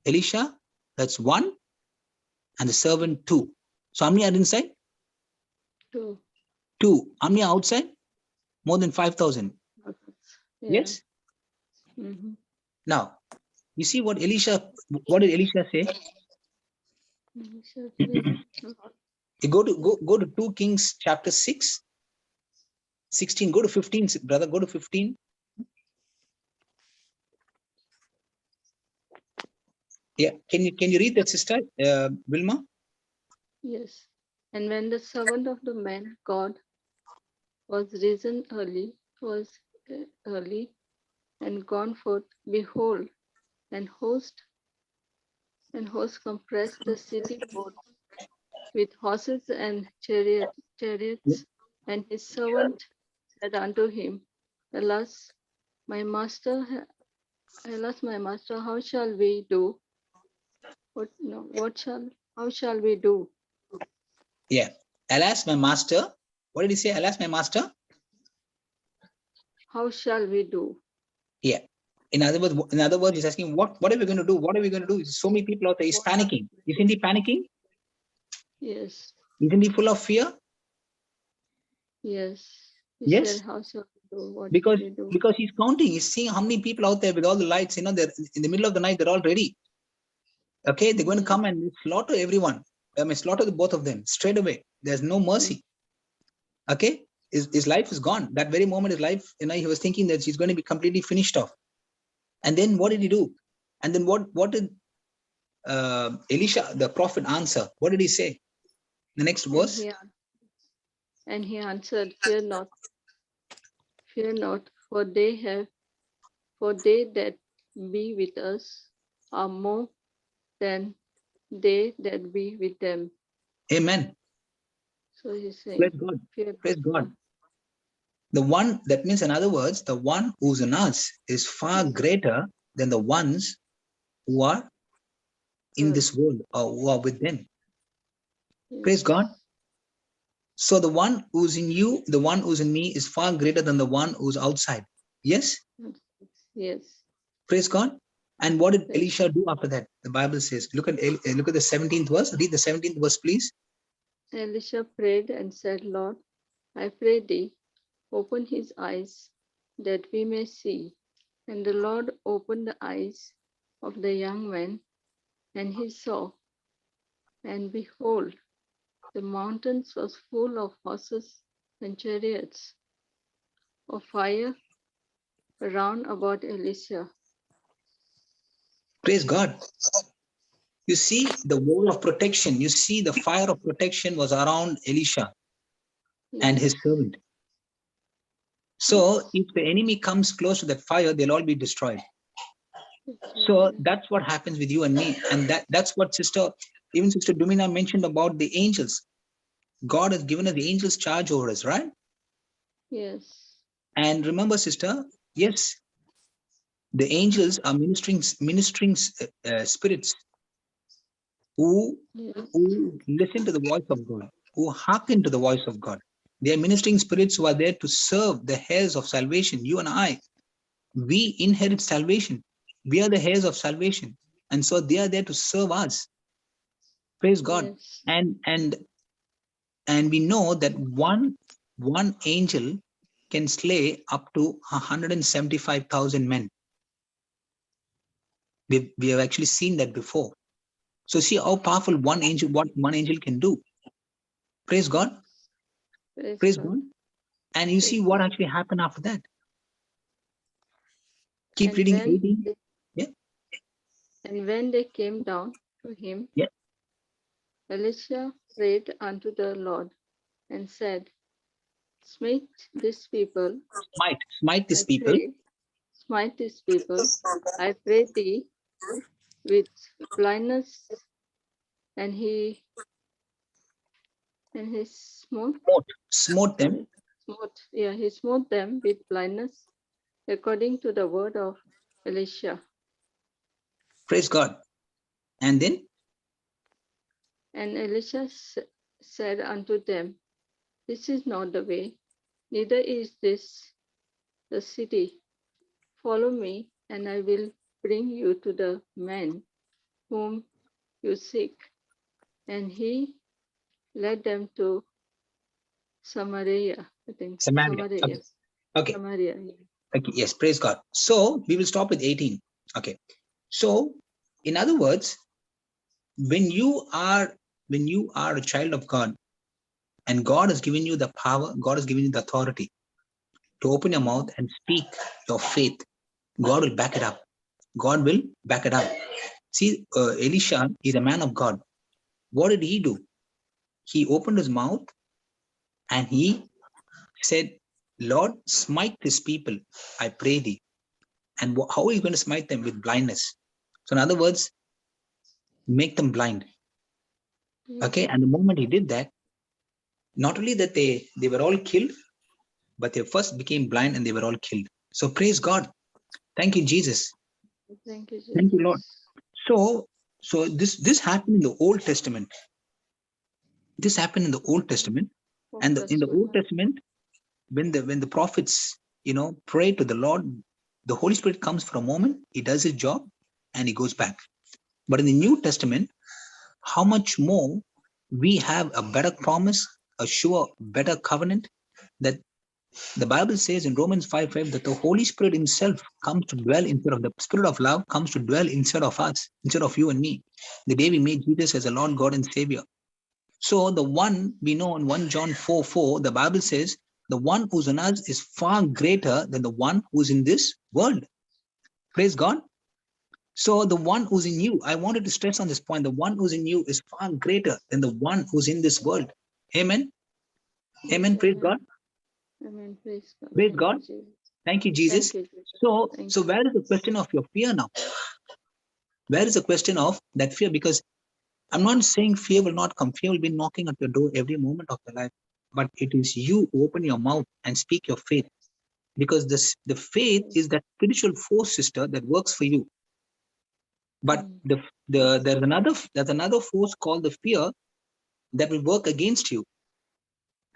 Elisha, that's 1, and the servant 2. So how many are inside? 2. 2. How many are outside? More than 5,000. Yeah. Yes? Now, you see what did Elisha say? You go to 2 Kings chapter 6, 16. Go to 15, brother. Go to 15. Yeah, can you read that, Sister Vilma? Yes. And when the servant of the man God was risen early and gone forth, behold, and host compressed the city both with horses and chariots, and his servant said unto him, Alas, my master, how shall we do? How shall we do? Yeah. Alas, my master. What did he say? Alas, my master. How shall we do? Yeah. In other words, he's asking, what are we going to do? What are we going to do? So many people out there. He's panicking. Isn't he panicking? Yes. Isn't he full of fear? Yes. He Yes. said, how shall we do? What Because shall we do? he's counting. He's seeing how many people out there with all the lights. They're in the middle of the night. They're all ready. Okay, they're going to come and slaughter everyone. Slaughter the both of them straight away. There's no mercy. Okay, his life is gone. That very moment, his life, he was thinking that he's going to be completely finished off. And then what did he do? And then what did Elisha, the prophet, answer? What did he say? The next verse. And he answered, Fear not, for they that be with us are more than they that be with them. Amen. So he's saying, praise God. Praise God. The one, that means, in other words, the one who's in us is far greater than the ones who are in this world or who are with them. Praise God. So the one who's in you, the one who's in me is far greater than the one who's outside. Yes? Yes. Praise God. And what did Elisha do after that? The Bible says, look at the 17th verse. Read the 17th verse, please. Elisha prayed and said, Lord, I pray thee, open his eyes that we may see. And the Lord opened the eyes of the young man, and he saw. And behold, the mountains was full of horses and chariots of fire round about Elisha. Praise God. You see the wall of protection. You see the fire of protection was around Elisha and his servant. So if the enemy comes close to that fire, they'll all be destroyed. So that's what happens with you and me. And that's what Sister Dumina mentioned about the angels. God has given us the angels charge over us, right? Yes. And remember, sister, yes, the angels are ministering spirits who listen to the voice of God, who hearken to the voice of God. They are ministering spirits who are there to serve the heirs of salvation. You and I, we inherit salvation. We are the heirs of salvation. And so they are there to serve us. Praise God. Yes. And we know that one angel can slay up to 175,000 men. We have actually seen that before. So see how powerful what one angel can do. Praise God. Praise God. And you see what actually happened after that. Keep reading 18. Yeah. And when they came down to him, Elisha prayed unto the Lord and said, Smite these people. Smite these people. Smite these people, I pray thee, with blindness. And he smote them. He smote them with blindness, according to the word of Elisha. Praise God. And then? And Elisha said unto them, This is not the way, neither is this the city. Follow me, and I will bring you to the man whom you seek. And he led them to Samaria, I think. Samaria. Okay. Samaria, yeah. Okay. Yes, praise God. So we will stop with 18. Okay. So in other words, when you are a child of God, and God has given you the power, God has given you the authority to open your mouth and speak your faith, God will back it up. God will back it up. See, Elisha is a man of God. What did he do? He opened his mouth and he said, Lord, smite this people, I pray thee. And how are you going to smite them? With blindness. So in other words, make them blind. Okay. And the moment he did that, not only that they were all killed, but they first became blind and they were all killed. So praise God. Thank you, Jesus. Thank you, Jesus. Thank you, Lord. So this happened in the Old Testament. This happened in the Old Testament. And in the Old Testament, when the prophets, pray to the Lord, the Holy Spirit comes for a moment, he does his job, and he goes back. But in the New Testament, how much more we have a better promise, a sure, better covenant, that the Bible says in Romans 5:5 that the Holy Spirit himself comes to dwell instead of the Spirit of love, comes to dwell instead of us, instead of you and me, the day we made Jesus as a Lord, God, and Savior. So the one we know in 1 John 4:4, the Bible says, the one who's in us is far greater than the one who's in this world. Praise God. So the one who's in you, I wanted to stress on this point, the one who's in you is far greater than the one who's in this world. Amen. Amen. Praise God. Amen. Praise God. Praise God. Thank you, Jesus. So where is the question of your fear now? Where is the question of that fear? Because I'm not saying fear will not come. Fear will be knocking at your door every moment of your life. But it is you who open your mouth and speak your faith. Because the faith is that spiritual force, sister, that works for you. But there's another force called the fear that will work against you.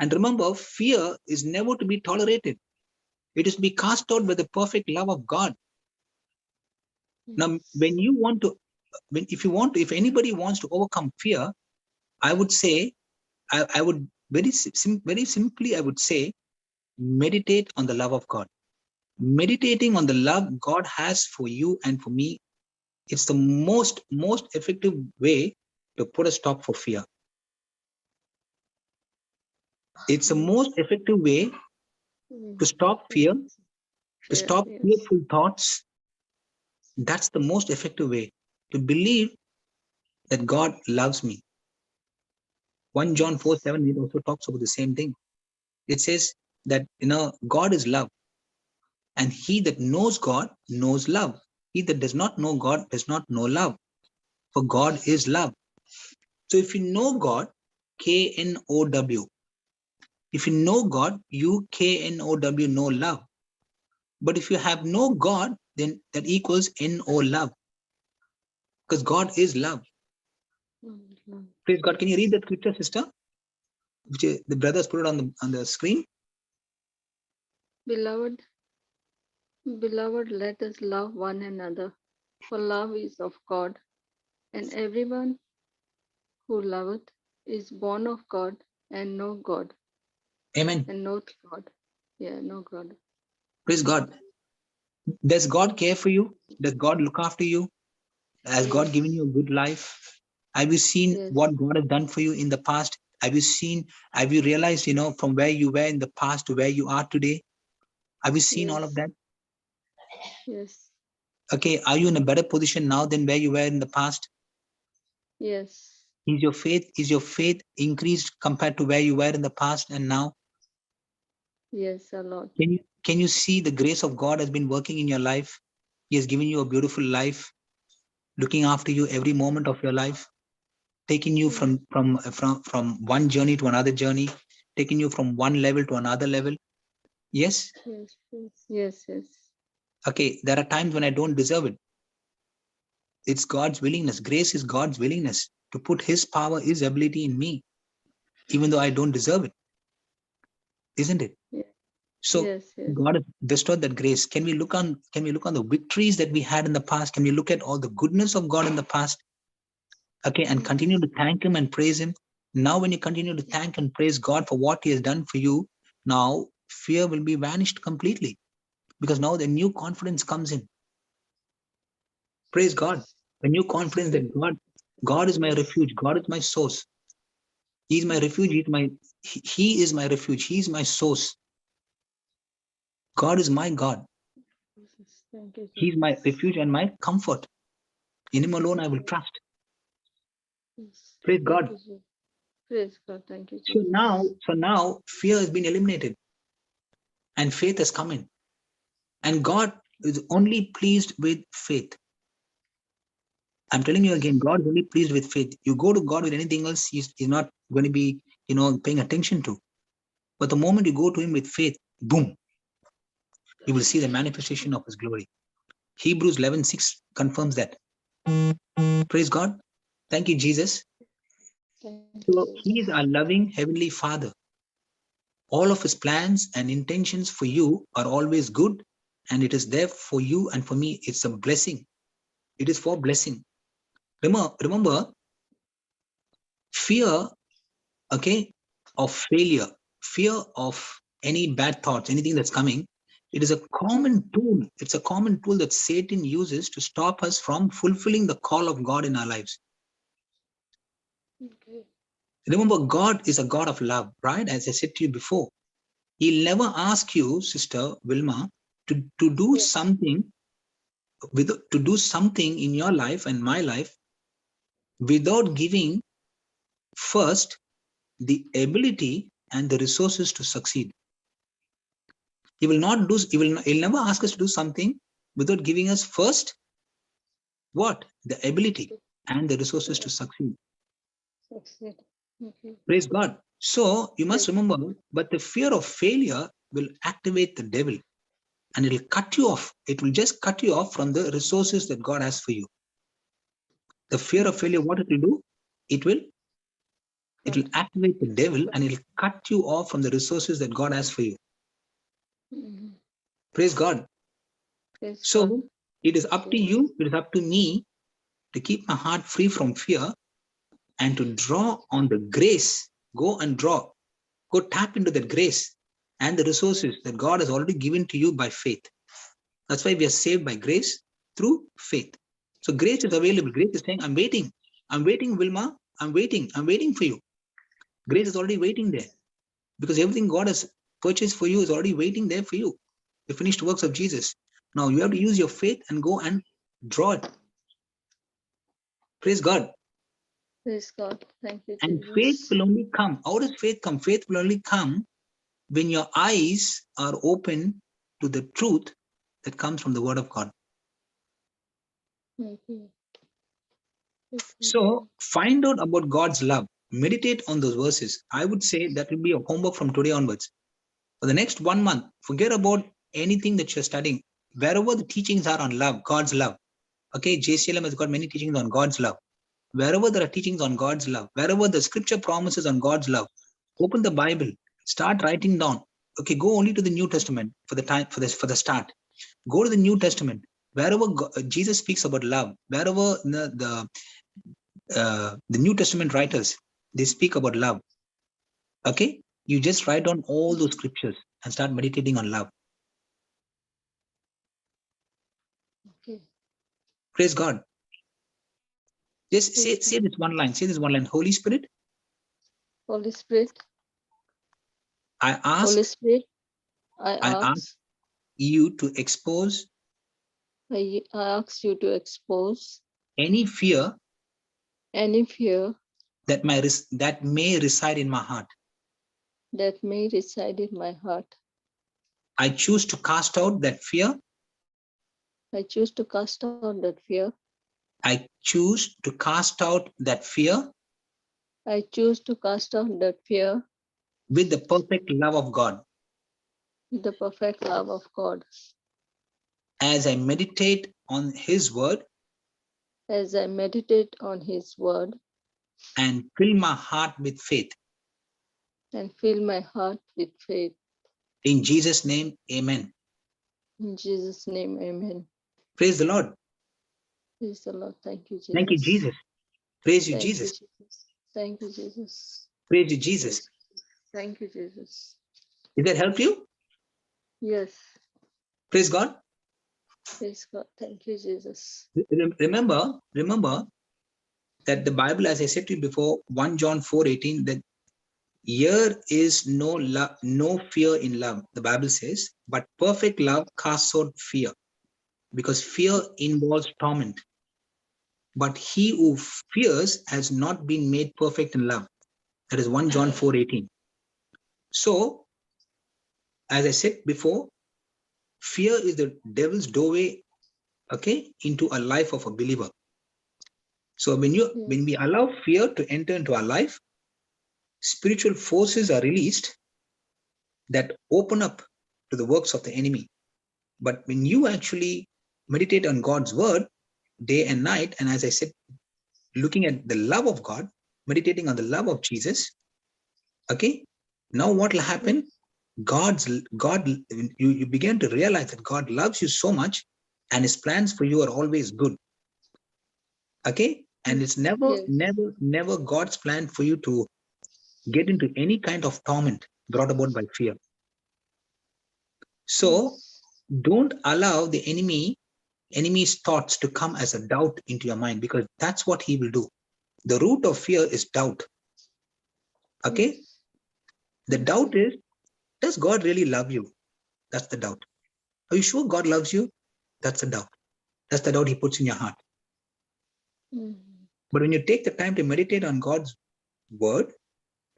And remember, fear is never to be tolerated. It is to be cast out by the perfect love of God. Now, if anybody wants to overcome fear, I would say, I would very simply, I would say, meditate on the love of God. Meditating on the love God has for you and for me, it's the most effective way to put a stop for fear. It's the most effective way to stop fear, to stop fearful thoughts. That's the most effective way to believe that God loves me. 1 John 4:7, it also talks about the same thing. It says that, God is love. And he that knows God knows love. He that does not know God does not know love. For God is love. So if you know God, K-N-O-W. If you know God, you K-N-O-W, know love. But if you have no God, then that equals N-O love. Because God is love. Praise God. Can you read that scripture, sister? Which the brothers put it on the screen. Beloved, let us love one another, for love is of God, and everyone who loveth is born of God and know God. Amen. And knows God. Yeah, know God. Praise God. Does God care for you? Does God look after you? Has God given you a good life? Have you seen what God has done for you in the past? Have you realized, from where you were in the past to where you are today? Have you seen all of that? Yes. Okay, are you in a better position now than where you were in the past? Yes. Is your faith increased compared to where you were in the past and now? Yes, a lot. Can you see the grace of God has been working in your life? He has given you a beautiful life, looking after you every moment of your life, taking you from one journey to another journey, taking you from one level to another level. Yes? Yes. Okay, there are times when I don't deserve it. It's God's willingness. Grace is God's willingness to put his power, his ability in me, even though I don't deserve it. Isn't it? So God has bestowed that grace. Can we look on the victories that we had in the past? Can we look at all the goodness of God in the past? Okay, and continue to thank him and praise him. Now, when you continue to thank and praise God for what he has done for you, now fear will be vanished completely, because now the new confidence comes in. Praise God. The new confidence that God is my refuge. God is my source. He is my refuge. He is my refuge. He is my source. God is my God. He's my refuge and my comfort. In him alone I will trust. Yes. Praise Thank God. you, Jesus. Praise God. Thank you, So Jesus. now fear has been eliminated and faith has come in. And God is only pleased with faith. I'm telling you again, God is only pleased with faith. You go to God with anything else, he's not going to be, paying attention to. But the moment you go to him with faith, boom, you will see the manifestation of his glory. Hebrews 11:6 confirms that. Praise God. Thank you, Jesus. Thank you, So Jesus. he is our loving heavenly Father. All of his plans and intentions for you are always good, and it is there for you and for me. It's a blessing. It is for blessing. Remember, fear, okay, of failure, fear of any bad thoughts, anything that's coming, it is a common tool. It's a common tool that Satan uses to stop us from fulfilling the call of God in our lives. Okay. Remember, God is a God of love, right? As I said to you before, he'll never ask you, Sister Wilma, to do Yes. something in your life and my life without giving first the ability and the resources to succeed. He'll never ask us to do something without giving us first what? The ability and the resources to succeed. Succeed. Okay. Praise God. So you must Praise. remember, but the fear of failure will activate the devil and it'll cut you off. It will just cut you off from the resources that God has for you. The fear of failure, what it will do? It will activate the devil and it'll cut you off from the resources that God has for you. Mhm. Praise God. Praise So God. it is up to you, it is up to me to keep my heart free from fear and to draw on the grace. Go and draw. Go tap into that grace and the resources that God has already given to you by faith. That's why we are saved by grace through faith. So grace is available. Grace is saying, I'm waiting. I'm waiting, Wilma. I'm waiting. I'm waiting for you. Grace is already waiting there because everything God has purchased for you is already waiting there for you. The finished works of Jesus. Now you have to use your faith and go and draw it. Praise God. Praise God. Thank you, And Jesus. faith will only come. How does faith come? Faith will only come when your eyes are open to the truth that comes from the Word of God. Okay. Okay. So find out about God's love. Meditate on those verses. I would say that will be a homework from today onwards. For the next 1 month, forget about anything that you're studying. Wherever the teachings are on love, God's love. Okay, JCILM has got many teachings on God's love. Wherever there are teachings on God's love, wherever the scripture promises on God's love, open the Bible, start writing down. Okay, go only to the New Testament for the start. Go to the New Testament. Wherever Jesus speaks about love, wherever the New Testament writers, they speak about love. Okay, you just write down all those scriptures and start meditating on love. Okay. Praise God. Just say this one line. Say this one line. Holy Spirit, Holy Spirit. I ask. Holy Spirit. I I ask you to expose ask you to expose any fear any fear that may reside in my heart. that may reside in my heart. I choose to cast out that fear. I choose to cast out that fear. I choose to cast out that fear I choose to cast out that fear with the perfect love of God. with the perfect love of God. As I meditate on His word As I meditate on His word and fill my heart with faith. and fill my heart with faith. In Jesus' name, amen. In Jesus' name, amen. Praise the Lord. Praise the Lord. Thank you, Jesus. Thank you, Jesus. Praise you, Thank Jesus. you, Jesus. Thank you, Jesus. Praise you, Jesus. Thank you, Jesus. Did that help you? Yes. Praise God. Praise God. Thank you, Jesus. Remember that the Bible, as I said to you before, 1 John 4:18, that here is no fear in love, the Bible says, but perfect love casts out fear, because fear involves torment. but he who fears has not been made perfect in love. That is 1 John 4:18. So, as I said before, fear is the devil's doorway, okay, into a life of a believer. So when we allow fear to enter into our life, spiritual forces are released that open up to the works of the enemy. But when you actually meditate on God's word day and night, and as I said, looking at the love of God, meditating on the love of Jesus, okay, now what will happen? You begin to realize that God loves you so much and his plans for you are always good. Okay, and it's never God's plan for you to get into any kind of torment brought about by fear. So don't allow the enemy's thoughts to come as a doubt into your mind, because that's what he will do. The root of fear is doubt. Okay, the doubt is, does God really love you? That's the doubt. Are you sure God loves you? That's the doubt. That's the doubt he puts in your heart. But when you take the time to meditate on God's word,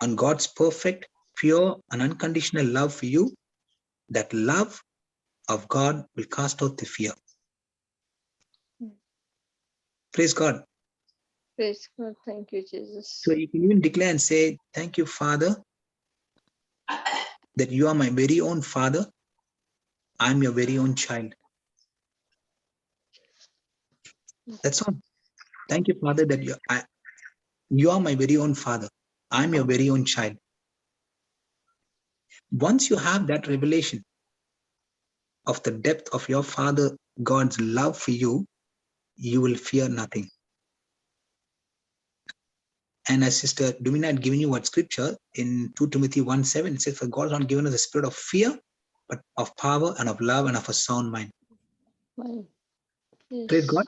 on God's perfect, pure, and unconditional love for you, that love of God will cast out the fear. Praise God. Praise God. Thank you, Jesus. So you can even declare and say, thank you, Father, that you are my very own Father. I'm your very own child. That's all. Thank you, Father, that you are my very own Father. I'm your very own child. Once you have that revelation of the depth of your Father God's love for you, you will fear nothing. And as Sister Domina had given you what scripture in 2 Timothy 1:7, it says, for God has not given us a spirit of fear, but of power and of love and of a sound mind. Yes. Praise God.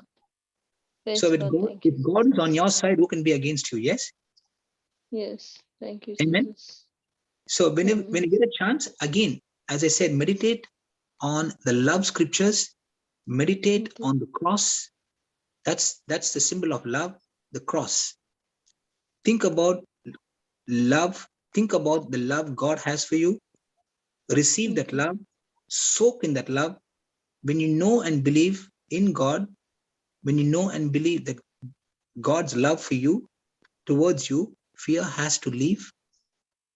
Praise So God, if God is on your side, who can be against you? Yes. Yes. Thank you, Amen. Jesus. So when you get a chance, again, as I said, meditate on the love scriptures, meditate on the cross. That's the symbol of love, the cross. Think about love. Think about the love God has for you. Receive that love. Soak in that love. When you know and believe in God, when you know and believe that God's love for you, towards you, fear has to leave.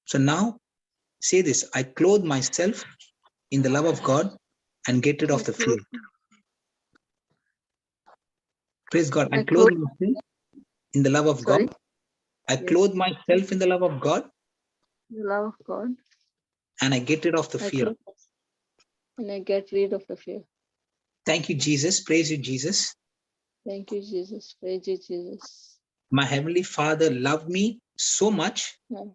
So now say this, I clothe myself in the love of God and get rid of the fear. Praise God. I clothe myself in the love of God. I clothe myself in the love of God. The love of God. And I get rid of the fear. And I get rid of the fear. Thank you, Jesus. Praise you, Jesus. Thank you, Jesus. Praise you, Jesus. My Heavenly Father loved me so much. My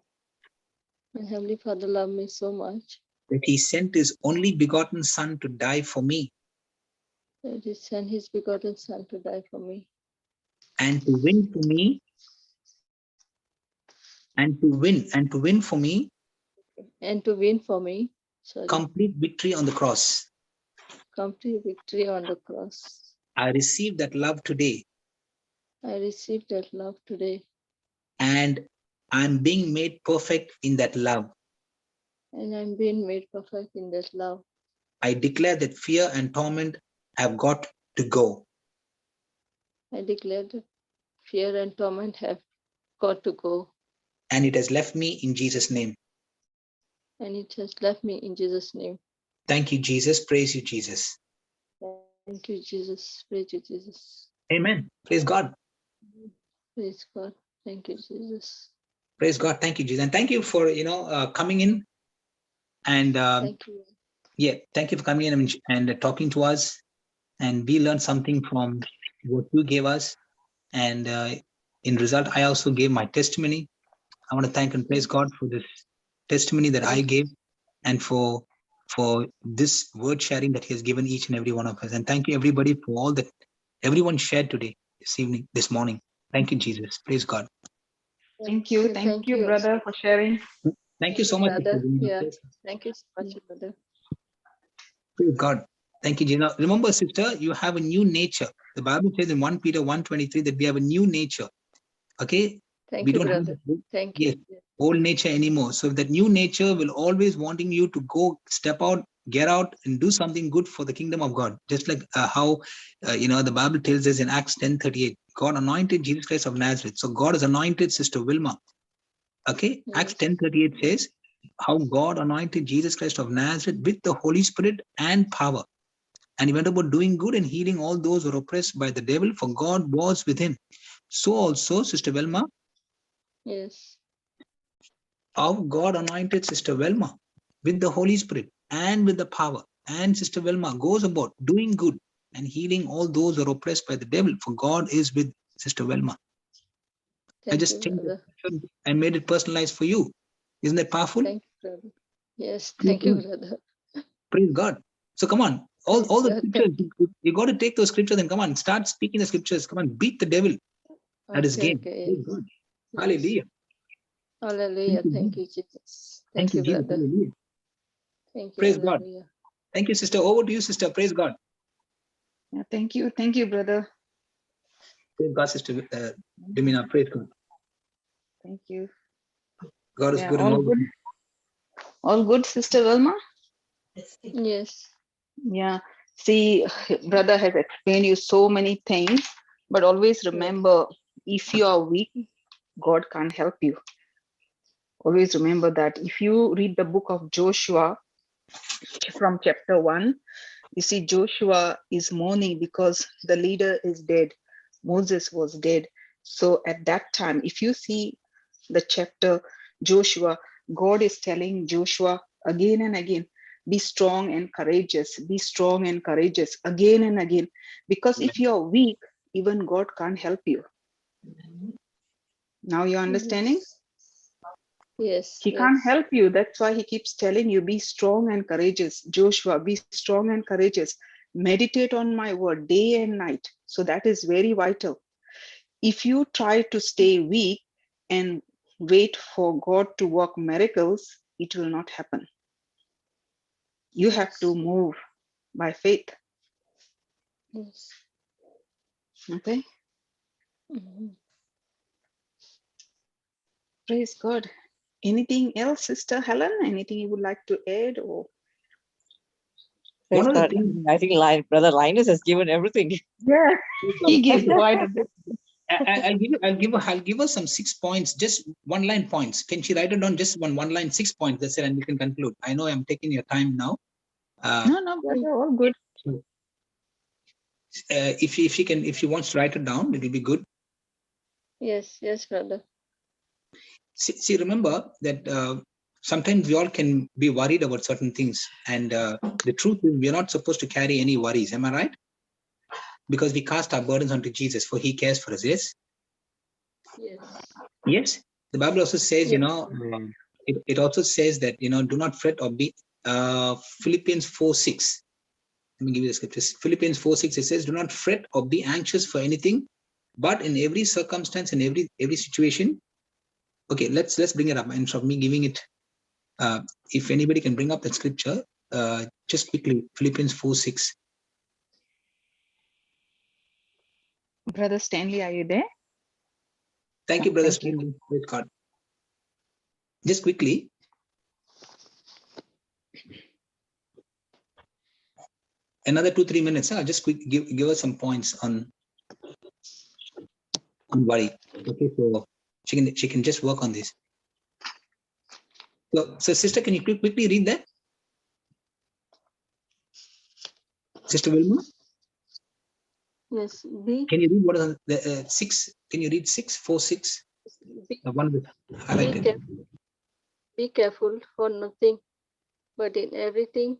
Heavenly Father loved me so much That he sent his only begotten Son to die for me. that he sent his begotten Son to die for me. And to win for me. And to win for me. And to win for me. Complete victory on the cross. Complete victory on the cross. I received that love today. I received that love today. And I'm being made perfect in that love. And I'm being made perfect in that love. I declare that fear and torment have got to go. I declare that fear and torment have got to go. And it has left me in Jesus' name. And it has left me in Jesus' name. Thank you, Jesus. Praise you, Jesus. Thank you, Jesus. Praise you, Jesus. Amen. Praise God. Praise God. Thank you, Jesus. Praise God. Thank you, Jesus. And thank you for, coming in. And thank you. Yeah, thank you for coming in and talking to us. And we learned something from what you gave us. And in result, I also gave my testimony. I want to thank and praise God for this testimony that I gave, and for this word sharing that he has given each and every one of us. And thank you, everybody, for all that everyone shared today, this morning. Thank you, Jesus. Praise God. Thank you. Thank you, brother, for sharing. Thank you so much. Brother. Yeah. Thank you so much, brother. Praise God. Thank you, Gina. Remember, sister, you have a new nature. The Bible says in 1 Peter 1:23 that we have a new nature. Okay? Thank We you, don't have brother. the Thank yes, you. old nature anymore. So that new nature will always wanting you to go, step out, get out and do something good for the kingdom of God. Just like how, the Bible tells us in Acts 10:38, God anointed Jesus Christ of Nazareth. So God has anointed Sister Wilma. Okay? Acts Yes. 10:38 says how God anointed Jesus Christ of Nazareth with the Holy Spirit and power. And he went about doing good and healing all those who were oppressed by the devil, for God was with him. So also, Sister Velma, Yes. how God anointed Sister Velma with the Holy Spirit and with the power. And Sister Velma goes about doing good and healing all those who are oppressed by the devil, for God is with Sister Velma. I Thank just you, changed brother. it and made it personalized for you. Isn't that powerful? Thank you, brother. Yes. Thank you, brother. Praise God. So come on, all Praise the God. scriptures, you got to take those scriptures and come on, start speaking the scriptures. Come on, beat the devil at his game. Okay. Praise God. Yes. Hallelujah. Hallelujah. Thank you, Jesus. Thank Thank you, you, Jesus. brother. Hallelujah. Thank you. Praise God. Hallelujah. Thank you, sister. Over to you, sister. Praise God. Yeah, thank you, brother. Praise God, sister Dimina. Praise God. Thank you. God is Yeah, good and all. all good, Sister Wilma. Yes. Yeah. See, brother has explained you so many things, but always remember, if you are weak, God can't help you. Always remember that. If you read the book of Joshua from chapter 1, you see Joshua is mourning because the leader is dead. Moses was dead. So at that time, if you see the chapter Joshua, God is telling Joshua again and again, be strong and courageous, be strong and courageous again and again. Because if you are weak, even God can't help you. Now you're understanding? Yes. He can't help you. That's why he keeps telling you, be strong and courageous. Joshua, be strong and courageous. Meditate on my word day and night. So that is very vital. If you try to stay weak and wait for God to work miracles, it will not happen. You have to move by faith. Yes. Okay? Mhm. Praise God. Anything else, Sister Helen? Anything you would like to add? Or Praise One of the God. things, I think Brother Linus has given everything. yeah, he gave quite a bit. I'll give her some 6 points, just one line points. Can she write it down? Just one line, 6 points. That's it, and we can conclude. I know I'm taking your time now. No, brother, all good. If she wants to write it down, it will be good. Yes. Yes, brother. See, remember that sometimes we all can be worried about certain things, and the truth is we are not supposed to carry any worries. Am I right? Because we cast our burdens onto Jesus, for He cares for us. Yes. Yes. Yes. The Bible also says, Yes. it also says that do not fret or be. Philippians 4:6. Let me give you the scriptures. Philippians 4:6. It says, do not fret or be anxious for anything, but in every circumstance and every situation. Okay, let's bring it up. And from me giving it, if anybody can bring up that scripture, just quickly, Philippians 4:6. Brother Stanley, are you there? Thank you, brother. Thank you. Praise God. Just quickly. Another 2-3 minutes. I'll just give us some points on worry. Okay, so she can just work on this. So sister, can you quickly read that? Sister Wilma? Yes. Can you read what are the 6? Can you read 6, 4:6? One of the highlighted. Be careful for nothing, but in everything,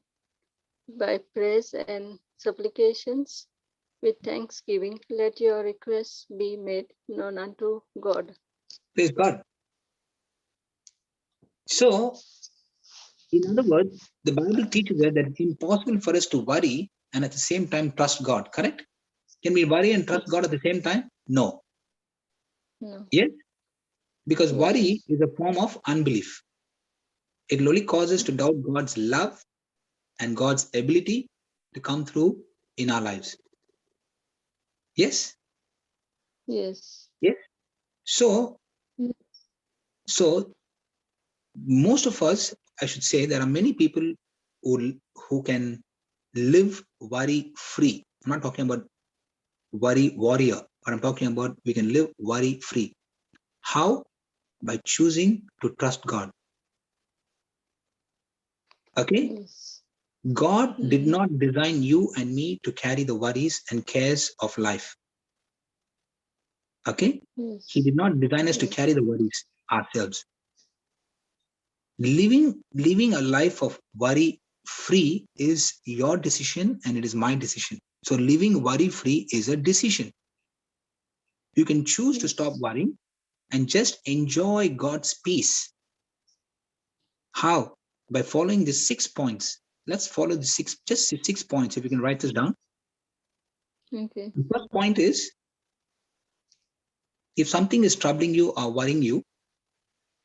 by praise and supplications, with thanksgiving, let your requests be made known unto God. Praise God. So, in other words, the Bible teaches us that it's impossible for us to worry and at the same time trust God, correct? Can we worry and trust God at the same time? No. No. Yes? Because Yes. worry is a form of unbelief. It will only cause us to doubt God's love and God's ability to come through in our lives. Yes? Yes. Yes. So, Yes. so most of us, I should say, there are many people who can live worry free. I'm not talking about worry warrior, but I'm talking about we can live worry free. How? By choosing to trust God. Okay? Yes. God did Mhm. not design you and me to carry the worries and cares of life. Okay? Yes. He did not design us to Yes. carry the worries ourselves. Living a life of worry free is your decision and it is my decision. So living worry free is a decision. You can choose to stop Yes. worrying and just enjoy God's peace. How? By following the 6 points. Let's follow the just 6 points. If you can write this down. Okay. The first point is, if something is troubling you or worrying you,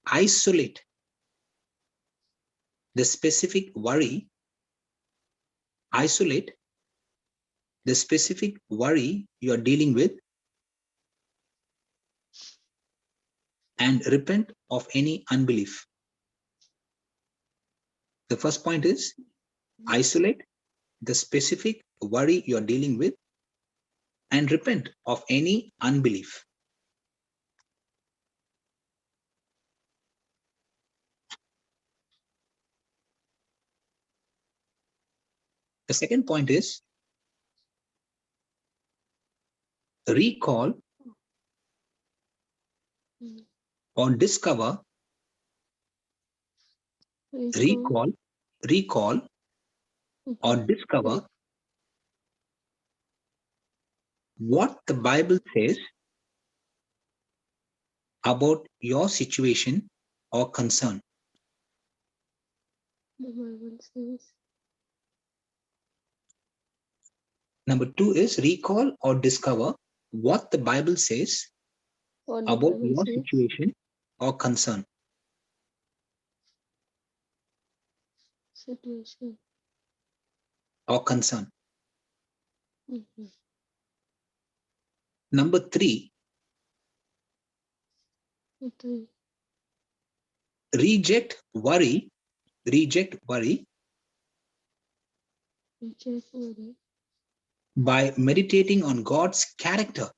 isolate the specific worry. Isolate the specific worry you are dealing with and repent of any unbelief. The first point is isolate the specific worry you are dealing with and repent of any unbelief. The second point is recall Mm. or discover, Recall. recall or Okay. discover what the Bible says about your situation or concern. The Bible says. Number 2 is recall or discover what the Bible says What the about Bible your says. situation or concern. Situation. Or concern. Mhm. Number 3, Okay. reject worry. Reject worry Reject worry. by meditating on God's character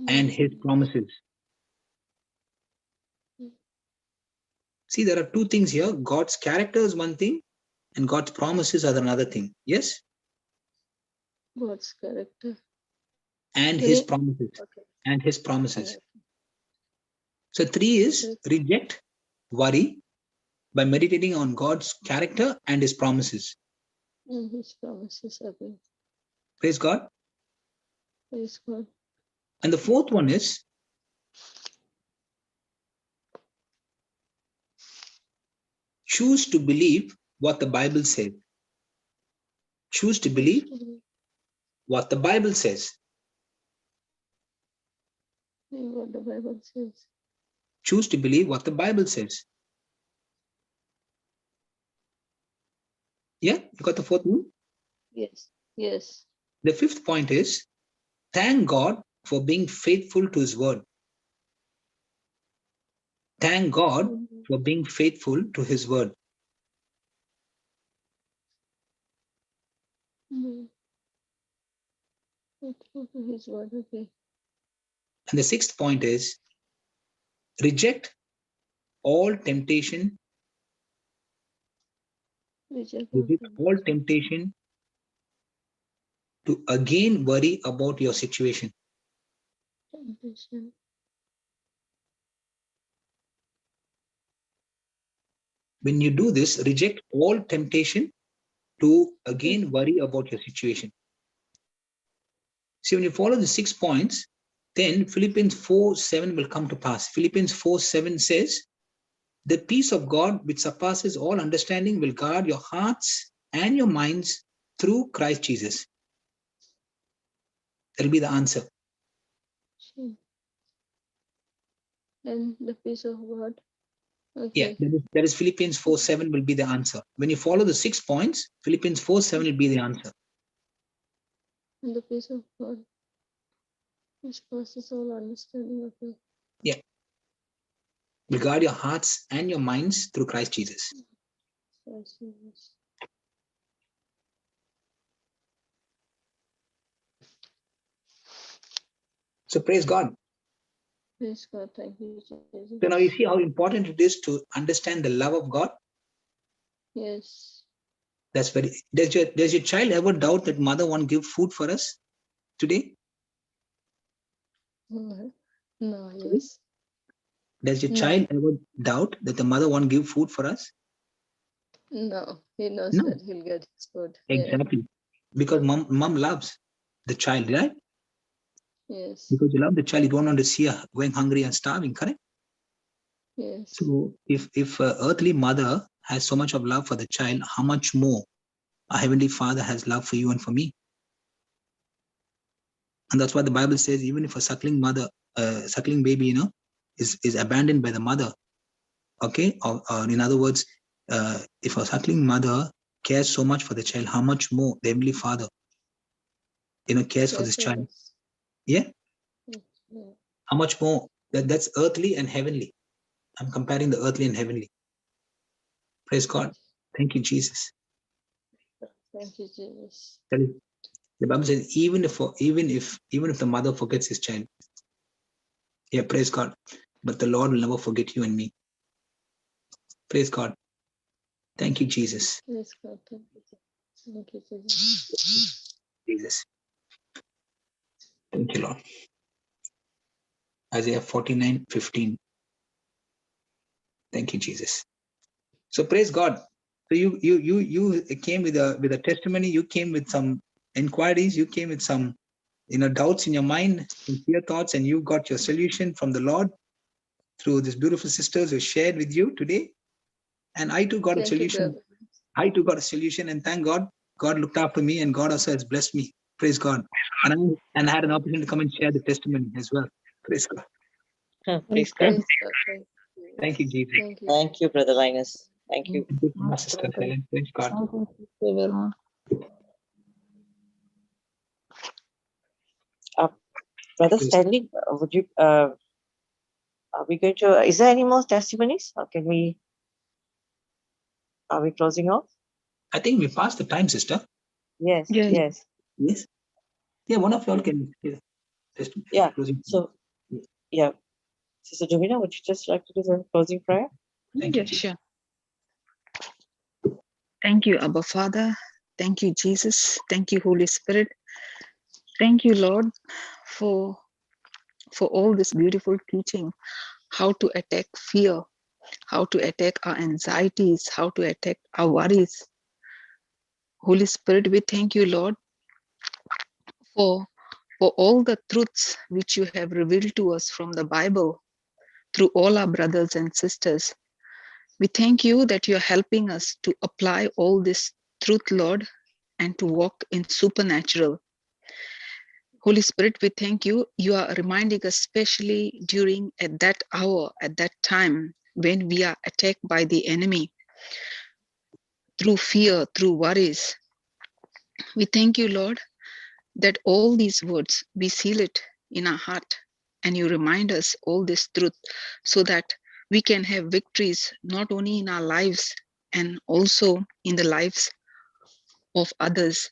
and His Mm. promises. Mm. See, there are two things here. God's character is one thing and God's promises are another thing. Yes? God's character. And His Re- promises. okay. And His promises. Oh, So 3 is okay. reject worry by meditating on God's character and His promises. And His promises are good. Praise God. Praise God. And the fourth one is choose to believe what the Bible says. Choose to believe what the Bible says. What the Bible says. Choose to believe what the Bible says. Yeah, you got the fourth one? Yes. Yes. The fifth point is thank God for being faithful to His word. Thank God Mhm. for being faithful to His word. Mhm. Faithful to His word. Okay. And the sixth point is reject all temptation. Reject all Resist all temptation. temptation to again worry about your situation. Temptation. When you do this, reject all temptation to again worry about your situation. See, when you follow the 6 points, then Philippians 4:7 will come to pass. Philippians 4:7 says, the peace of God, which surpasses all understanding, will guard your hearts and your minds through Christ Jesus. That'll be the answer. And the peace of God. Okay. Yeah, that is Philippians 4:7 will be the answer. When you follow the 6 points, Philippians 4:7 will be the answer. And the peace of God, which passes all understanding. Okay. Yeah. Will guard your hearts and your minds through Christ Jesus. Christ Jesus. So praise God. Praise God. Thank you, Jesus. So now you see how important it is to understand the love of God. Yes. That's very. Does your child ever doubt that mother won't give food for us today? No, yes. Does your No. child ever doubt that the mother won't give food for us? No, he knows No. that he'll get his food. Exactly. Because mom loves the child, right? Yeah. Yes. Because you love the child, you don't want to see her going hungry and starving, correct? Yes. So if earthly mother has so much of love for the child, how much more our heavenly Father has love for you and for me? And that's why the Bible says, even if a suckling mother, suckling baby, is abandoned by the mother, okay, or in other words, if a suckling mother cares so much for the child, how much more the heavenly Father, cares for this child? Yes. Yeah. Yeah. How much more? That's earthly and heavenly. I'm comparing the earthly and heavenly. Praise God. Thank you, Jesus. Thank you, Jesus. The Bible says, even if the mother forgets his child, yeah, praise God. But the Lord will never forget you and me. Praise God. Thank you, Jesus. Praise God. Thank you, Jesus. Jesus. Thank you, Lord. Isaiah 49:15. Thank you, Jesus. So praise God. So you came with a testimony. You came with some inquiries. You came with some doubts in your mind, sincere thoughts, and you got your solution from the Lord through these beautiful sisters who shared with you today. And I too got a solution. I too got a solution, and thank God, God looked after me, and God also has blessed me. Praise God. And I had an opportunity to come and share the testimony as well. Praise God. Praise God. Thank you, Jesus. Thank you, Brother Linus. Thank you. My sister Helen. Praise God. Brother Stanley, would you? Are we going to? Is there any more testimonies, or can we? Are we closing off? I think we passed the time, sister. Yes. Yeah. Yes. Yes. Yeah, one of y'all can. Yeah. So, yeah. Sister Jovina, would you just like to do the closing prayer? Thank you, Jesus. Sure. Thank you, Abba Father. Thank you, Jesus. Thank you, Holy Spirit. Thank you, Lord, for all this beautiful teaching, how to attack fear, how to attack our anxieties, how to attack our worries. Holy Spirit, we thank you, Lord, for all the truths which you have revealed to us from the Bible through all our brothers and sisters. We thank you that you're helping us to apply all this truth, Lord, and to walk in supernatural. Holy Spirit, we thank you. You are reminding us, especially during at that hour, at that time, when we are attacked by the enemy through fear, through worries. We thank you, Lord, that all these words, we seal it in our heart, and you remind us all this truth so that we can have victories not only in our lives and also in the lives of others.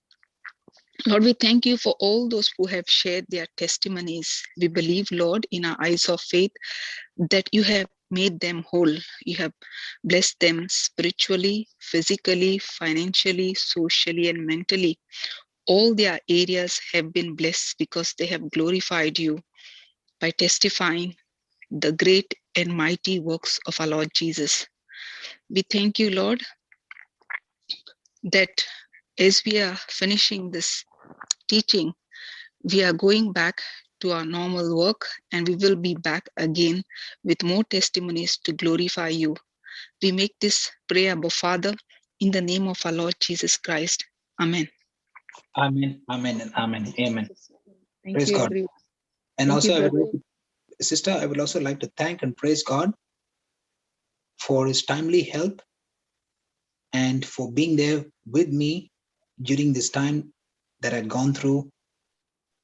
Lord, we thank you for all those who have shared their testimonies. We believe, Lord, in our eyes of faith, that you have made them whole. You have blessed them spiritually, physically, financially, socially, and mentally. All their areas have been blessed because they have glorified you by testifying the great and mighty works of our Lord Jesus. We thank you, Lord, that as we are finishing this teaching, we are going back to our normal work, and we will be back again with more testimonies to glorify you. We make this prayer, Abba Father, in the name of our Lord Jesus Christ. Amen. Amen. Amen. And amen. Amen. Thank Praise you, God. everyone. And Thank also, you, sister, I would also like to thank and praise God for his timely help and for being there with me during this time that I'd gone through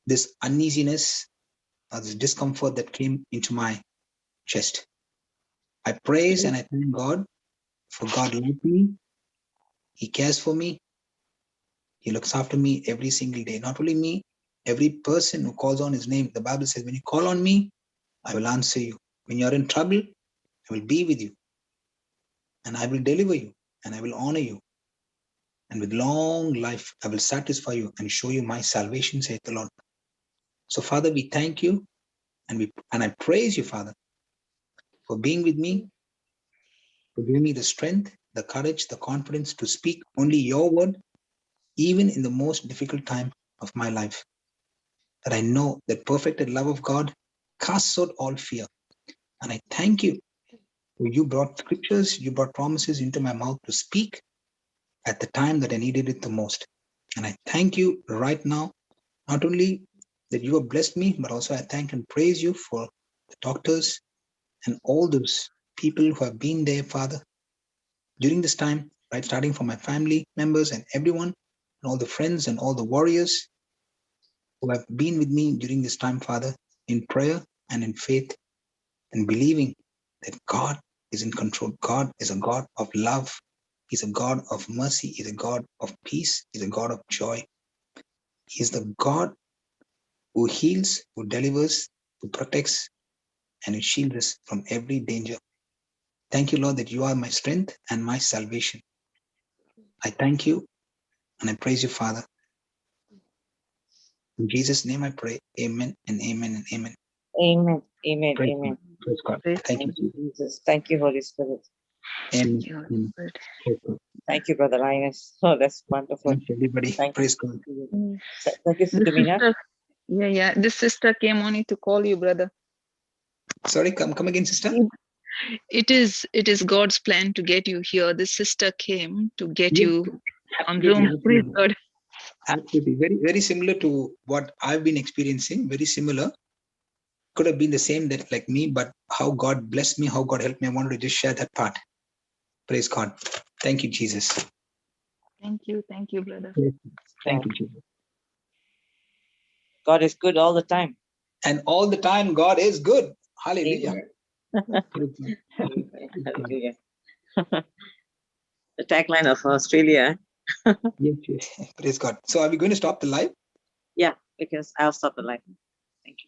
this uneasiness or this discomfort that came into my chest. I praise and I thank God for God loves me. He cares for me. He looks after me every single day. Not only me, every person who calls on his name. The Bible says, when you call on me, I will answer you. When you're in trouble, I will be with you. And I will deliver you. And I will honor you. And with long life, I will satisfy you and show you my salvation, saith the Lord. So, Father, we thank you and I praise you, Father, for being with me, for giving me the strength, the courage, the confidence to speak only your word, even in the most difficult time of my life. That I know that perfected love of God casts out all fear. And I thank you for you brought scriptures, you brought promises into my mouth to speak at the time that I needed it the most. And I thank you right now, not only that you have blessed me, but also I thank and praise you for the doctors and all those people who have been there, Father, during this time, right, starting from my family members and everyone, and all the friends and all the warriors who have been with me during this time, Father, in prayer and in faith and believing that God is in control. God is a God of love. He's a God of mercy. He's a God of peace. He's a God of joy. He's the God who heals, who delivers, who protects, and who shields us from every danger. Thank you, Lord, that you are my strength and my salvation. I thank you and I praise you, Father. In Jesus' name I pray. Amen and amen and amen. Amen. Amen. Praise Amen. God. Praise God. Praise Thank you, Thank you, Jesus. Jesus. Thank you, Holy Spirit. Amen. you, Amen. Lord. Praise God. Thank you, Brother Linus. Oh, that's wonderful. Thank you, everybody. Thank Praise God. you. Thank you, This Sikamina. sister, this sister came only to call you, brother. Sorry, come again, sister. It is God's plan to get you here. This sister came to get Yes, you on absolutely, Zoom. Praise absolutely. God. Absolutely. Very, very similar to what I've been experiencing. Very similar. Could have been the same that like me, but how God blessed me, how God helped me. I wanted to just share that part. Praise God. Thank you, Jesus. Thank you, brother. Thank you, Jesus. God is good all the time. And all the time, God is good. Hallelujah. Hallelujah. The tagline of Australia. Yes, yes. Praise God. So are we going to stop the live? Yeah, because I'll stop the live.